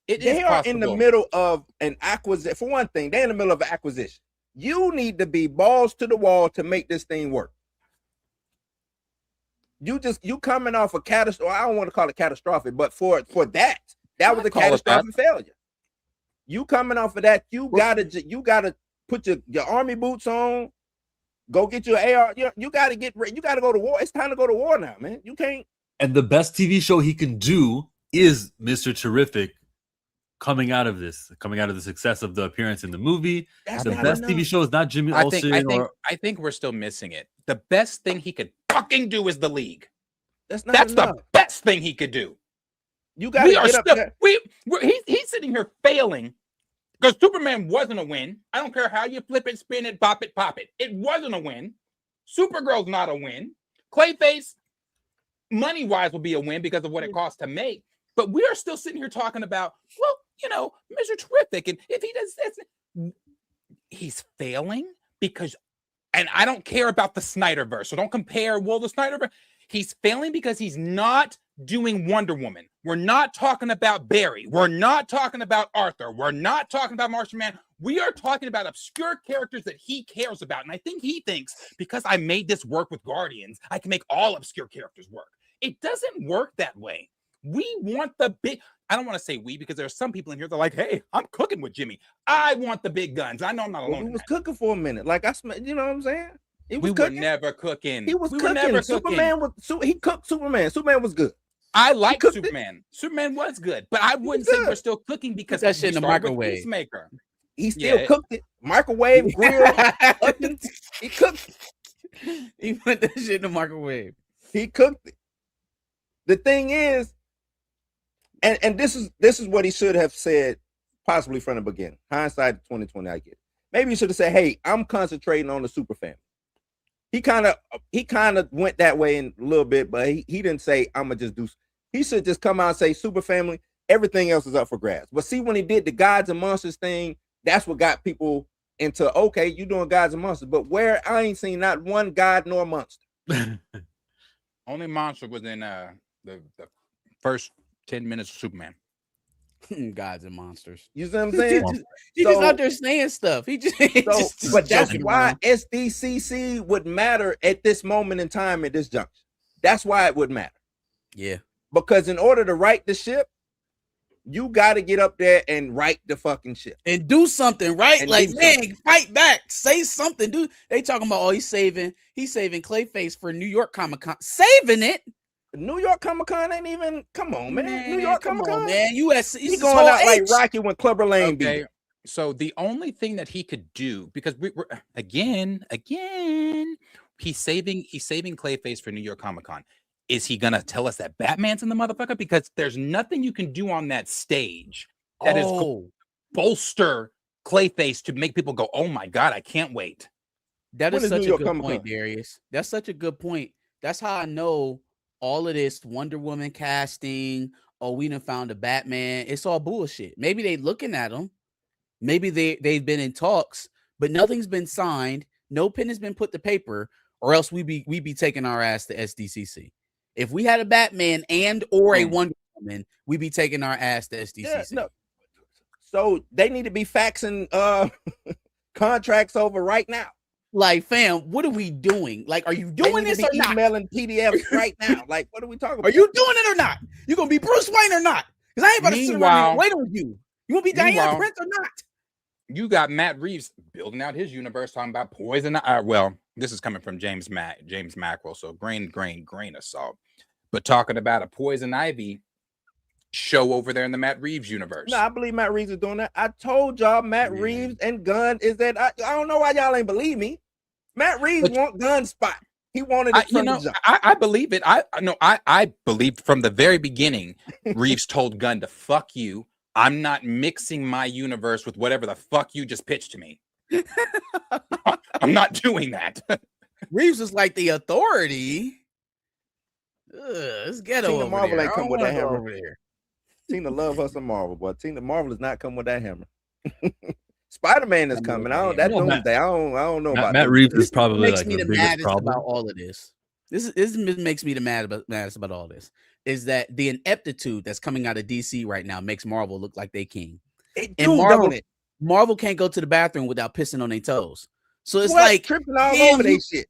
They are in the middle of an acquisition. For one thing, they're in the middle of an acquisition. You need to be balls to the wall to make this thing work. You coming off a catastrophe. I don't want to call it catastrophic, but for that was a catastrophic failure. You coming off of that, you gotta put your army boots on, go get your AR. You gotta go to war. It's time to go to war now, man. You can't. And the best TV show he can do is Mr. Terrific. Coming out of the success of the appearance in the movie, That's the not best enough. TV show is not Jimmy Olsen. I think we're still missing it. The best thing he could fucking do is the league. That's That's enough. the best thing he could do. You gotta We are get up still there. he's sitting here failing because Superman wasn't a win. I don't care how you flip it, spin it, pop it. It wasn't a win. Supergirl's not a win. Clayface, money-wise, will be a win because of what it costs to make. But we are still sitting here talking about, well, Mr. Terrific. And if he does this, he's failing because, and I don't care about the Snyderverse. So don't compare, the Snyderverse. He's failing because he's not doing Wonder Woman. We're not talking about Barry. We're not talking about Arthur. We're not talking about Martian Man. We are talking about obscure characters that he cares about. And I think he thinks because I made this work with Guardians, I can make all obscure characters work. It doesn't work that way. We want the big, I don't want to say we because there are some people in here that are like, hey, I'm cooking with Jimmy. I want the big guns. I know I'm not alone. He was cooking for a minute. Like you know what I'm saying? He was We were cooking. never cooking. He was We cooking. were never Superman he cooked Superman. Superman was good. I like cooked it. Superman. Superman was good, but I wouldn't say good. we're still cooking because Put that shit we in the started with microwave. Peacemaker. He still Yeah. cooked it. Microwave, grill, ovens. He cooked it. He put that shit in the microwave. He cooked it. The thing is, and this is what he should have said, possibly from the beginning. Hindsight 2020, I get it. Maybe he should have said, "Hey, I'm concentrating on the super family." He kind of went that way in a little bit, but he didn't say, "I'm gonna just do." He should just come out and say, "Super family." Everything else is up for grabs. But see, when he did the Gods and Monsters thing, that's what got people into, okay, you doing Gods and Monsters, but where I ain't seen not one god nor monster. Only monster was in the first 10 minutes of Superman. Gods and monsters. You see what I'm saying? He So- just understands stuff. He just, But that's joking why around. SDCC would matter at this moment in time at this junction. That's why it would matter. Yeah. Because in order to right the ship, you got to get up there and right the fucking ship. And do something, right? And Like, do man, something. fight back. Say something, dude. They talking about, he's saving Clayface for New York Comic-Con. Saving it. New York Comic Con ain't even. Come on, man. New York come Comic on, Con, man. US, He going out like Rocky when Clubber Lane beat Okay. him. So the only thing that he could do, because we're again, he's saving Clayface for New York Comic Con. Is he gonna tell us that Batman's in the motherfucker? Because there's nothing you can do on that stage that is bolster Clayface to make people go, "Oh my god, I can't wait." That When is is New such a York good Comic-Con? point, Darius. That's such a good point. That's how I know all of this Wonder Woman casting. Oh, we done found a Batman. It's all bullshit. Maybe they looking at him. Maybe they've been in talks, but nothing's been signed. No pen has been put to paper, or else we be taking our ass to SDCC. If we had a Batman and or a Wonder Woman, we be taking our ass to SDCC. Yeah, no. So they need to be faxing contracts over right now. Like, fam, what are we doing? Like, are you They doing need to this or be not? emailing PDFs right now. Like, what are we talking about? Are you doing it or not? You gonna be Bruce Wayne or not? Because I ain't about to sit around here and wait on you. You gonna be Diane Meanwhile- Prince or not? You got Matt Reeves building out his universe, talking about poison. Well, this is coming from James Mackerel, so grain of salt. But talking about a Poison Ivy show over there in the Matt Reeves universe. No, I believe Matt Reeves is doing that. I told y'all Matt Yeah. Reeves and Gunn is that I don't know why y'all ain't believe me. Matt Reeves But- want Gunn spot. He wanted it from the jump. I believe it. I believed from the very beginning. Reeves told Gunn to fuck you. I'm not mixing my universe with whatever the fuck you just pitched to me. I'm not doing that. Reeves is like the authority. It's ghetto Tina over Marvel there. ain't I come don't with that wanna go hammer. over there. Tina love her some Marvel, but Tina Marvel does not come with that hammer. Spider-Man is coming. That No, Doomsday. I don't know about Matt that. Reeves This is probably makes like me the the biggest maddest problem. about all of this. This makes me the maddest about all this is that the ineptitude that's coming out of DC right now makes Marvel look like they king. It And do, Marvel, don't it? Marvel can't go to the bathroom without pissing on their toes. So it's What? like Tripping all damn, over they shit.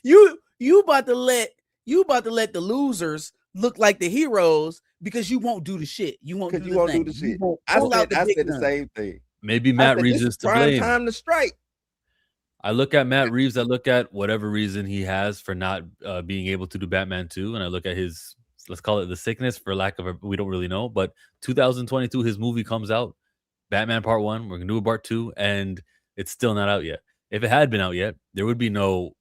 you about to let the losers look like the heroes because you won't do the shit. You won't do Because you the won't thing. do the You shit. won't I pull out said big the guns. same thing. Maybe I Matt said, Reeves this is to prime blame. time to strike. I look at Matt Reeves. I look at whatever reason he has for not being able to do Batman 2, and I look at his, let's call it the sickness, for lack of we don't really know. But 2022, his movie comes out, Batman Part 1. We're gonna do a Part 2, and it's still not out yet. If it had been out yet, there would be no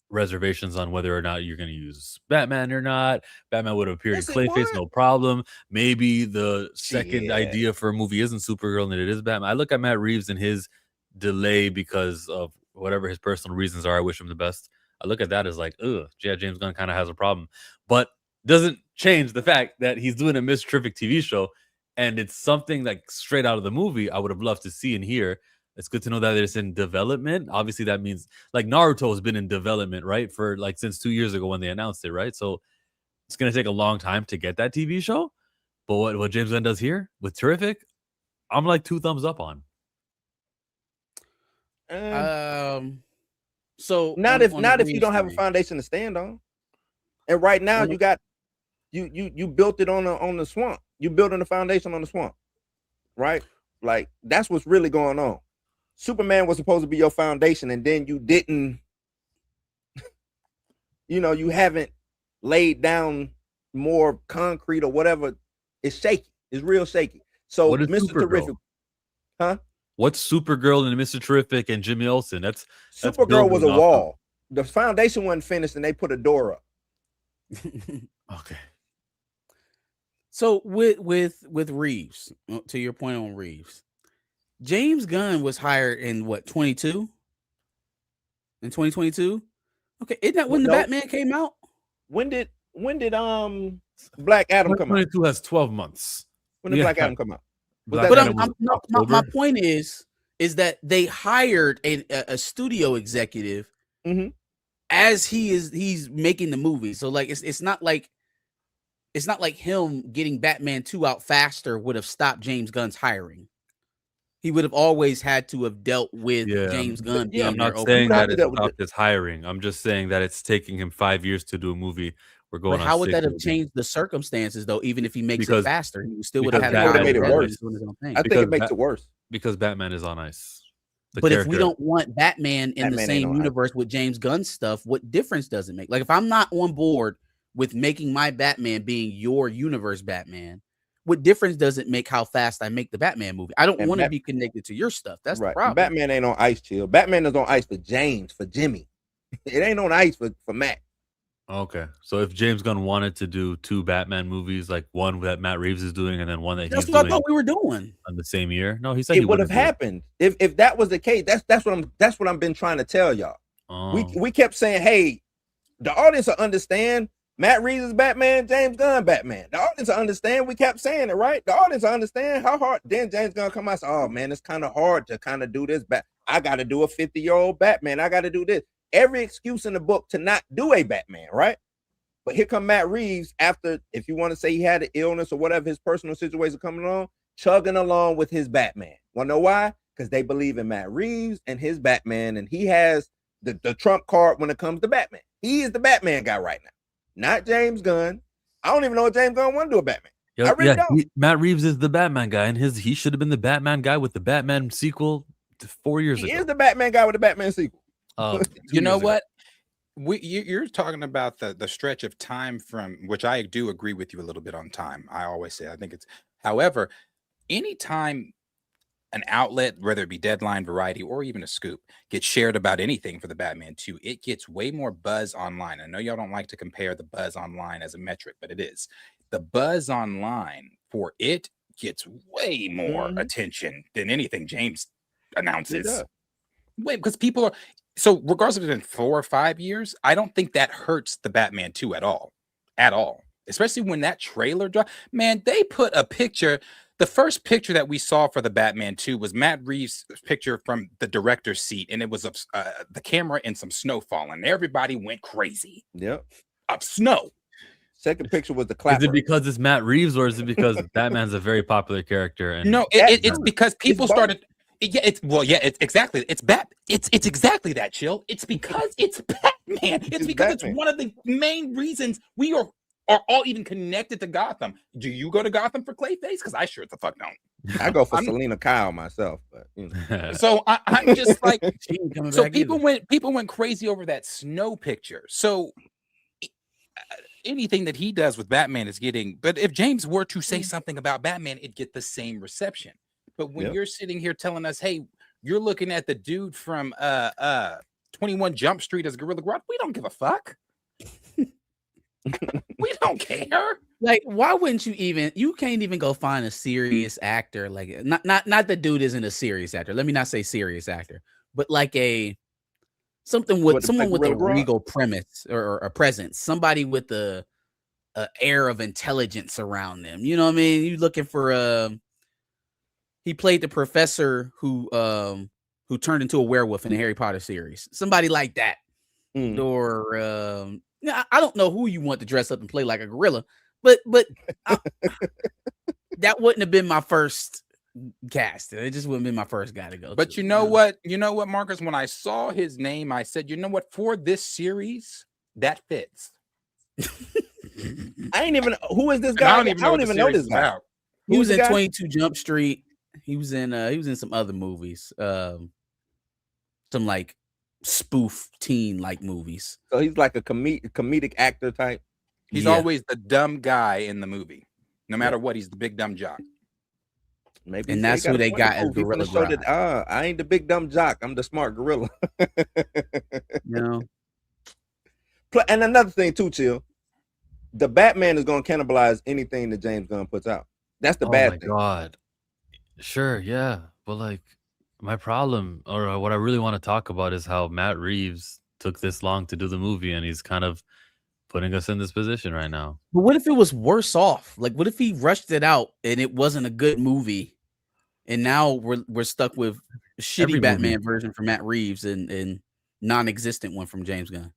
reservations on whether or not you're going to use Batman or not. Batman would have appeared Yes, in it Clayface, would. no problem. Maybe the second Shit. idea for a movie isn't Supergirl and it is Batman. I look at Matt Reeves and his delay because of whatever his personal reasons are. I wish him the best. I look at that as like, ugh, yeah, James Gunn kind of has a problem, but doesn't change the fact that he's doing a Miss Terrific TV show, and it's something like straight out of the movie. I would have loved to see and hear. It's good to know that it's in development. Obviously, that means like Naruto has been in development, right? For like since 2 years ago when they announced it, right? So it's gonna take a long time to get that TV show. But what James Gunn does here with Terrific, I'm like 2 thumbs up on. So Not on the if you don't have a Reeves foundation to stand on. And right now On the- you got you built it on the swamp. You building the foundation on the swamp, right? Like that's what's really going on. Superman was supposed to be your foundation, and then you didn't. You haven't laid down more concrete or whatever. It's shaky. It's real shaky. So What is Mr. Supergirl? Terrific, huh? What's Supergirl and Mr. Terrific and Jimmy Olsen? That's Supergirl was a building off of- wall. The foundation wasn't finished, and they put a door up. Okay. So with Reeves, to your point on Reeves, James Gunn was hired in what 22? In 2022? Okay, isn't that when the No. Batman came out? When did Black Adam come out? 2022 has 12 months. When did Yeah. Black Adam come out? Black But Adam was my October. point is that they hired a studio executive Mhm. as he's making the movie. So like it's not like him getting Batman 2 out faster would have stopped James Gunn's hiring. He would have always had to have dealt with Yeah. James Gunn. Yeah, I'm being not there saying over that time. it's that with stopped his hiring. I'm just saying that it's taking him 5 years to do a movie. We're going But on how would 6 that have movies. changed the circumstances though? Even if he makes Because- it faster, he still would have because had that would've to made it hire worse. doing his own thing. I think Because it makes Bat- it worse. Because Batman is on ice. The But if we character- don't want Batman in the Batman ain't same on ice. universe with James Gunn stuff, what difference does it make? Like if I'm not on board with making my Batman being your universe Batman, what difference does it make how fast I make the Batman movie? I don't And want to Bat- be connected to your stuff. That's Right. the problem. Batman ain't on ice, chill. Batman is on ice for James, for Jimmy. It ain't on ice for Matt. Okay. So if James Gunn wanted to do 2 Batman movies, like one that Matt Reeves is doing and then one that That's he's what I doing thought we were doing. on the same year. No, he said he It would have wouldn't do it. happened if that was the case. That's what I've been trying to tell y'all. Oh. We kept saying, hey, the audience will understand. Matt Reeves is Batman, James Gunn Batman. The audience will understand. We kept saying it, right? The audience will understand how hard. Then James Gunn come out and say, oh man, it's kind of hard to kind of do this. I got to do a 50-year-old Batman. I got to do this. Every excuse in the book to not do a Batman, right? But here come Matt Reeves after, if you want to say he had an illness or whatever, his personal situation coming along, chugging along with his Batman. Want to know why? Because they believe in Matt Reeves and his Batman, and he has the trump card when it comes to Batman. He is the Batman guy right now, not James Gunn. I don't even know if James Gunn want to do a Batman. I really don't. Matt Reeves is the Batman guy, and he should have been the Batman guy with the Batman sequel 4 years He ago. is the Batman guy with the Batman sequel. 2 You know years ago. what? You're talking about the stretch of time from which I do agree with you a little bit on time. I always say I think it's, however, anytime an outlet, whether it be Deadline, Variety, or even a Scoop, gets shared about anything for the Batman 2, it gets way more buzz online. I know y'all don't like to compare the buzz online as a metric, but it is. The buzz online for it gets way more attention than anything James announces. Wait, because people are so regardless if it's been 4 or 5 years, I don't think that hurts the Batman 2 at all. At all. Especially when that trailer dropped. Man, they put a picture. The first picture that we saw for the Batman 2 was Matt Reeves' picture from the director's seat, and it was of the camera and some snow falling. Everybody went crazy. Yep. Of snow. Second picture was the clapper. Is it because it's Matt Reeves, or is it because Batman's a very popular character? And No, it's because people started. It's exactly. It's exactly that, Chill. It's because it's Batman. It's because Batman. it's one of the main reasons we are all even connected to Gotham. Do you go to Gotham for Clayface? Because I sure the fuck don't. I go for Selena Kyle myself, but you know. So I'm just like, so back people went crazy over that snow picture. So anything that he does with Batman is getting. But if James were to say something about Batman, it'd get the same reception. But when you're sitting here telling us, hey, you're looking at the dude from 21 Jump Street as Gorilla Grodd, we don't give a fuck. We don't care. Like, why wouldn't you can't even go find a serious actor? Like, not the dude isn't a serious actor. Let me not say serious actor, but like someone with a regal premise or a presence, somebody with a air of intelligence around them. You know what I mean? You looking for he played the professor who turned into a werewolf in the Harry Potter series. Somebody like that. Or I don't know who you want to dress up and play like a gorilla, but that wouldn't have been my first cast. It just wouldn't have been my first guy to go. But you know what, Marcus? When I saw his name, I said, you know what? For this series, that fits. I ain't even. Who is this guy? I don't even know this guy. He was in 22 Jump Street. He was in some other movies. Some like spoof teen like movies. So he's like a comedic actor type. He's always the dumb guy in the movie. No matter what, he's the big dumb jock. Maybe, and that's who they got as Gorilla Grodd. I ain't the big dumb jock. I'm the smart gorilla. And another thing too, Chill. The Batman is going to cannibalize anything that James Gunn puts out. That's the bad thing. Oh my God. Sure, yeah. But like my problem, or what I really want to talk about, is how Matt Reeves took this long to do the movie, and he's kind of putting us in this position right now. But what if it was worse off? Like, what if he rushed it out and it wasn't a good movie, and now we're stuck with a shitty Batman version from Matt Reeves and non-existent one from James Gunn?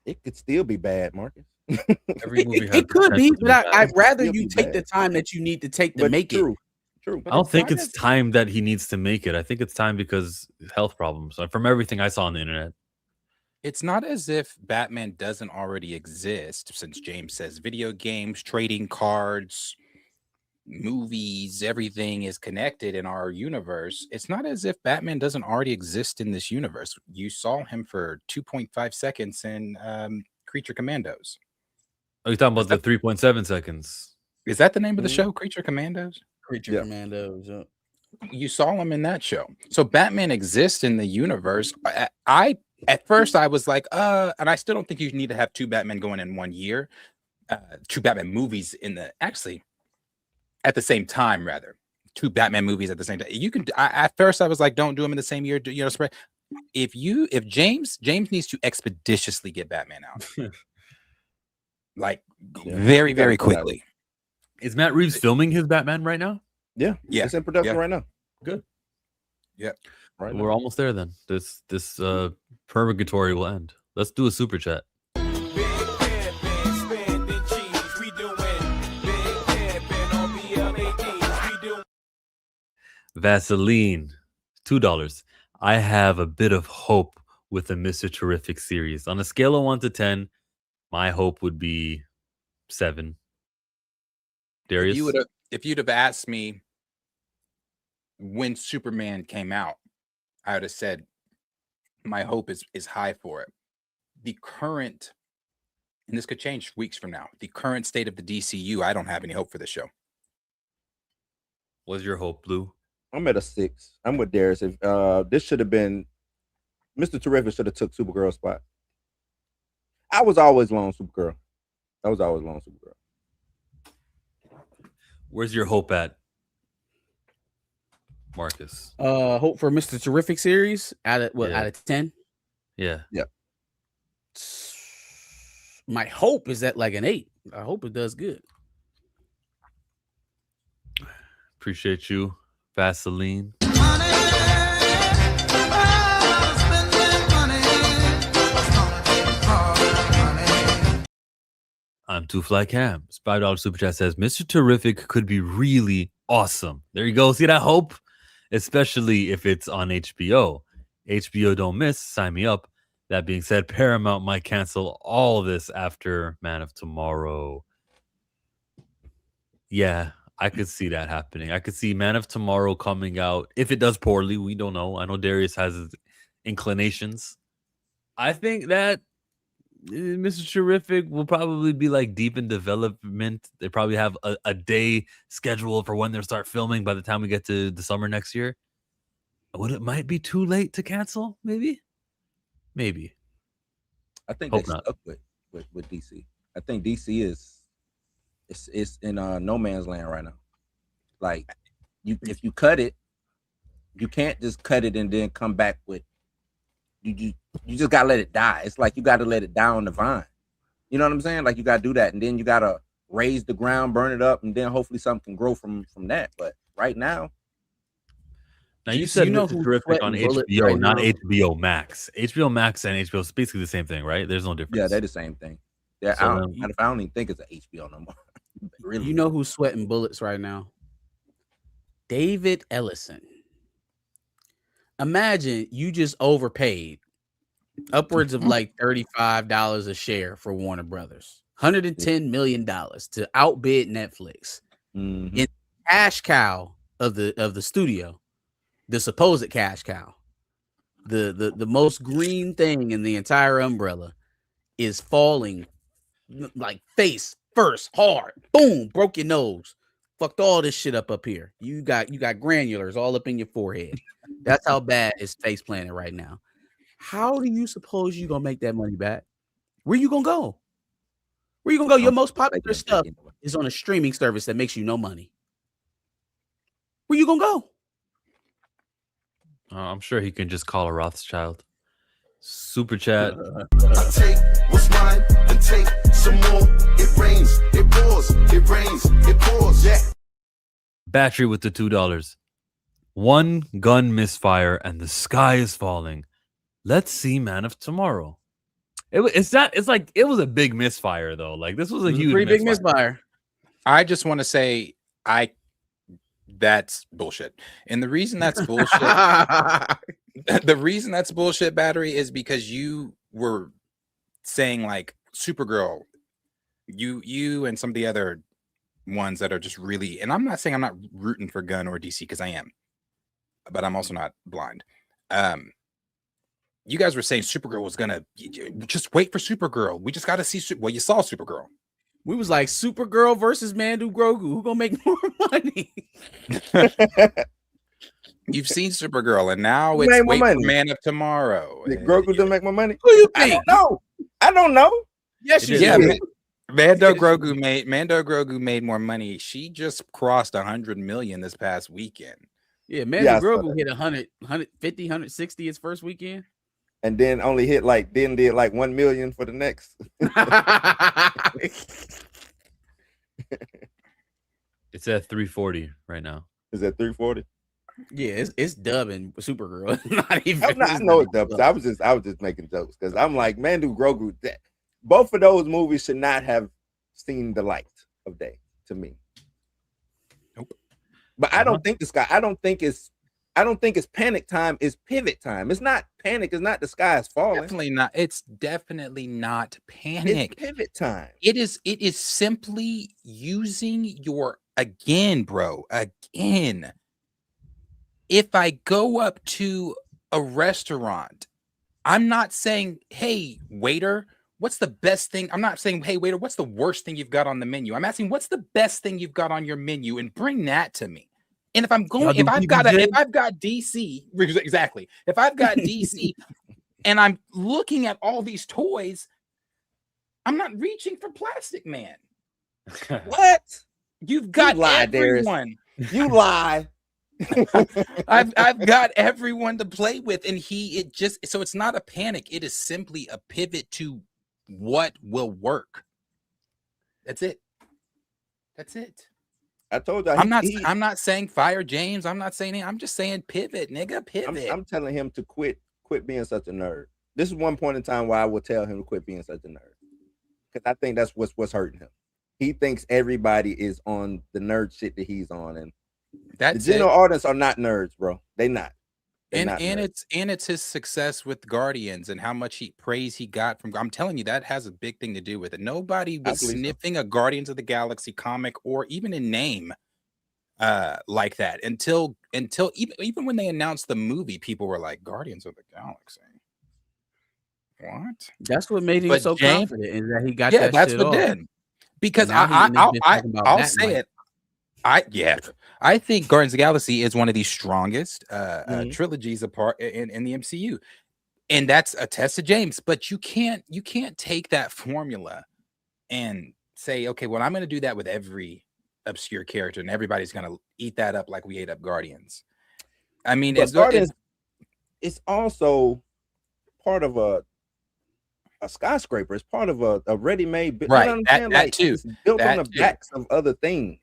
It could still be bad, Marcus. Every movie it could be, but I'd rather you take the time that you need to take to make it. True. I don't think it's time that he needs to make it. I think it's time because health problems. From everything I saw on the internet. It's not as if Batman doesn't already exist, since James says video games, trading cards, movies, everything is connected in our universe. It's not as if Batman doesn't already exist in this universe. You saw him for 2.5 seconds in Creature Commandos. Oh, you're talking about the 3.7 seconds. Is that the name of the show, Creature Commandos? Creature Commandos. You saw him in that show. So Batman exists in the universe. At first I was like, and I still don't think you need to have two Batman going in 1 year. Two Batman movies at the same time, rather. Two Batman movies at the same time. You can at first I was like, don't do them in the same year, spread. If James needs to expeditiously get Batman out. Like very, very quickly. Is Matt Reeves filming his Batman right now? Yeah. It's in production right now. Good. Yeah. Right. We're almost there then. This purgatory will end. Let's do a super chat. Vaseline, $2. I have a bit of hope with the Mr. Terrific series. On a scale of 1 to 10, my hope would be 7. Darius? If you'd have asked me when Superman came out, I would have said my hope is high for it. The current, and this could change weeks from now, the current state of the DCU, I don't have any hope for this show. What's your hope, Blue? I'm at a 6. I'm with Darius. If this should have been Mr. Terrific should have took Supergirl's spot. I was always low on Supergirl. Where's your hope at, Marcus? Hope for Mr. Terrific series out of what? Yeah. Out of 10? Yeah. My hope is at like an 8. I hope it does good. Appreciate you, Vaseline. I'm Two Fly Cams. $5 super chat says Mr. Terrific could be really awesome. There you go. See that hope? Especially if it's on HBO. HBO don't miss. Sign me up. That being said, Paramount might cancel all of this after Man of Tomorrow. Yeah, I could see that happening. I could see Man of Tomorrow coming out. If it does poorly, we don't know. I know Darius has his inclinations. I think that Mr. Terrific will probably be like deep in development. They probably have a day schedule for when they'll start filming by the time we get to the summer next year. What, it might be too late to cancel? Maybe. I think Hope they not. stuck with DC. I think DC is in no man's land right now. Like if you cut it, you can't just cut it and then come back with you just gotta let it die. It's like you gotta let it die on the vine. You know what I'm saying? Like you gotta do that, and then you gotta raise the ground, burn it up, and then hopefully something can grow from that. But right now, You said know Mr. who's Terrific on sweating bullets HBO, right not now? HBO Max. HBO Max and HBO is basically the same thing, right? There's no difference. yeah, they're the same thing. Yeah, So I then- don't even think it's an HBO no more. Really, You know who's sweating bullets right now? David Ellison. Imagine you just overpaid upwards of like $35 a share for Warner Brothers, $110 million to outbid Netflix. Mhm. In cash cow of the studio, the supposed cash cow, the most green thing in the entire umbrella is falling like face first, hard. Boom, broke your nose. Fucked all this shit up here. You got granulars all up in your forehead. That's how bad it's face planted right now. How do you suppose you gonna make that money back? Where you gonna go? Where you gonna go? Your most popular stuff is on a streaming service that makes you no money. Where you gonna go? I'm sure he can just call a Rothschild. Super chat. I take what's mine and take some more. It rains, it pours, it rains, it pours. Yeah. Battery with the $2. One gun misfire and the sky is falling. Let's see Man of Tomorrow. It's like it was a big misfire though. Like this was a huge pretty big misfire. I just want to say that's bullshit. And the reason that's bullshit, the reason that's bullshit, Battery, is because you were saying like Supergirl, you and some of the other ones that are just really, and I'm not saying I'm not rooting for Gunn or DC because I am, but I'm also not blind. You guys were saying Supergirl was gonna just wait for Supergirl. We just got to see. Well, you saw Supergirl. We was like Supergirl versus Mandu Grogu. Who gonna make more money? You've seen Supergirl, and now Who it's made more wait for money? Man of Tomorrow. Did Grogu didn't make my money? Who you I think? don't know. Yes, you Yeah, did. Mando Grogu made more money. She just crossed 100 million this past weekend. Yeah, Mandu Yeah, I saw Grogu that. hit 100, 150, 160 his first weekend. And then only did like 1 million for the next. It's at 340 right now. Is that 340? Yeah, it's dubbing Supergirl. Not even. I know it's dubs. I was just making jokes because I'm like, Mandu Grogu. Both of those movies should not have seen the light of day to me. Nope. But I don't think this guy. I don't think it's panic time. It's pivot time. It's not panic. It's not the sky is falling. Definitely not. It's definitely not panic. It's pivot time. It is simply using your again. If I go up to a restaurant, I'm not saying, hey, waiter, what's the best thing? I'm not saying, hey, waiter, what's the worst thing you've got on the menu? I'm asking, what's the best thing you've got on your menu and bring that to me. And if I'm Y'all going, do if I've got PBJ? DC, exactly. If I've got DC and I'm looking at all these toys, I'm not reaching for Plastic Man. What? You've got lie, Darius. everyone. You lie. I've got everyone to play with, and so it's not a panic. It is simply a pivot to what will work. That's it. That's it. I told you. I'm not saying fire James. I'm not saying it. I'm just saying pivot, nigga. Pivot. I'm telling him to quit being such a nerd. This is one point in time where I will tell him to quit being such a nerd, because I think that's what's hurting him. He thinks everybody is on the nerd shit that he's on, and That's the general it. audience are not nerds, bro. They not. They're not nerds. It's his success with Guardians and how much praise he got from. I'm telling you, that has a big thing to do with it. Nobody was believe so. sniffing a Guardians of the Galaxy comic or even a name like that until even when they announced the movie, people were like, Guardians of the Galaxy. What? That's what made him But so James- confident, is that he got Yeah, that that's shit what off. did. Because Now he- and they've been talking about I'll that say much. it. I think Guardians of the Galaxy is one of the strongest trilogies apart in the MCU, and that's a test of James. But you can't take that formula and say, okay, well, I'm going to do that with every obscure character, and everybody's going to eat that up like we ate up Guardians. I mean, But Guardians, it's also part of a skyscraper. It's part of a ready-made, Right, You know what I'm saying? that Like, too. it's built on That the too. backs of other things.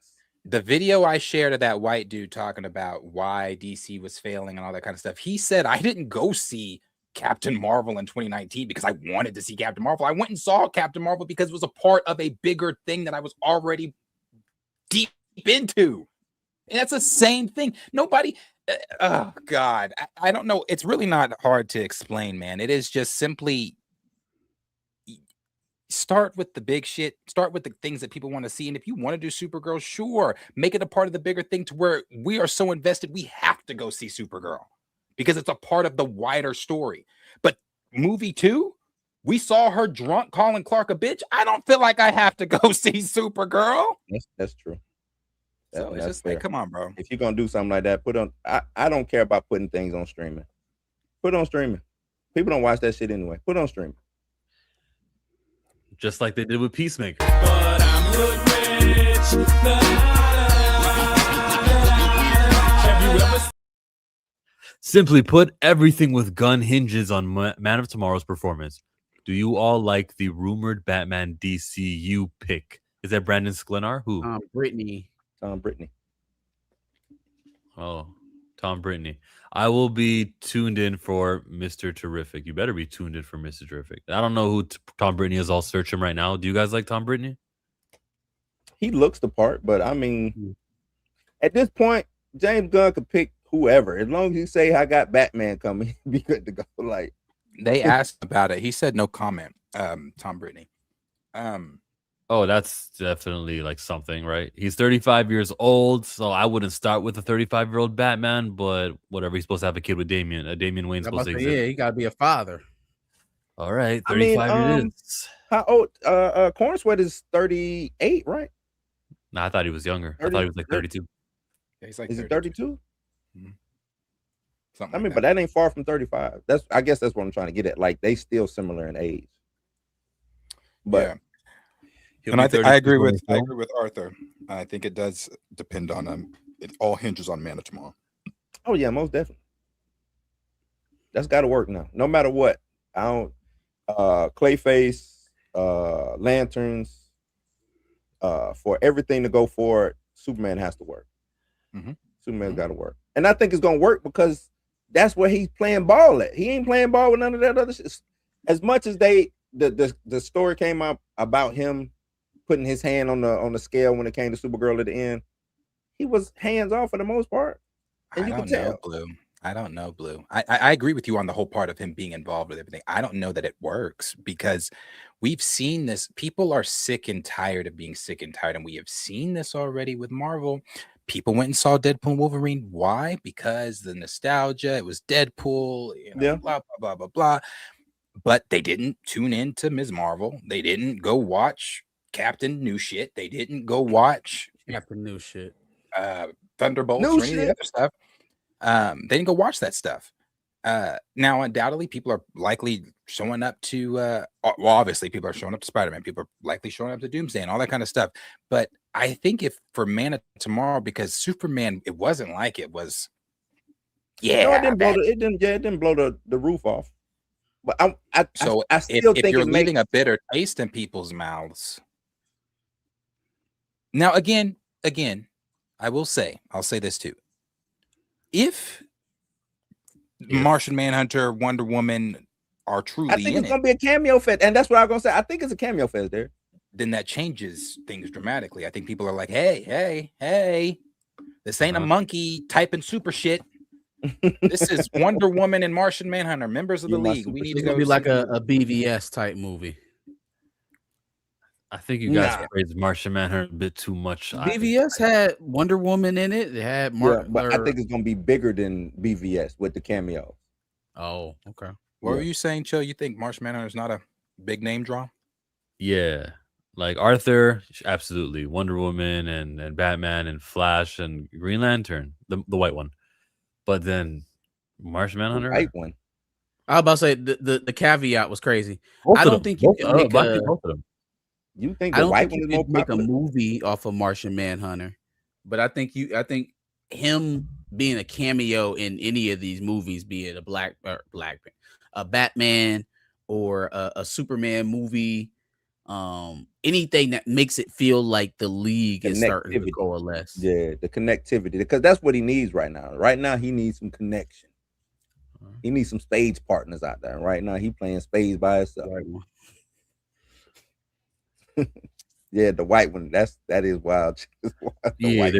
The video I shared of that white dude talking about why DC was failing and all that kind of stuff, he said, I didn't go see Captain Marvel in 2019 because I wanted to see Captain Marvel. I went and saw Captain Marvel because it was a part of a bigger thing that I was already deep into. And that's the same thing. Nobody, oh God, I don't know. It's really not hard to explain, man. It is just simply start with the big shit, start with the things that people want to see. And if you want to do Supergirl, sure, make it a part of the bigger thing to where we are so invested, we have to go see Supergirl because it's a part of the wider story. But movie 2, we saw her drunk calling Clark a bitch. I don't feel like I have to go see Supergirl. That's true. So it's That's just like, fair. come on, bro. If you're gonna do something like that, put on. I don't care about putting things on streaming. Put it on streaming. People don't watch that shit anyway. Put it on streaming. Just like they did with Peacemaker. Simply put, everything with gun hinges on Man of Tomorrow's performance. Do you all like the rumored Batman DCU pick? Is that Brandon Sklenar? Who? Brittany. Brittany. Oh, Tom Brittany. I will be tuned in for Mr. Terrific. You better be tuned in for Mr. Terrific. I don't know who Tom Brittany is. I'll search him right now. Do you guys like Tom Brittany? He looks the part, but I mean, at this point, James Gunn could pick whoever. As long as you say I got Batman coming, he'd be good to go. Like, They asked about it. He said no comment. Tom Brittany. Oh, that's definitely like something, right? He's 35 years old, so I wouldn't start with a 35-year-old Batman, but whatever. He's supposed to have a kid with Damian. Damian Wayne's supposed to exist. Yeah, he gotta be a father. All right, I mean, 35 it is. how old? Corn Sweat is 38, right? Nah, I thought he was younger. I thought he was like 32. Yeah, he's like Is he 32? Something I like mean, but that ain't far from 35. I guess that's what I'm trying to get at. Like, they still similar in age. But yeah. He'll And be I agree 32 when with they film. Arthur. I think it does depend on it all hinges on Man of Tomorrow. oh yeah, most definitely. That's got to work now. No matter what. I don't. Clayface, lanterns. For everything to go forward, Superman has to work. Mhm. Superman's got to work, and I think it's gonna work because that's where he's playing ball at. He ain't playing ball with none of that other shit. As much as the story came up about him putting his hand on the scale when it came to Supergirl at the end, he was hands off for the most part, and you can tell. Blue. I don't know, Blue. I agree with you on the whole part of him being involved with everything. I don't know that it works because we've seen this. People are sick and tired of being sick and tired, and we have seen this already with Marvel. People went and saw Deadpool and Wolverine. Why? Because the nostalgia. It was Deadpool. Yeah. Blah blah blah blah blah. But they didn't tune into Ms. Marvel. They didn't go watch Captain New Shit. They didn't go watch Captain New shit. Thunderbolts No or any of the shit. other stuff. They didn't go watch that stuff. Now, undoubtedly, people are likely showing up to, well, obviously, people are showing up to Spider-Man. People are likely showing up to Doomsday and all that kind of stuff. But I think if for Man of Tomorrow, because Superman, it wasn't like it was. Yeah, No, it didn't blow man. it didn't blow the roof off. But I So still if think you're it leaving makes a bitter taste in people's mouths. Now, again, I'll say this too. If Martian Manhunter, Wonder Woman are truly I think in it's gonna be a cameo fest, and that's what I was gonna say. I think it's a cameo fest there. then that changes things dramatically. I think people are like, hey, this ain't a Uh-huh. monkey typing super shit. This is Wonder Woman and Martian Manhunter, members of the You're my league. We super need It's to gonna go be like see- a BVS type movie. I think you guys Nah. praised Martian Manhunter a bit too much. BVS had Wonder Woman in it. It had Yeah, but I think it's gonna be bigger than BVS with the cameo. Oh, okay. What were Yeah. you saying, Chill? You think Martian Manhunter is not a big name draw? Yeah, like Arthur, absolutely. Wonder Woman and Batman and Flash and Green Lantern, the white one. But then Martian The Manhunter. white one. I was about to say the caveat was crazy. Both I of don't them, think you both- can make I think a- both of them. You think I the don't white think one you is more could make a popular? movie off of Martian Manhunter, but I think him being a cameo in any of these movies, be it a Batman or a Superman movie, anything that makes it feel like the league is starting to Connectivity. coalesce. Yeah, the connectivity, because that's what he needs right now. Right now, he needs some connection. He needs some spades partners out there. Right now, he playing spades by himself. Right one. Yeah, the white one. That is wild. The Yeah, white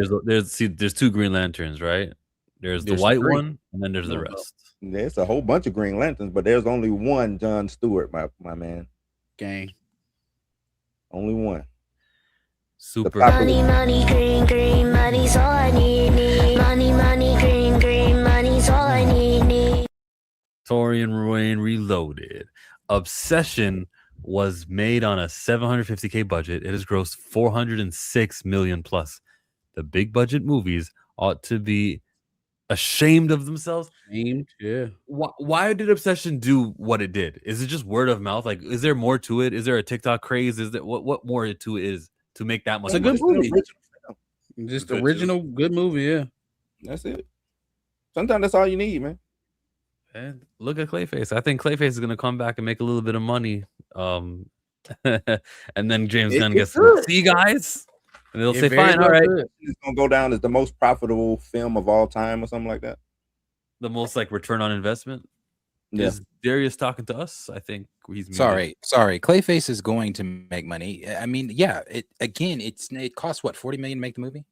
there's two Green Lanterns, right? There's the There's white three. one, and then there's the No. rest. There's a whole bunch of Green Lanterns, but there's only one John Stewart, my man. Gang. Only one. Super. popular- Money, green, money's all I need. Money, green, money's all I need. Torian Wayne Reloaded. Obsession was made on a 750K budget. It has grossed 406 million plus. The big budget movies ought to be ashamed of themselves. Yeah. Why did Obsession do what it did? Is it just word of mouth? Like, is there more to it? Is there a TikTok craze? Is that what more to it is to make that much? It's a good money? movie. Original. Just Good, original good movie, yeah. That's it. Sometimes that's all you need, man. And look at Clayface. I think Clayface is gonna come back and make a little bit of money. And then James Gunn gets to see guys, and they'll It say, very "Fine, well all right." could. It's gonna go down as the most profitable film of all time, or something like that. The most like return on investment. Yeah. Is Darius talking to us? I think he's muted. Sorry. Clayface is going to make money. I mean, yeah. It costs what, 40 million to make the movie,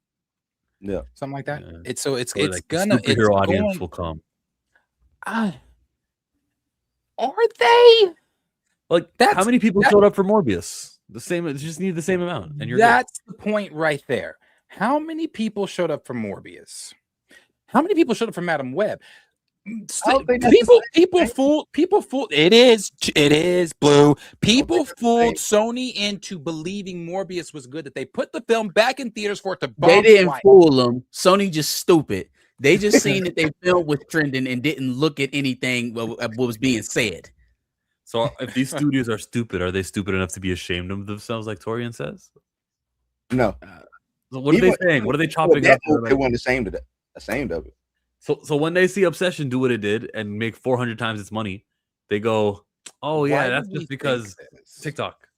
Yeah. something like that. Yeah. It's So, it's like, the gonna superhero audience going, will come. are they? Like, That's- how many people that- showed up for Morbius? The same. You just need the same amount, and you're good. That's the point right there. How many people showed up for Morbius? How many people showed up for Madam Web? I don't think that's the People fooled. It is Blue. People think that's the fooled Sony into believing Morbius was good. That they put the film back in theaters for it to bomb. They didn't twice. fool them. Sony just stupid. They just seen that they film was trending and didn't look at anything what was being said. So, if these studios are stupid, are they stupid enough to be ashamed of themselves, like Torian says? No. So what are they Even- saying? What are they Well, chopping that up? They're movie, they like- weren't ashamed of it. So when they see Obsession do what it did and make 400 times its money, they go, "Oh yeah, Why that's do we just because think this? TikTok."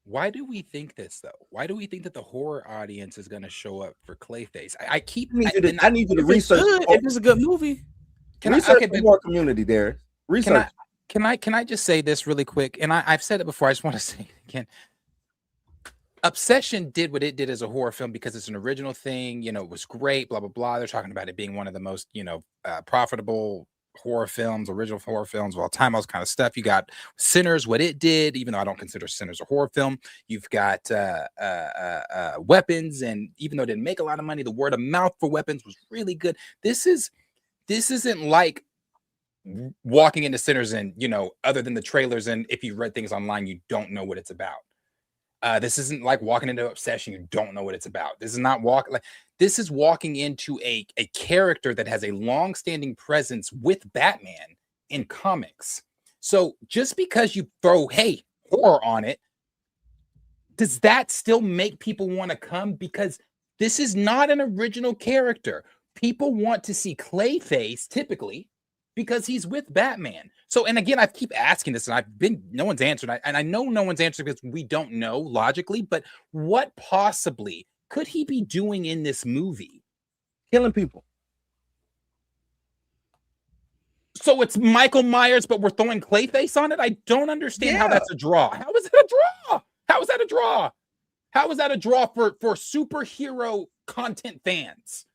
Why do we think this though? Why do we think that the horror audience is going to show up for Clayface? I keep. I need you and to, I need you to If it's research. good, if it's a good movie, can I, research okay, the but horror community there. Research. can I just say this really quick? And I've said it before. I just want to say it again. Obsession did what it did as a horror film because it's an original thing. You know, it was great. Blah blah blah. They're talking about it being one of the most profitable horror films, original horror films of all time. All this kind of stuff. You got Sinners, what it did. Even though I don't consider Sinners a horror film, you've got Weapons, and even though it didn't make a lot of money, the word of mouth for Weapons was really good. This isn't like walking into Sinners and, other than the trailers, and if you read things online, you don't know what it's about. This isn't like walking into Obsession. You don't know what it's about. This is not This is walking into a character that has a long-standing presence with Batman in comics. So just because you throw, hey, horror on it, does that still make people want to come? Because this is not an original character. People want to see Clayface typically because he's with Batman. So, and again, I keep asking this, and no one's answered. And I know no one's answered because we don't know logically, but what possibly could he be doing in this movie? Killing people. So it's Michael Myers, but we're throwing Clayface on it? I don't understand how that's a draw. How is it a draw? How is that a draw? How is that a draw for superhero content fans?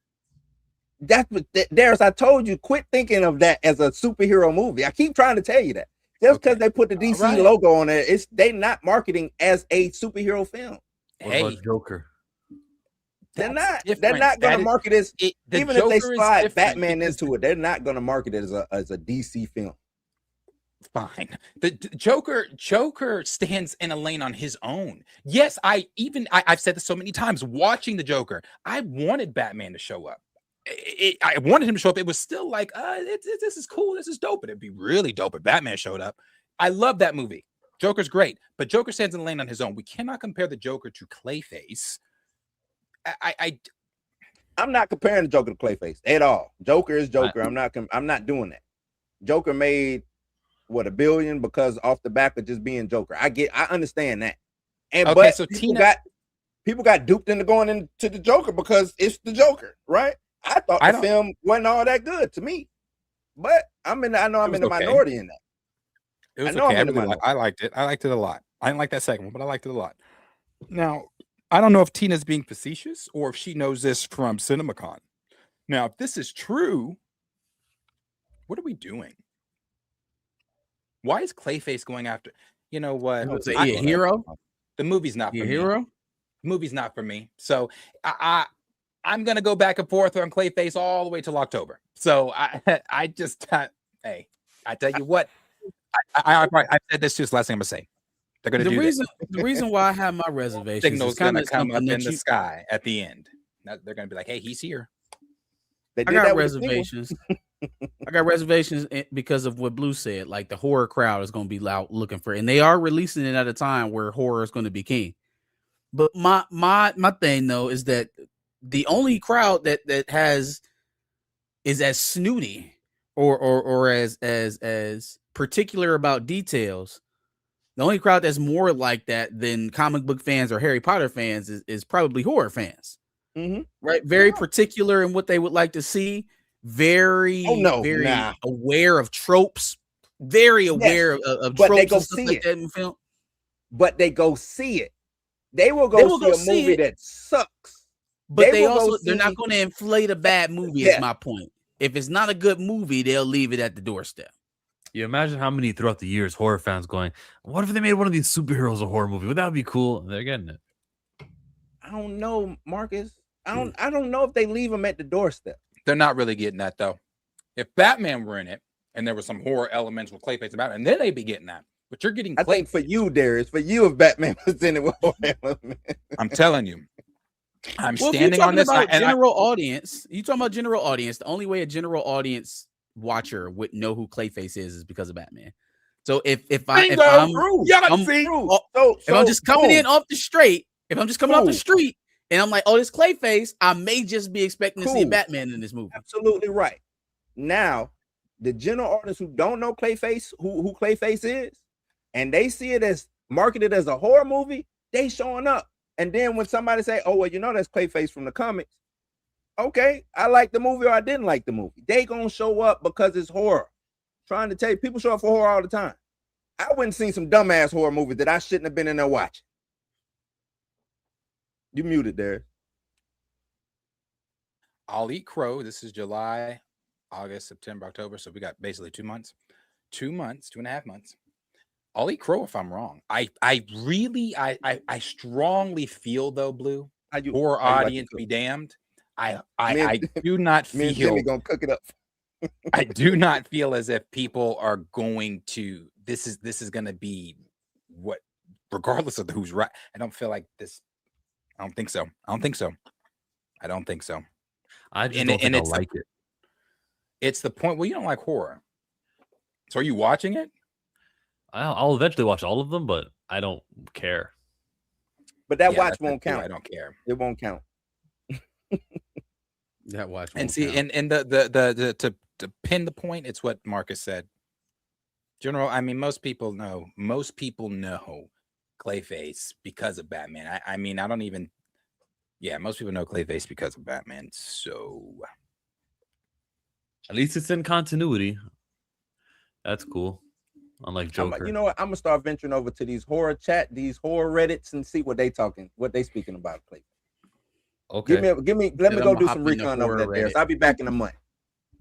That's what Darius, I told you, quit thinking of that as a superhero movie. I keep trying to tell you that. Just because they put the DC logo on it, they not marketing as a superhero film. What about Joker? They're not going to market it as, even if they slide Batman into it, they're not going to market it as a DC film. Fine. The Joker stands in a lane on his own. Yes, I've said this so many times. Watching the Joker, I wanted Batman to show up. I wanted him to show up. It was still like, this is cool. This is dope. But it'd be really dope if Batman showed up. I love that movie. Joker's great, but Joker stands in a lane on his own. We cannot compare the Joker to Clayface. I'm not comparing the Joker to Clayface at all. Joker is Joker. I'm not doing that. Joker made $1 billion because off the back of just being Joker. I understand that. And okay, but so people got duped into going into the Joker because it's the Joker, right? I thought the film wasn't all that good to me, but I know I'm in the minority in that. It was okay. I liked it. I liked it a lot. I didn't like that second one, but I liked it a lot. Now, I don't know if Tina's being facetious or if she knows this from CinemaCon. Now, if this is true, what are we doing? Why is Clayface going after? You know what? A hero? The movie's not for me. Hero? The movie's not for me. So I'm gonna go back and forth on Clayface all the way till October. So I just hey, I tell you what, I said this too. It's the last thing I'm gonna say. They're gonna the reason why I have my reservations signal's gonna come up in the sky at the end. They're gonna be like, hey, he's here. I got reservations. I got reservations because of what Blue said. Like the horror crowd is going to be out looking for it, and they are releasing it at a time where horror is going to be king. But my thing though is that the only crowd that is as snooty or as particular about details. The only crowd that's more like that than comic book fans or Harry Potter fans is probably horror fans. Mm-hmm. Right, very particular in what they would like to see. Very aware of tropes. Very aware of but tropes. They go and stuff see like it. That in film. But they go see it. They will go see a movie that sucks. But they're not going to inflate a bad movie. Is my point. If it's not a good movie, they'll leave it at the doorstep. You imagine how many throughout the years horror fans going, what if they made one of these superheroes a horror movie? Would that be cool? They're getting it. I don't know, Marcus. I don't know if they leave them at the doorstep. They're not really getting that though. If Batman were in it and there were some horror elements with Clayface about it, and then they'd be getting that. But you're getting I think for you, Darius, for you, if Batman was in it with horror elements. I'm telling you. I'm standing on this. General audience. You talking about general audience? The only way a general audience watcher would know who Clayface is because of Batman. So if I'm just coming in off the straight, if I'm just coming off the street and I'm like, oh, this Clayface, I may just be expecting to see Batman in this movie. Absolutely right. Now, the general audience who don't know Clayface, who Clayface is, and they see it as marketed as a horror movie, they showing up. And then when somebody say, oh, well, that's Clayface from the comics. Okay, I like the movie or I didn't like the movie. They gonna show up because it's horror. Trying to tell you, people show up for horror all the time. I wouldn't seen some dumbass horror movies that I shouldn't have been in there watching. You muted there. I'll Eat Crow. This is July, August, September, October. So we got basically 2 months. 2 months, 2.5 months. I'll eat crow if I'm wrong. I strongly feel though, Blue. Horror audience be damned. I do not feel. Me and Jimmy gonna cook it up. I do not feel as if people are going to. This is gonna be what, regardless of who's right. I don't feel like this. I don't think so. I don't think so. I just And don't think I'll it's like it. It's the point. Well, you don't like horror, so are you watching it? I'll eventually watch all of them, but I don't care. But that Yeah, watch that's won't it too. count. I don't care. It won't count. That watch. And won't see, count. and the to pin the point, it's what Marcus said. General, I mean, most people know Clayface because of Batman. I mean, I don't even. Yeah, most people know Clayface because of Batman. So At least it's in continuity. That's cool. Unlike Joker. You know what? I'm gonna start venturing over to these horror these horror Reddits, and see what they speaking about. Clay. Okay. Let me Yeah, go I'm do hop some in the recon over horror there. Reddit. So I'll be back in a month.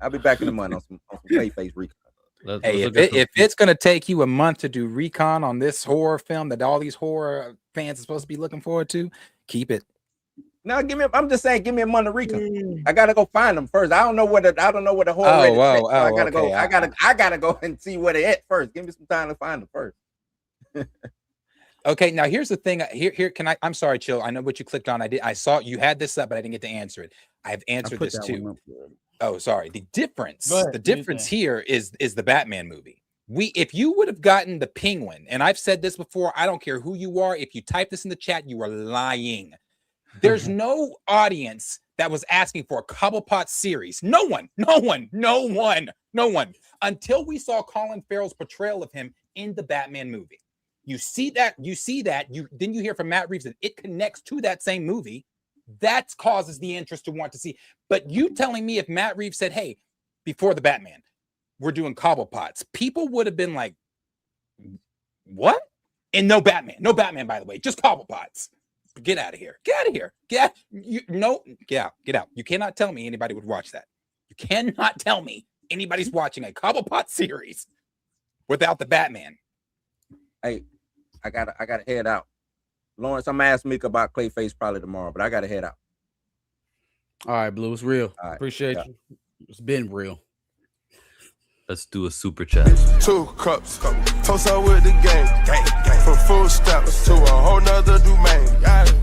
on some Clayface recon. hey, look at some- if it's gonna take you a month to do recon on this horror film that all these horror fans are supposed to be looking forward to, keep it. Now I'm just saying, give me a month of recon. I gotta go find them first. I don't know what the horror Oh, Reddit whoa, said, so I oh, gotta go. okay. I gotta go and see where they at first. Give me some time to find them first. Okay, now here's the thing. Here can I'm sorry, Chill. I know what you clicked on. I saw you had this up, but I didn't get to answer it. I've answered this too. Oh, sorry. The difference, Go ahead, the do your difference thing. here is the Batman movie. If you would have gotten the Penguin, and I've said this before, I don't care who you are. If you type this in the chat, you are lying. There's no audience that was asking for a Cobblepot series. No one, until we saw Colin Farrell's portrayal of him in the Batman movie. You see that, you hear from Matt Reeves that it connects to that same movie. That causes the interest to want to see. But you telling me if Matt Reeves said, hey, before the Batman, we're doing Cobblepots, people would have been like, what? And no Batman, by the way, just Cobblepots. Get out of here. Get out. You cannot tell me anybody would watch that. You cannot tell me anybody's watching a Cobblepot series without the Batman. Hey, I gotta head out. Lawrence, I'm gonna ask Meek about Clayface probably tomorrow, but I gotta head out. All right, Blue, it's real. All right. Appreciate Yeah. you. It's been real. Let's do a super chat. 2 cups, toast up with the gang. From full steps to a whole nother domain. Got it.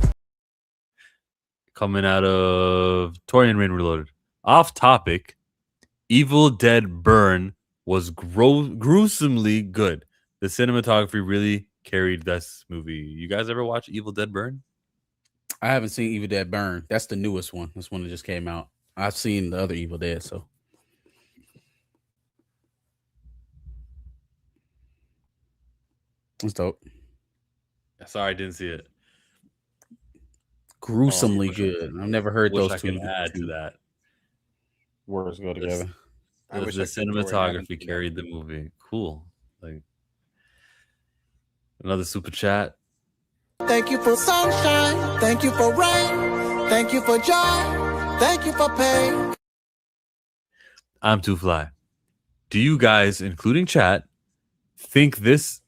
Coming out of Torian Rain Reloaded. Off topic, Evil Dead Burn was gruesomely good. The cinematography really carried this movie. You guys ever watch Evil Dead Burn? I haven't seen Evil Dead Burn. That's the newest one. This one that just came out. I've seen the other Evil Dead, so. It's dope. Sorry, I didn't see it. Gruesomely wish I good. I've never heard Wish those I could two add to that. words go This- together. I wish the I could, Jordan. I haven't cinematography seen that. carried the movie. Cool. Like another super chat. Thank you for sunshine. Thank you for rain. Thank you for joy. Thank you for pain. I'm Too Fly. Do you guys, including chat, think this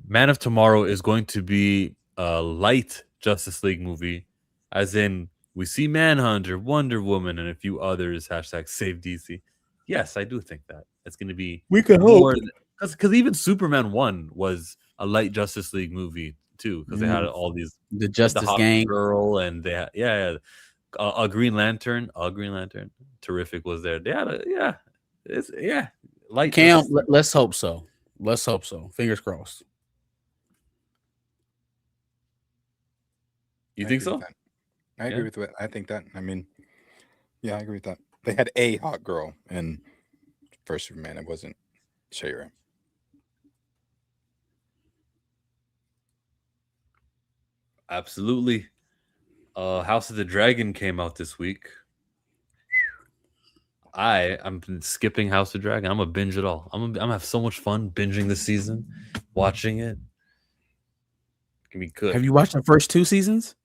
Man of Tomorrow is going to be a light Justice League movie? As in, we see Manhunter, Wonder Woman, and a few others. # save DC. Yes, I do think that. It's going to be We can more because even Superman 1 was a light Justice League movie too, because they had all these The the Justice Hawk Gang. Girl, and they had, a Green Lantern. Terrific was there. They had light. Cam, Justice League. let's hope so. Let's hope so. Fingers crossed. You I think agree so? with that. I Yeah. agree with that. I think that. I mean, yeah, I agree with that. They had a hot girl in first Superman. It wasn't Shayra. Absolutely. House of the Dragon came out this week. I'm skipping House of Dragon. I'm gonna binge it all. I'm gonna have so much fun binging this season, watching it. It's gonna be good. Have you watched the first 2 seasons?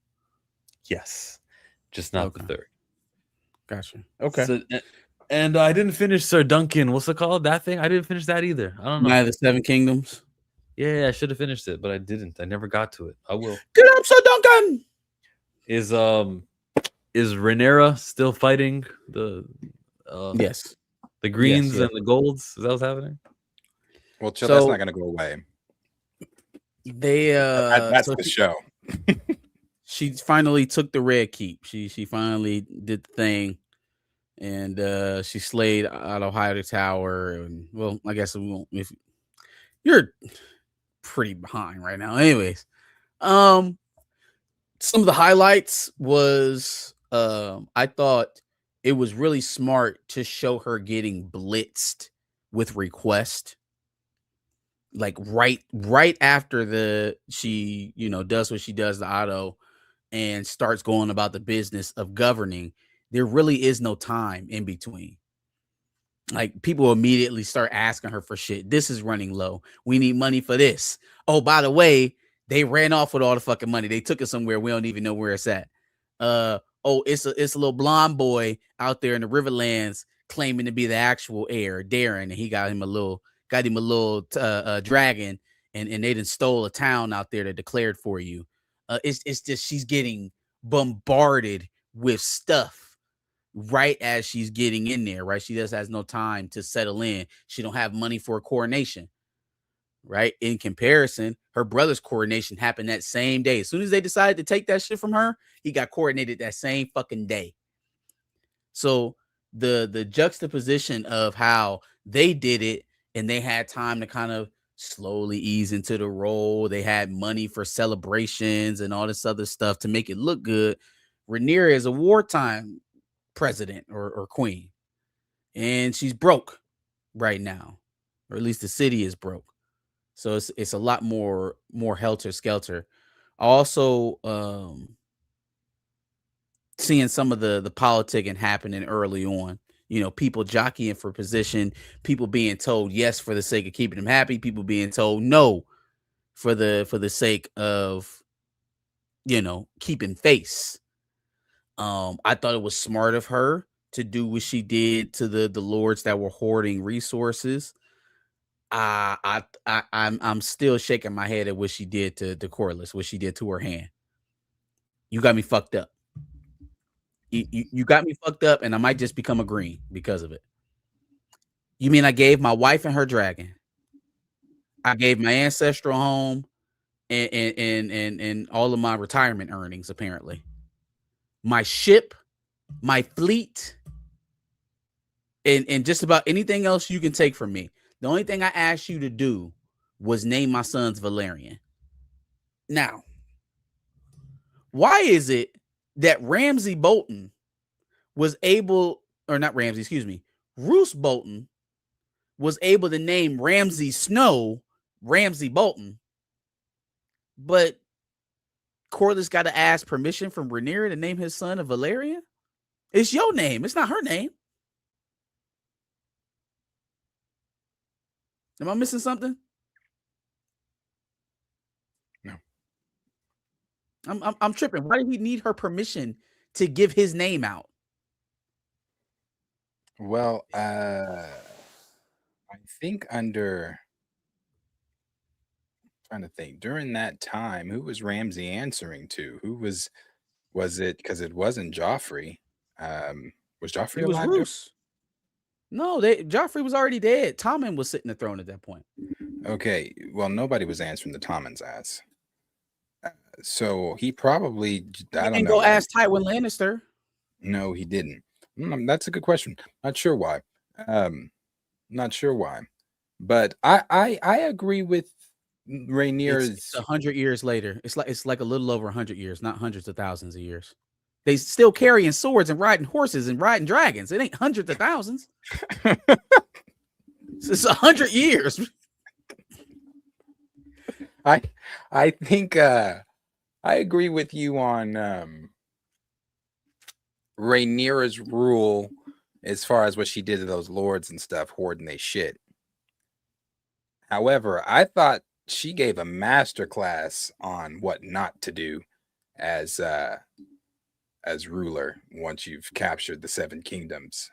Yes, just not the Okay. third. Gotcha. Okay. So, and I didn't finish Sir Duncan. What's it called? That thing? I didn't finish that either. I don't know. Night of the Seven Kingdoms. Yeah, I should have finished it, but I didn't. I never got to it. I will. Get up, Sir Duncan. Is Rhaenyra still fighting the Yes. the greens yes. and the golds? Is that what's happening? Well, chill. That's So- not going to go away. They That's so the show. she finally took the Red Keep. She finally did the thing, and she slayed Otto Hightower. And well, I guess we won't. If you're pretty behind right now, anyways. Some of the highlights was I thought it was really smart to show her getting blitzed with request. Like right after she does what she does to Otto and starts going about the business of governing, there really is no time in between. Like people immediately start asking her for shit. This is running low. We need money for this. Oh, by the way, they ran off with all the fucking money. They took it somewhere. We don't even know where it's at. Oh, it's a little blonde boy out there in the Riverlands claiming to be the actual heir, Darren, and he got him a little dragon, and they done stole a town out there that declared for you. It's just she's getting bombarded with stuff right as she's getting in there, right? She just has no time to settle in. She don't have money for a coronation, right? In comparison, her brother's coronation happened that same day. As soon as they decided to take that shit from her, he got coronated that same fucking day. So the juxtaposition of how they did it, and they had time to kind of slowly ease into the role. They had money for celebrations and all this other stuff to make it look good. Rhaenyra is a wartime president or queen, and she's broke right now, or at least the city is broke. So it's a lot more helter skelter. Also, seeing some of the politicking happening early on. People jockeying for position, people being told yes for the sake of keeping them happy, people being told no for the sake of keeping face. I thought it was smart of her to do what she did to the lords that were hoarding resources. I'm still shaking my head at what she did to Corlys, what she did to her hand. You got me fucked up. You got me fucked up, and I might just become a green because of it. You mean I gave my wife and her dragon? I gave my ancestral home and all of my retirement earnings, apparently. My ship, my fleet, and just about anything else you can take from me. The only thing I asked you to do was name my sons Valerian. Now, why is it that Ramsay Bolton was able, or not Ramsay, excuse me, Roose Bolton was able to name Ramsay Snow Ramsay Bolton, but Corlys got to ask permission from Rhaenyra to name his son a Valerian? It's your name. It's not her name. Am I missing something? No. I'm tripping. Why did he need her permission to give his name out? Well, I think trying to think during that time, who was Ramsay answering to? Was it, because it wasn't Joffrey? Was Joffrey It was alive? Roose. No, Joffrey was already dead. Tommen was sitting the throne at that point. Okay, well, nobody was answering the Tommen's ass. So he probably, I don't know. Go ask Tywin Lannister. No, he didn't. That's a good question. Not sure why. Not sure why. But I agree with Rhaenyra's. It's 100 years later. It's like a little over 100 years, not hundreds of thousands of years. They still carrying swords and riding horses and riding dragons. It ain't hundreds of thousands. It's 100 years. I think I agree with you on Rhaenyra's rule as far as what she did to those lords and stuff, hoarding they shit. However, I thought she gave a master class on what not to do as ruler once you've captured the 7 kingdoms.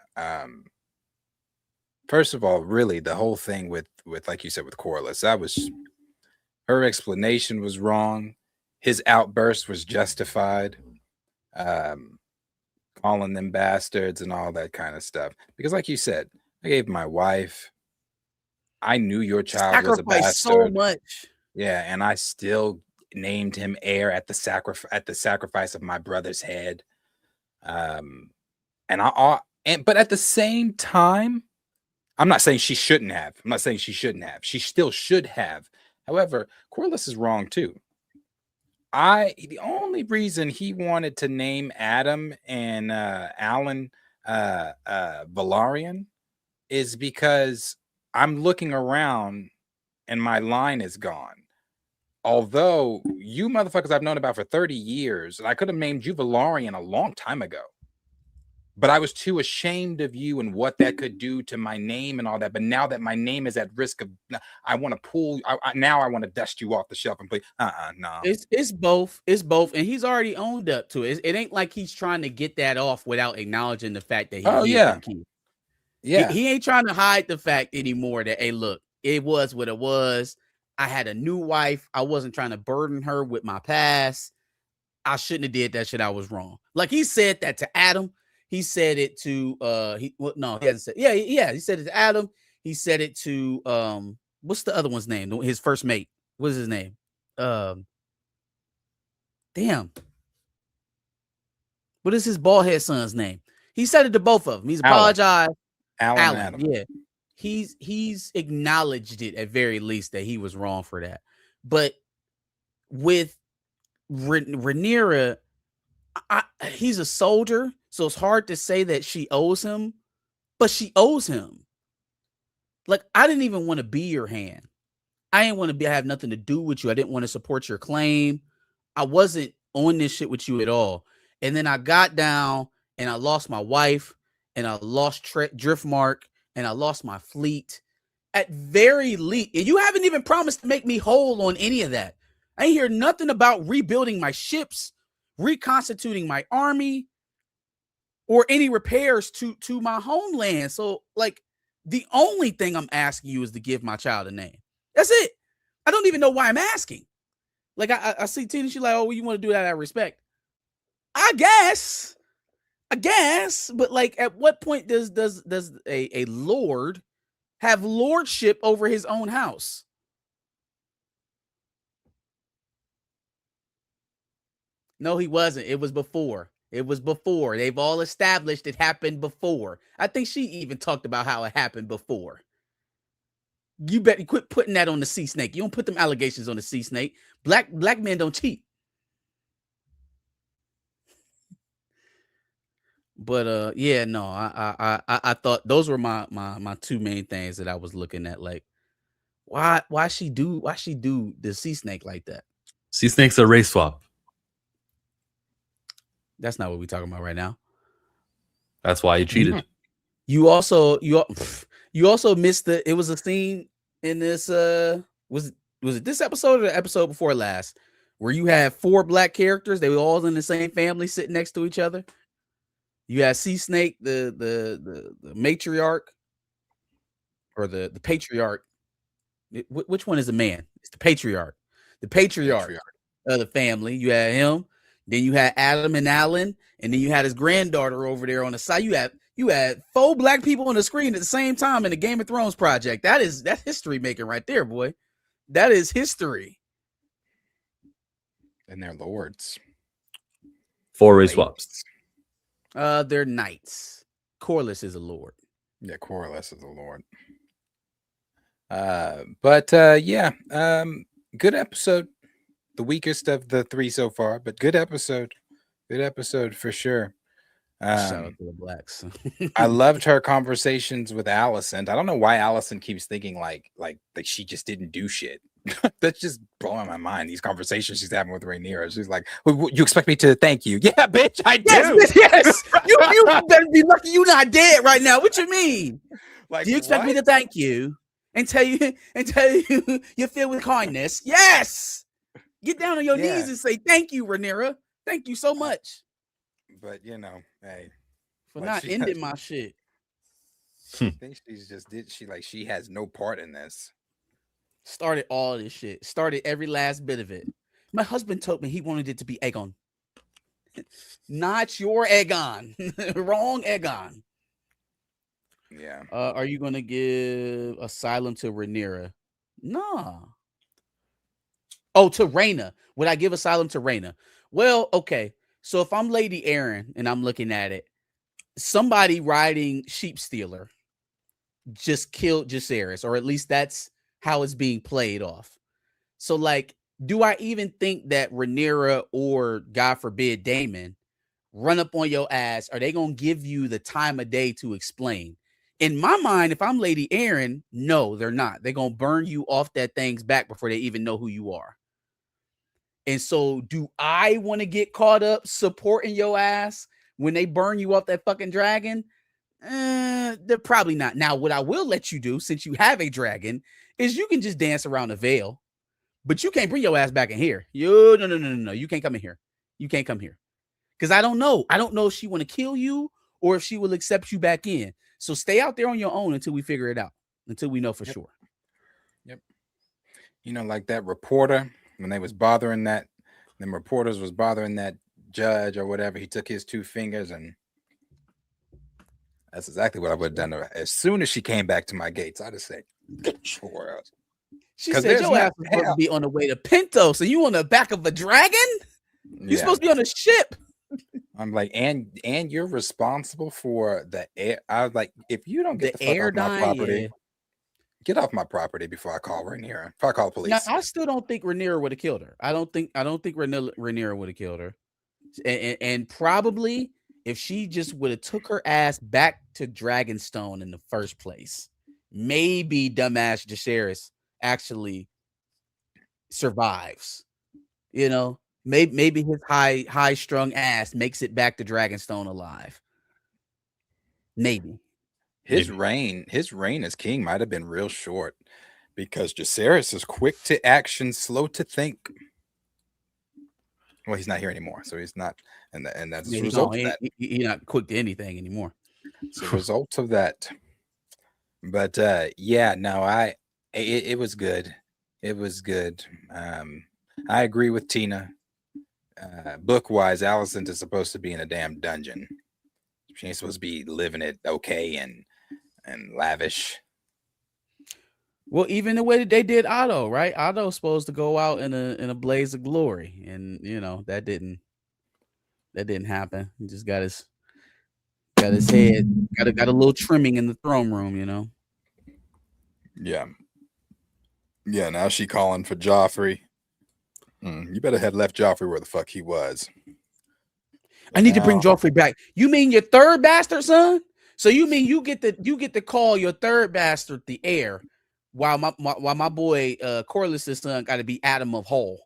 First of all, really the whole thing with like you said with Corlys, that was her explanation was wrong. His outburst was justified. Calling them bastards and all that kind of stuff. Because like you said, I gave my wife, I knew your child was a bastard. So much. Yeah, and I still named him heir at the sacrifice of my brother's head. But at the same time, I'm not saying she shouldn't have. I'm not saying she shouldn't have. She still should have. However, Corliss is wrong too. The only reason he wanted to name Adam and Alan Valarian is because I'm looking around and my line is gone. Although you motherfuckers I've known about for 30 years, and I could have named you Valarian a long time ago. But I was too ashamed of you and what that could do to my name and all that. But now that my name is at risk of, I want to pull. Now I want to dust you off the shelf and play. No. It's both. It's both, and he's already owned up to it. It ain't like he's trying to get that off without acknowledging the fact that he. Oh yeah, yeah. He ain't trying to hide the fact anymore that hey, look, it was what it was. I had a new wife. I wasn't trying to burden her with my past. I shouldn't have did that shit. I was wrong. Like he said that to Adam. He said it to he hasn't said he said it to Adam. He said it to what's the other one's name? His first mate. What's his name? Damn. What is his bald head son's name? He said it to both of them. He's apologized. Alan. Adam. Yeah. He's acknowledged it at very least that he was wrong for that. But with Rhaenyra, he's a soldier, so it's hard to say that she owes him, but she owes him. Like, I didn't even want to be your hand. I didn't want to have nothing to do with you. I didn't want to support your claim. I wasn't on this shit with you at all. And then I got down and I lost my wife and I lost Driftmark and I lost my fleet. At very least, and you haven't even promised to make me whole on any of that. I ain't hear nothing about rebuilding my ships, reconstituting my army, or any repairs to my homeland. So, like, the only thing I'm asking you is to give my child a name. That's it. I don't even know why I'm asking. Like, I see Tina, she's like, oh, well, you want to do that out of respect. I guess, but like, at what point does a lord have lordship over his own house? No, he wasn't. It was before. They've all established it happened before. I think she even talked about how it happened before. You better quit putting that on the sea snake. You don't put them allegations on the sea snake. Black men don't cheat. But yeah, no, I thought those were my two main things that I was looking at. Like, why she do the sea snake like that? Sea snake's a race swap. That's not what we're talking about right now. That's why he cheated. You also missed it was a scene in this was it this episode or the episode before last where you had 4 black characters, they were all in the same family sitting next to each other. You had Sea Snake, the matriarch or the patriarch. Which one is the man? It's the patriarch. The patriarch of the family. You had him. Then you had Adam and Alan, and then you had his granddaughter over there on the side. You had 4 black people on the screen at the same time in the Game of Thrones project. That's history making right there, boy. That is history. And they're lords. 4 race swaps. They're knights. Corliss is a lord. Yeah, Corliss is a lord. Yeah. Good episode. The weakest of the 3 so far, but good episode. Good episode for sure. Shout out to the blacks. I loved her conversations with Alicent. I don't know why Alicent keeps thinking like she just didn't do shit. That's just blowing my mind. These conversations she's having with Rhaenyra. She's like, "You expect me to thank you?" Yeah, bitch, I do. Yes. You better be lucky you're not dead right now. What you mean? Like, do you expect me to thank you and tell you you're filled with kindness? Yes. Get down on your knees and say thank you, Rhaenyra. Thank you so much. But hey, for not ending my shit. I think she has no part in this. Started all this shit. Started every last bit of it. My husband told me he wanted it to be Aegon. Not your Aegon. Wrong Aegon. Yeah. Are you gonna give asylum to Rhaenyra? Nah. Oh, to Rhaena. Would I give asylum to Rhaena? Well, okay. So if I'm Lady Aaron and I'm looking at it, somebody riding Sheep Stealer just killed Jacaerys, or at least that's how it's being played off. So, like, do I even think that Rhaenyra or, God forbid, Daemon run up on your ass? Are they gonna give you the time of day to explain? In my mind, if I'm Lady Aaron, no, they're not. They're gonna burn you off that thing's back before they even know who you are. And so, do I want to get caught up supporting your ass when they burn you off that fucking dragon? They're probably not. Now, what I will let you do, since you have a dragon, is you can just dance around the veil, but you can't bring your ass back in here. No. You can't come in here. You can't come here. Because I don't know. I don't know if she want to kill you or if she will accept you back in. So stay out there on your own until we figure it out, until we know for sure. Yep. You know, like that reporter, when they was bothering that, them reporters was bothering that judge or whatever, he took his 2 fingers, and that's exactly what I would have done to her. As soon as she came back to my gates, I'd have said, get your ass. She said your ass was supposed to be on the way to Pinto, so you on the back of a dragon? You're supposed to be on a ship. I'm like, and you're responsible for the air. I was like, if you don't get the fuck off my property, get off my property before I call Rhaenyra. If I call police. Now, I still don't think Rhaenyra would have killed her. I don't think Rhaenyra would have killed her. And probably if she just would have took her ass back to Dragonstone in the first place, maybe dumbass Jacaerys actually survives. You know, maybe his high strung ass makes it back to Dragonstone alive. Maybe. His reign as king might have been real short because Jacaerys is quick to action, slow to think. Well, he's not here anymore, so he's not, and that's the result of that. He's not quick to anything anymore. It's a result of that. But yeah, no, it was good. It was good. I agree with Tina. Book wise, Alicent is supposed to be in a damn dungeon. She ain't supposed to be living it okay and lavish. Well, even the way that they did Otto, right? Otto's supposed to go out in a blaze of glory, and you know that didn't happen. He just got his head got a little trimming in the throne room, you know. Yeah. Now she calling for Joffrey. You better have left Joffrey where the fuck he was. I need to bring Joffrey back. You mean your third bastard son? So you mean you get to call your third bastard the heir, while my boy Corlys's son got to be Adam of Hall.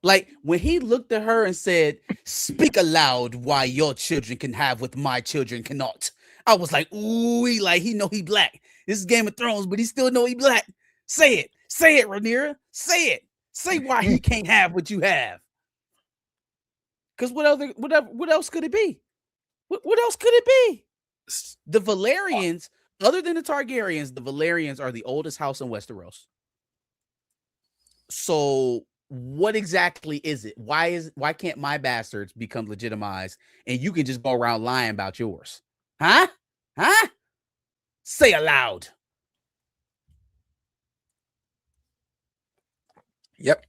Like when he looked at her and said, "Speak aloud why your children can have what my children cannot." I was like, "Ooh, he know he black. This is Game of Thrones, but he still know he black." Say it, Rhaenyra. Say it. Say why he can't have what you have. Because what else could it be? What else could it be? The Valerians, other than the Targaryens, the Valerians are the oldest house in Westeros. So what exactly is it? Why can't my bastards become legitimized and you can just go around lying about yours? Huh? Say aloud. Yep.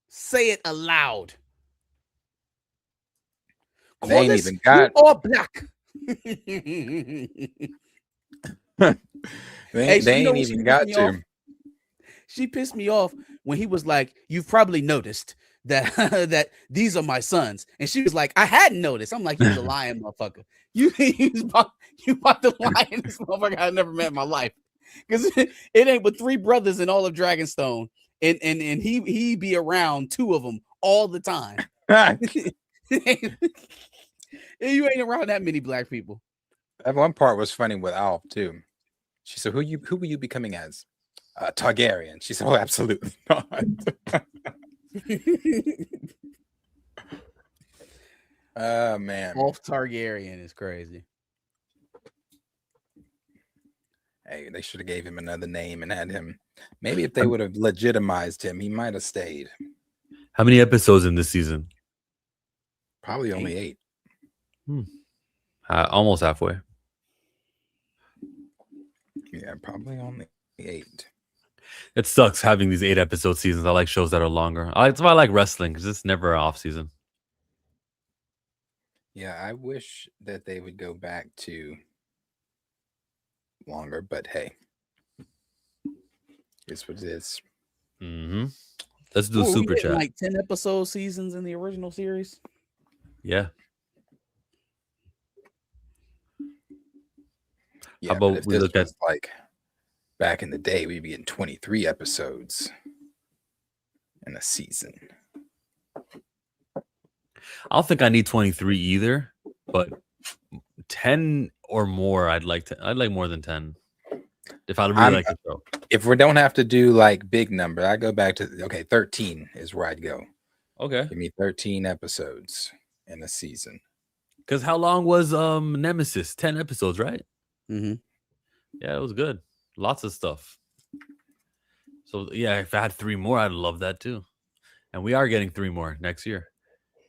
Say it aloud. They ain't even got. You are black. They ain't even got to. She pissed me off when he was like, "You've probably noticed that that these are my sons," and she was like, "I hadn't noticed." I'm like, "You was a lying motherfucker. You about to lie in this motherfucker I never met in my life." Because it ain't but 3 brothers in all of Dragonstone, and he be around 2 of them all the time. You ain't around that many black people. That one part was funny with Alf too. She said, who will you becoming as? Targaryen. She said, "Oh, absolutely not." Oh man, Wolf Targaryen is crazy. Hey, they should have gave him another name and had him. Maybe if they would have legitimized him, he might have stayed. How many episodes in this season? Probably only 8. Almost halfway. Yeah, probably only 8. It sucks having these 8-episode seasons. I like shows that are longer. That's why I like wrestling because it's never off season. Yeah, I wish that they would go back to longer, but hey, it's what it is. Mm-hmm. Let's do a Ooh, we super getting chat. like 10 episode seasons in the original series. Yeah. Yeah, about but if we this look at- was like back in the day, we'd be getting 23 episodes in a season. I don't think I need 23 either, but 10 or more, I'd like more than 10. If I really like the show. If we don't have to do like big number, I go back to 13 is where I'd go. Okay. Give me 13 episodes in a season. Because how long was Nemesis? 10 episodes, right? Mm-hmm. Yeah, it was good. Lots of stuff. So yeah, if I had 3 more, I'd love that too. And we are getting 3 more next year.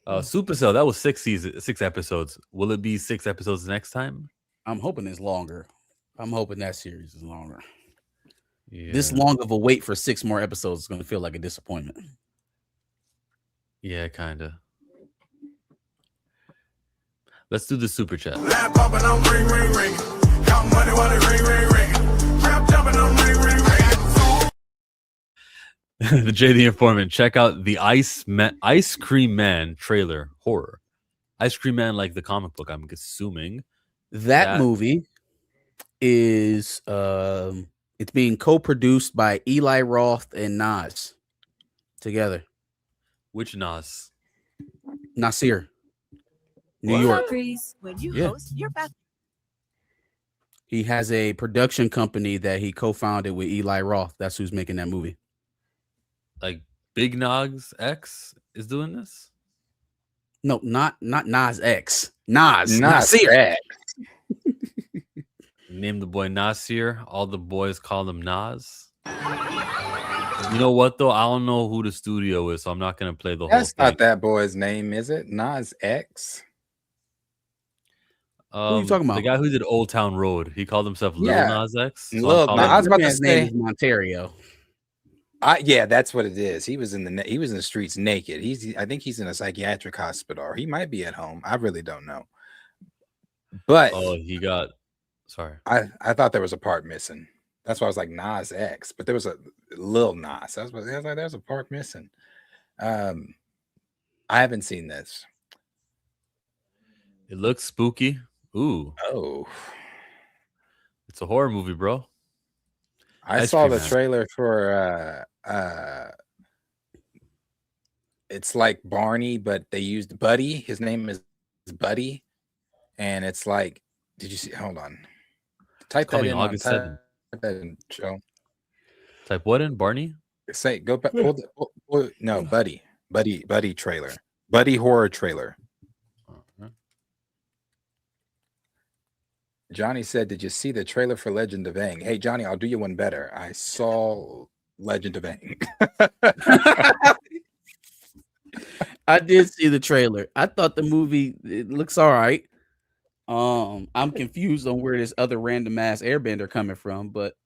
Supercell, that was 6 episodes. Will it be 6 episodes next time? I'm hoping it's longer. I'm hoping that series is longer. Yeah. This long of a wait for 6 more episodes is going to feel like a disappointment. Yeah, kind of. Let's do the super chat. Lap popping on ring, ring, ring. Count money while it ring, ring, ring. Trap jumping on ring, ring, ring. The J the Informant. Check out the Ice Cream Man trailer horror. Ice Cream Man, like the comic book, I'm assuming. That movie is it's being co-produced by Eli Roth and Nas together. Which Nas? Nasir. New What? York. When you Yeah. host your best. He has a production company that he co-founded with Eli Roth. That's who's making that movie. Like Big Nogs X is doing this? No, not Nas X. Nas. Nas Nasir. X. Name the boy Nasir. All the boys call him Nas. You know what though? I don't know who the studio is, so I'm not gonna play the That's whole not thing. that boy's name, is it? Nas X. are you talking The about? guy who did Old Town Road. He called himself Yeah. Lil Nas X. So Lil I'm calling Nas. I was him- about to Man's name say- is Monterio. Yeah, that's what it is. He was in the streets naked. I think he's in a psychiatric hospital, or he might be at home. I really don't know. But Oh, he got. Sorry. I thought there was a part missing. That's why I was like Nas X, but there was a Lil Nas. I was like, there's a part missing. I haven't seen this. It looks spooky. Ooh, Oh, it's a horror movie, bro. I Ice saw Cream the Man. trailer for it's like Barney, but they used Buddy. His name is Buddy, and it's like, did you see? Hold on, type that Coming in. August Type 7th. that in, Joe. Type what in Barney? Say go back. No, Buddy trailer. Buddy horror trailer. Johnny said, "Did you see the trailer for Legend of Aang?" Hey, Johnny, I'll do you one better. I saw Legend of Aang. I did see the trailer. I thought the movie it looks all right. I'm confused on where this other random ass airbender coming from, but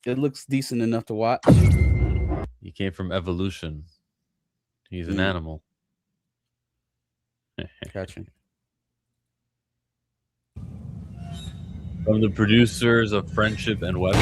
it looks decent enough to watch. He came from Evolution. He's an Mm. animal. Gotcha. From the producers of Friendship and Web.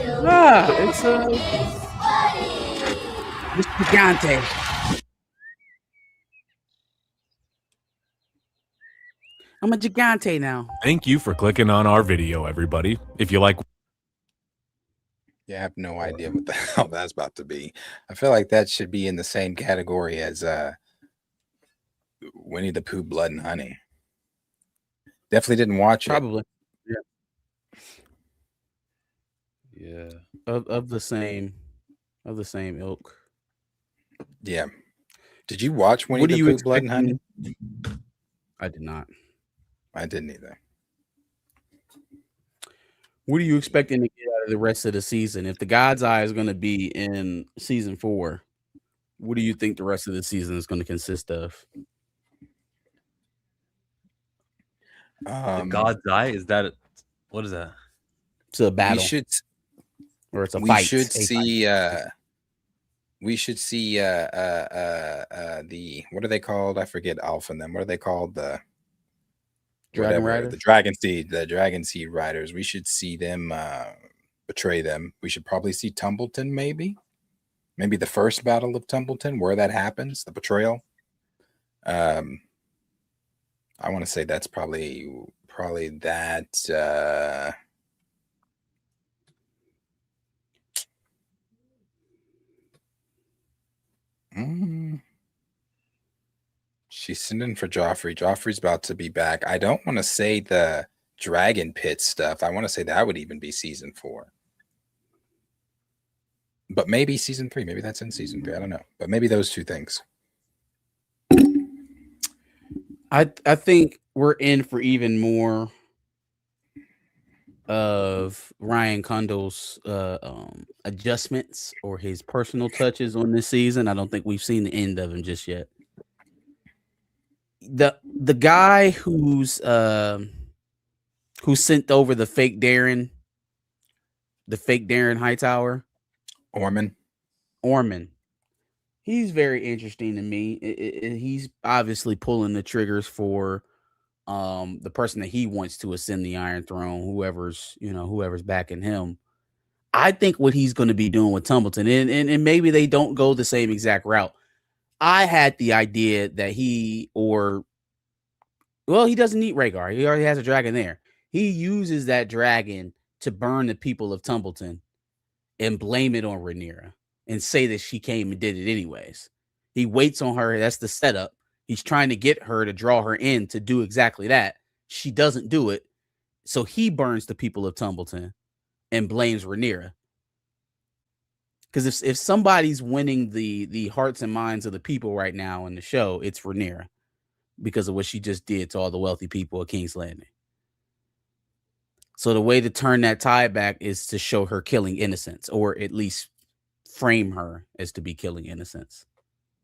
It's Mr. Gigante. I'm a Gigante now. Thank you for clicking on our video, everybody. If you like Yeah, I have no idea what the hell that's about to be. I feel like that should be in the same category as Winnie the Pooh, Blood and Honey. Definitely didn't watch it. Probably Yeah. of the same ilk. Yeah. Did you watch Winnie What the do you Pooh, Blood and Honey? I did not. I didn't either. What are you expecting to get out of the rest of the season? If the God's Eye is going to be in season 4, what do you think the rest of the season is going to consist of? The God's Eye, is that what is that? It's a battle, or it's a fight. We should see the, what are they called? I forget Alpha and them. What are they called? The Dragon whatever, Riders? the Dragon Seed Riders. We should see them betray them. We should probably see Tumbleton, maybe the first battle of Tumbleton, where that happens, the betrayal. I want to say that's probably that. She's sending for Joffrey. Joffrey's about to be back. I don't want to say the Dragon Pit stuff. I want to say that would even be season 4. But maybe season 3. Maybe that's in season 3. I don't know. But maybe those two things. I think we're in for even more of Ryan Condal's adjustments or his personal touches on this season. I don't think we've seen the end of him just yet. The guy who sent over the fake Darren Hightower, Orman. He's very interesting to me. He's obviously pulling the triggers for the person that he wants to ascend the Iron Throne, whoever's backing him. I think what he's going to be doing with Tumbleton, and maybe they don't go the same exact route. I had the idea that he doesn't need Rhaegar. He already has a dragon there. He uses that dragon to burn the people of Tumbleton and blame it on Rhaenyra and say that she came and did it anyways. He waits on her. That's the setup. He's trying to get her to draw her in to do exactly that. She doesn't do it. So he burns the people of Tumbleton and blames Rhaenyra. Because if somebody's winning the hearts and minds of the people right now in the show, it's Rhaenyra, because of what she just did to all the wealthy people of King's Landing. So the way to turn that tide back is to show her killing innocents, or at least frame her as to be killing innocents.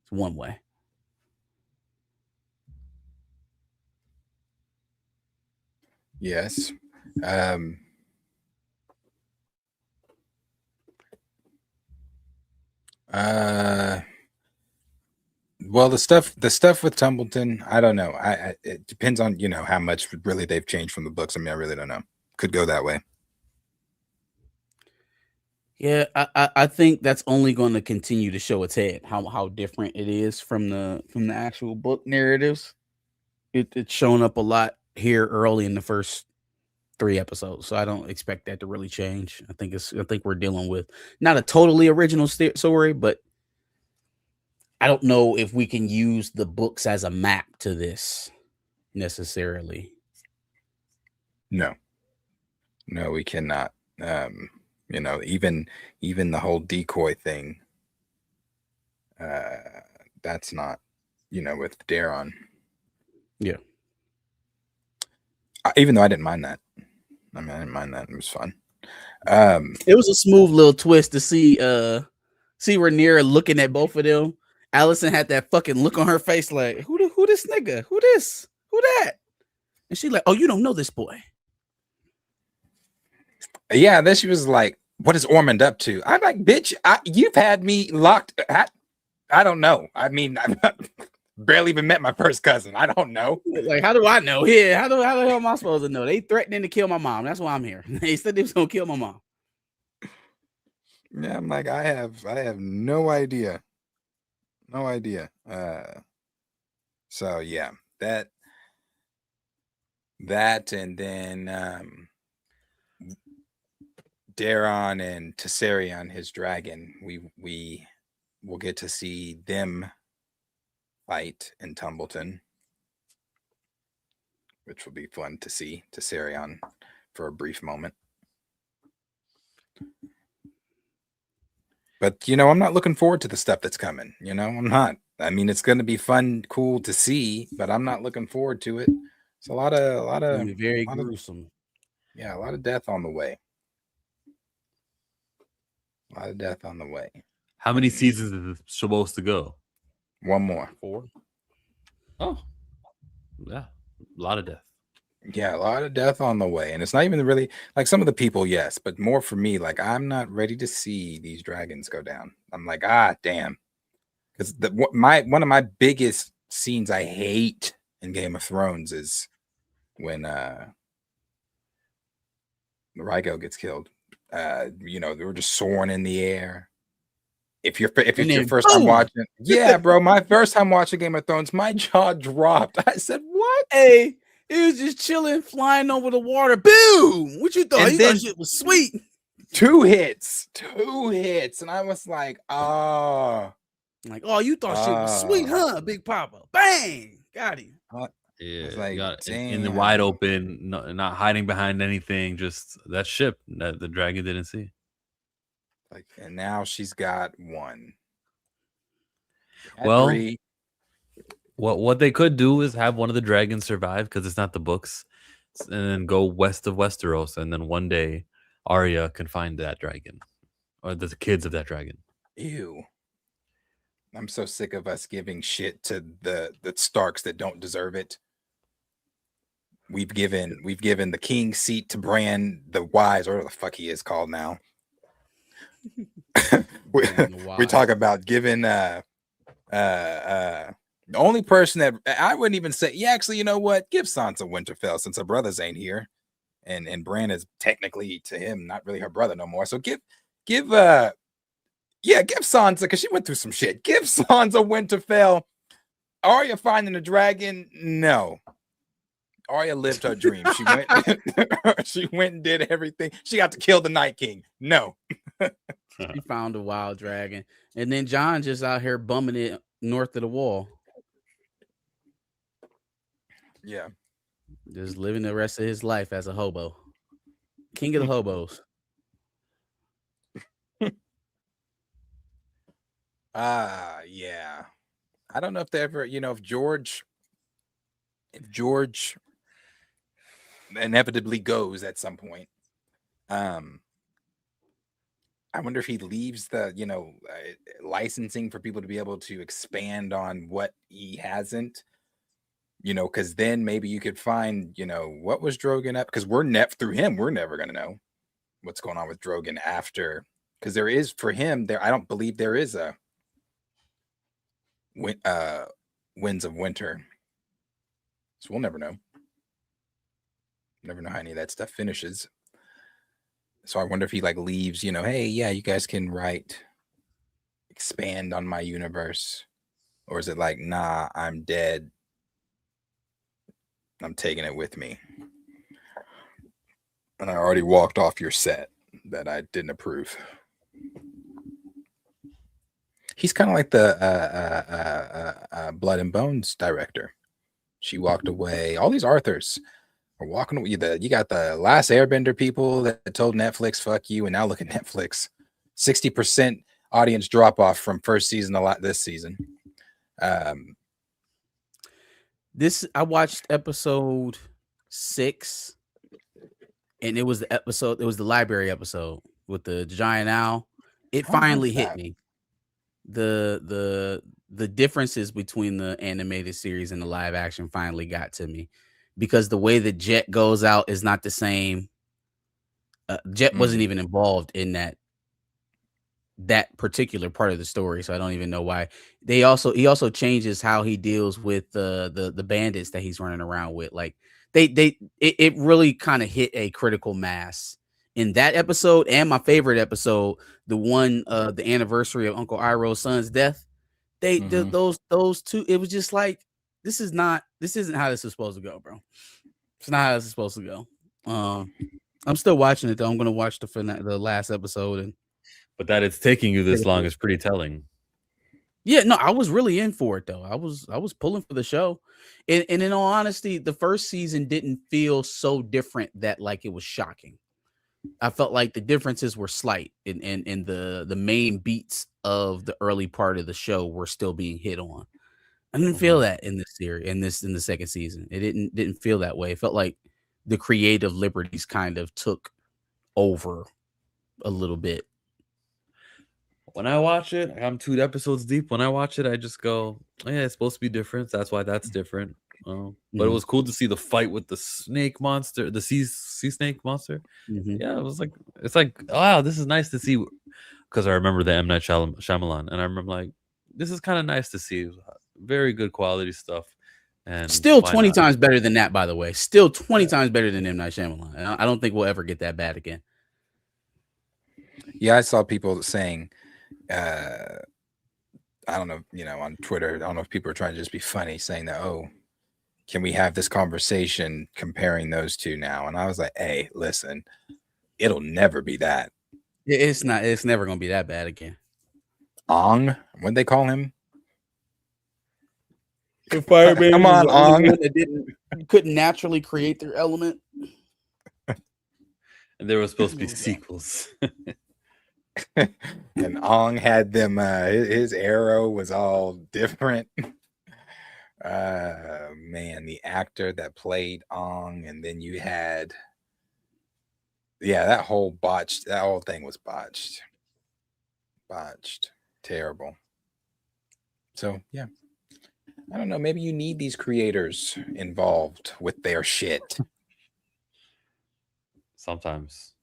It's one way. Yes. Well, the stuff with Tumbleton, I don't know. It depends on, how much really they've changed from the books. I mean, I really don't know. Could go that way. Yeah, I think that's only going to continue to show its head, how different it is from the actual book narratives. It's shown up a lot here early in the first 3 episodes, so I don't expect that to really change. I think we're dealing with not a totally original story, but I don't know if we can use the books as a map to this necessarily. No, we cannot. Even the whole decoy thing, that's not, with Daron. Yeah. Even though I didn't mind that. I mean, I didn't mind that. It was fun. It was a smooth little twist to see Rhaenyra looking at both of them. Allison had that fucking look on her face like, who this nigga? Who this? Who that? And she like, oh, you don't know this boy. Yeah, then she was like, what is Ormond up to? I'm like, bitch, you've had me locked. I don't know. I mean, I've barely even met my first cousin. I don't know. Like, how do I know? Yeah, how the hell am I supposed to know? They threatening to kill my mom. That's why I'm here. They said they was gonna kill my mom. Yeah, I'm like, I have no idea. No idea. So yeah, that and then Daron and Tessarion, his dragon, we will get to see them fight in Tumbleton, which will be fun to see Tessarion for a brief moment. But I'm not looking forward to the stuff that's coming. I'm not. I mean, it's going to be fun, cool to see, but I'm not looking forward to it. It's a lot of very gruesome. Yeah, a lot of death on the way. A lot of death on the way. How many seasons is it supposed to go? One more. 4. Oh, yeah, a lot of death. Yeah, a lot of death on the way. And it's not even really like some of the people, yes, but more for me, like I'm not ready to see these dragons go down. I'm like, damn. Because one of my biggest scenes I hate in Game of Thrones is when Rhaegal gets killed. They were just soaring in the air. If it's your first time watching, yeah, bro, my first time watching Game of Thrones, my jaw dropped. I said, "What?" Hey, it was just chilling, flying over the water. Boom! What you thought? And You then- thought shit was sweet. 2 hits, and I was like, "Oh." Like, oh, you thought shit was sweet, huh? Big Papa. Bang! Got him. Yeah, like, you got it in the damn. wide open, not hiding behind anything. Just that ship that the dragon didn't see. Like, and now she's got 1. At Well, 3. what they could do is have one of the dragons survive because it's not the books, and then go west of Westeros, and then one day Arya can find that dragon, or the kids of that dragon. Ew. I'm so sick of us giving shit to the Starks that don't deserve it. We've given the king's seat to Bran the Wise, or whatever the fuck he is called now. we talk about giving the only person that I wouldn't even say, yeah, actually, you know what? Give Sansa Winterfell since her brothers ain't here. And Bran is technically to him not really her brother no more. So give Sansa, because she went through some shit. Give Sansa Winterfell. Arya finding the dragon, no. Arya lived her dream. She went she went and did everything. She got to kill the Night King. No. He found a wild dragon. And then John just out here bumming it north of the wall. Yeah. Just living the rest of his life as a hobo. King of the hobos. Yeah. I don't know if they ever, if George inevitably goes at some point. I wonder if he leaves the, licensing for people to be able to expand on what he hasn't, because then maybe you could find, what was Drogon up? Because we're through him, we're never going to know what's going on with Drogon after, because there is for him there. I don't believe there is a Winds of Winter. So we'll never know. Never know how any of that stuff finishes. So I wonder if he leaves, hey, yeah, you guys can expand on my universe. Or is it like, nah, I'm dead. I'm taking it with me. And I already walked off your set that I didn't approve. He's kind of like the Blood and Bones director. She walked away. All these Arthurs are walking away. You got the Last Airbender people that told Netflix, fuck you. And now look at Netflix. 60% audience drop off from first season this season. I watched episode 6, and it was the library episode with the giant owl. It finally hit me. The differences between the animated series and the live action finally got to me, because the way that Jet goes out is not the same. Jet wasn't even involved in that particular part of the story, so I don't even know why. He also changes how he deals with the bandits that he's running around with. Like it really kind of hit a critical mass in that episode. And my favorite episode, the one the anniversary of Uncle Iroh's son's death, those two, it was just like, this isn't how this is supposed to go, bro. It's not how this is supposed to go. I'm still watching it though. I'm gonna watch the last episode, but that it's taking you this long is pretty telling. Yeah, no, I was really in for it though. I was pulling for the show, and in all honesty, the first season didn't feel so different that like it was shocking. I felt like the differences were slight, and the main beats of the early part of the show were still being hit on. I didn't feel that in this series, in the second season. It didn't feel that way. It felt like the creative liberties kind of took over a little bit. When I watch it, I'm 2 episodes deep. When I watch it, I just go, "Oh, yeah, it's supposed to be different. That's why that's different." But it was cool to see the fight with the snake monster, the sea snake monster. Mhm. Yeah, it was like it's like, wow, this is nice to see because I remember the M Night Shyamalan, and I remember like this is kind of nice to see. Very good quality stuff, and Still why 20 not? times better than that, by the way. Still 20 times better than M. Night Shyamalan. I don't think we'll ever get that bad again. Yeah, I saw people saying, I don't know, on Twitter, I don't know if people are trying to just be funny, saying that, oh, can we have this conversation comparing those two now? And I was like, hey, listen, it'll never be that. It's not. It's never gonna be that bad again. Ong, what'd they call him? The Fireman Come was on, the only Ong. one that couldn't naturally create their element. And there was supposed to be sequels. And Ong had them. His arrow was all different. Man, the actor that played Ong, and then you had, that whole thing was botched, terrible. So yeah, I don't know. Maybe you need these creators involved with their shit. Sometimes.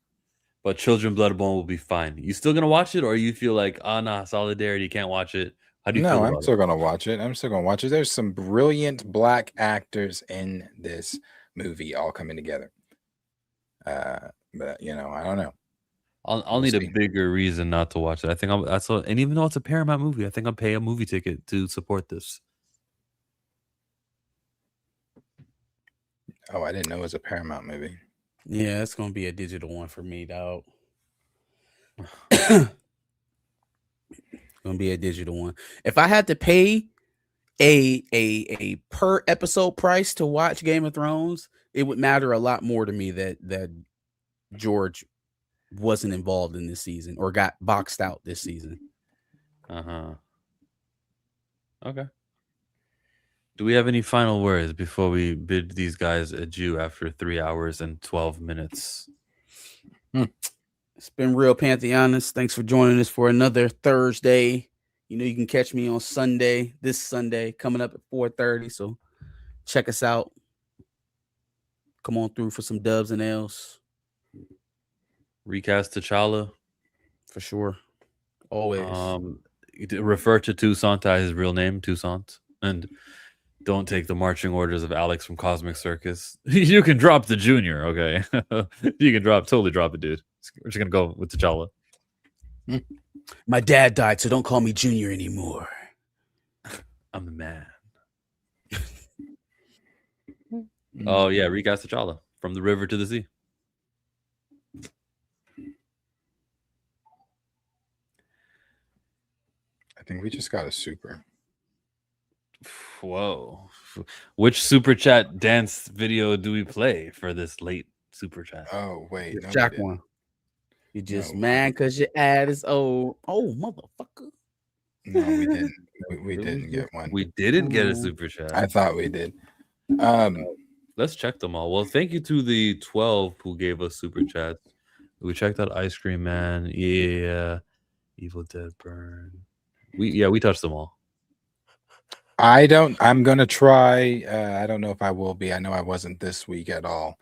But Children Blood and Bone will be fine. You still gonna watch it, or you feel like, oh nah, Solidarity, can't watch it? How do you feel No, about I'm still gonna watch it. There's some brilliant black actors in this movie all coming together. But I don't know. I'll We'll need see. a bigger reason not to watch it. I think that's what, and even though it's a Paramount movie, I think I'll pay a movie ticket to support this. Oh, I didn't know it was a Paramount movie. Yeah, it's gonna be a digital one for me, dog. Gonna be a digital one. If I had to pay a per episode price to watch Game of Thrones, it would matter a lot more to me that George wasn't involved in this season or got boxed out this season. Okay. Do we have any final words before we bid these guys adieu after 3 hours and 12 minutes? It's been real, Pantheonists. Thanks for joining us for another Thursday. You can catch me on Sunday, this Sunday, coming up at 4:30. So check us out. Come on through for some dubs and L's. Recast T'Challa. For sure. Always. Refer to Toussaint as his real name, Toussaint. And don't take the marching orders of Alex from Cosmic Circus. You can drop the junior, okay? You can totally drop it, dude. We're just going to go with T'Challa. My dad died, so don't call me Junior anymore. I'm the man. Oh, yeah, recast T'Challa. From the river to the sea. I think we just got a super. Whoa. Which super chat dance video do we play for this late super chat? Oh, wait. No, Jack one. You just mad because your ad is old. Oh, motherfucker. No, we didn't. We didn't get one. We didn't get a super chat. I thought we did. Let's check them all. Well, thank you to the 12 who gave us super chats. We checked out Ice Cream Man. Yeah. Evil Dead Burn. We touched them all. I'm gonna try. I don't know if I will be. I know I wasn't this week at all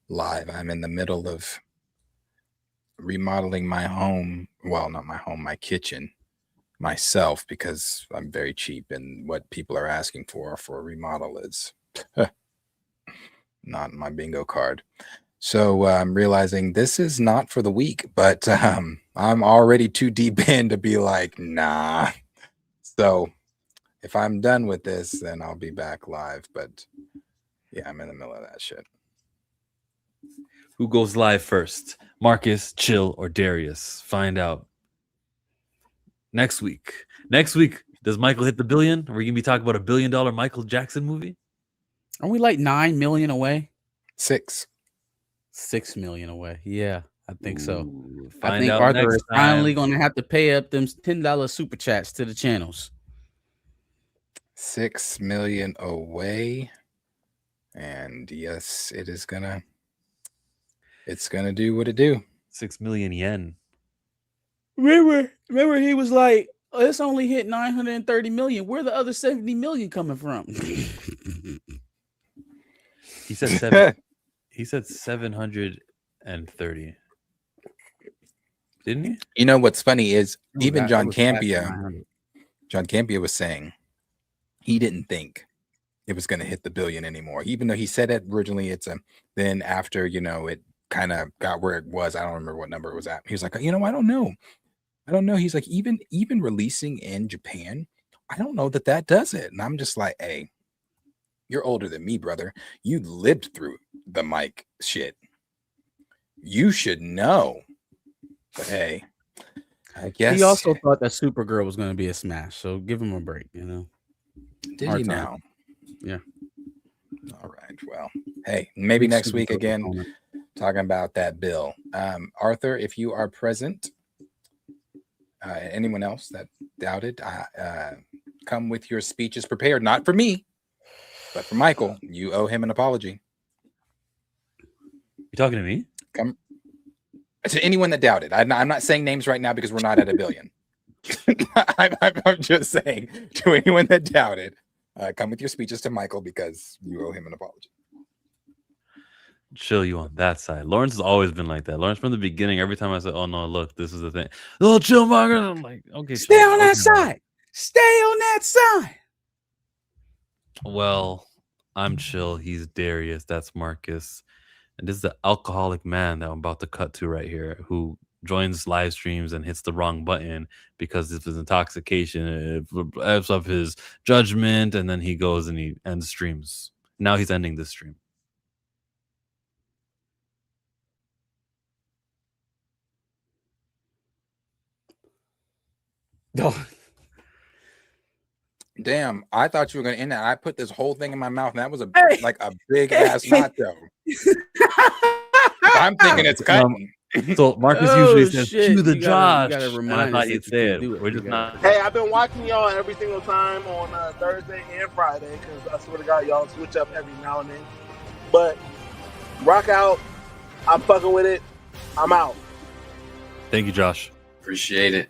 live. I'm in the middle of remodeling my home. Well, not my home, my kitchen myself, because I'm very cheap, and what people are asking for a remodel is not my bingo card. So I'm realizing this is not for the week, but I'm already too deep in to be like, nah. So if I'm done with this, then I'll be back live. But yeah, I'm in the middle of that shit. Who goes live first? Marcus, Chill, or Darius? Find out next week. Next week, does Michael hit the billion? Are we gonna be talking about $1 billion Michael Jackson movie? Are we like 9 million away? 6 million away. Yeah, I think so. Ooh, I find think out Arthur next is finally time. going to have to pay up them $10 super chats to the channels. 6 million away. And yes, it's gonna do what it do. 6 million yen. Remember he was like, oh, it's only hit 930 million. Where the other 70 million coming from? He said 7. He said 730. Didn't he? You know what's funny is even That John was faster than Campia. 900. John Campia was saying he didn't think it was going to hit the billion anymore, even though he said it originally. Then after it kind of got where it was. I don't remember what number it was at. He was like, I don't know. He's like, even releasing in Japan, I don't know that does it. And I'm just like, hey, you're older than me, brother. You lived through the mic shit. You should know. But hey, I guess He also thought that Supergirl was going to be a smash, so give him a break. did hard he time. now? Yeah. All right. Well, hey, maybe next Super week Bowl again, opponent. talking about that bill. Arthur, if you are present, anyone else that doubted, come with your speeches prepared, not for me, but for Michael. You owe him an apology. You talking to me? Come to anyone that doubted. I'm not saying names right now because we're not at a billion. I'm just saying to anyone that doubted, come with your speeches to Michael because you owe him an apology. Chill, you on that side. Lawrence has always been like that. Lawrence from the beginning, every time I said, "Oh no, look, this is the thing." Oh, chill, Margaret. I'm like, okay, Stay chill. on that Okay. side. Stay on that side. Well, I'm chill. He's Darius. That's Marcus. And this is the alcoholic man that I'm about to cut to right here, who joins live streams and hits the wrong button because of his intoxication, of his judgment, and then he goes and he ends streams. Now he's ending this stream. Damn, I thought you were gonna end that. I put this whole thing in my mouth, and that was like a Hey. big ass nacho. I'm thinking it's cutting. So Marcus Oh, usually says, shit. "To the You Josh," gotta and I remind thought us he'd that you say can it. do it. We're You just gotta- not. Hey, I've been watching y'all every single time on Thursday and Friday because I swear to God, y'all switch up every now and then. But rock out. I'm fucking with it. I'm out. Thank you, Josh. Appreciate it.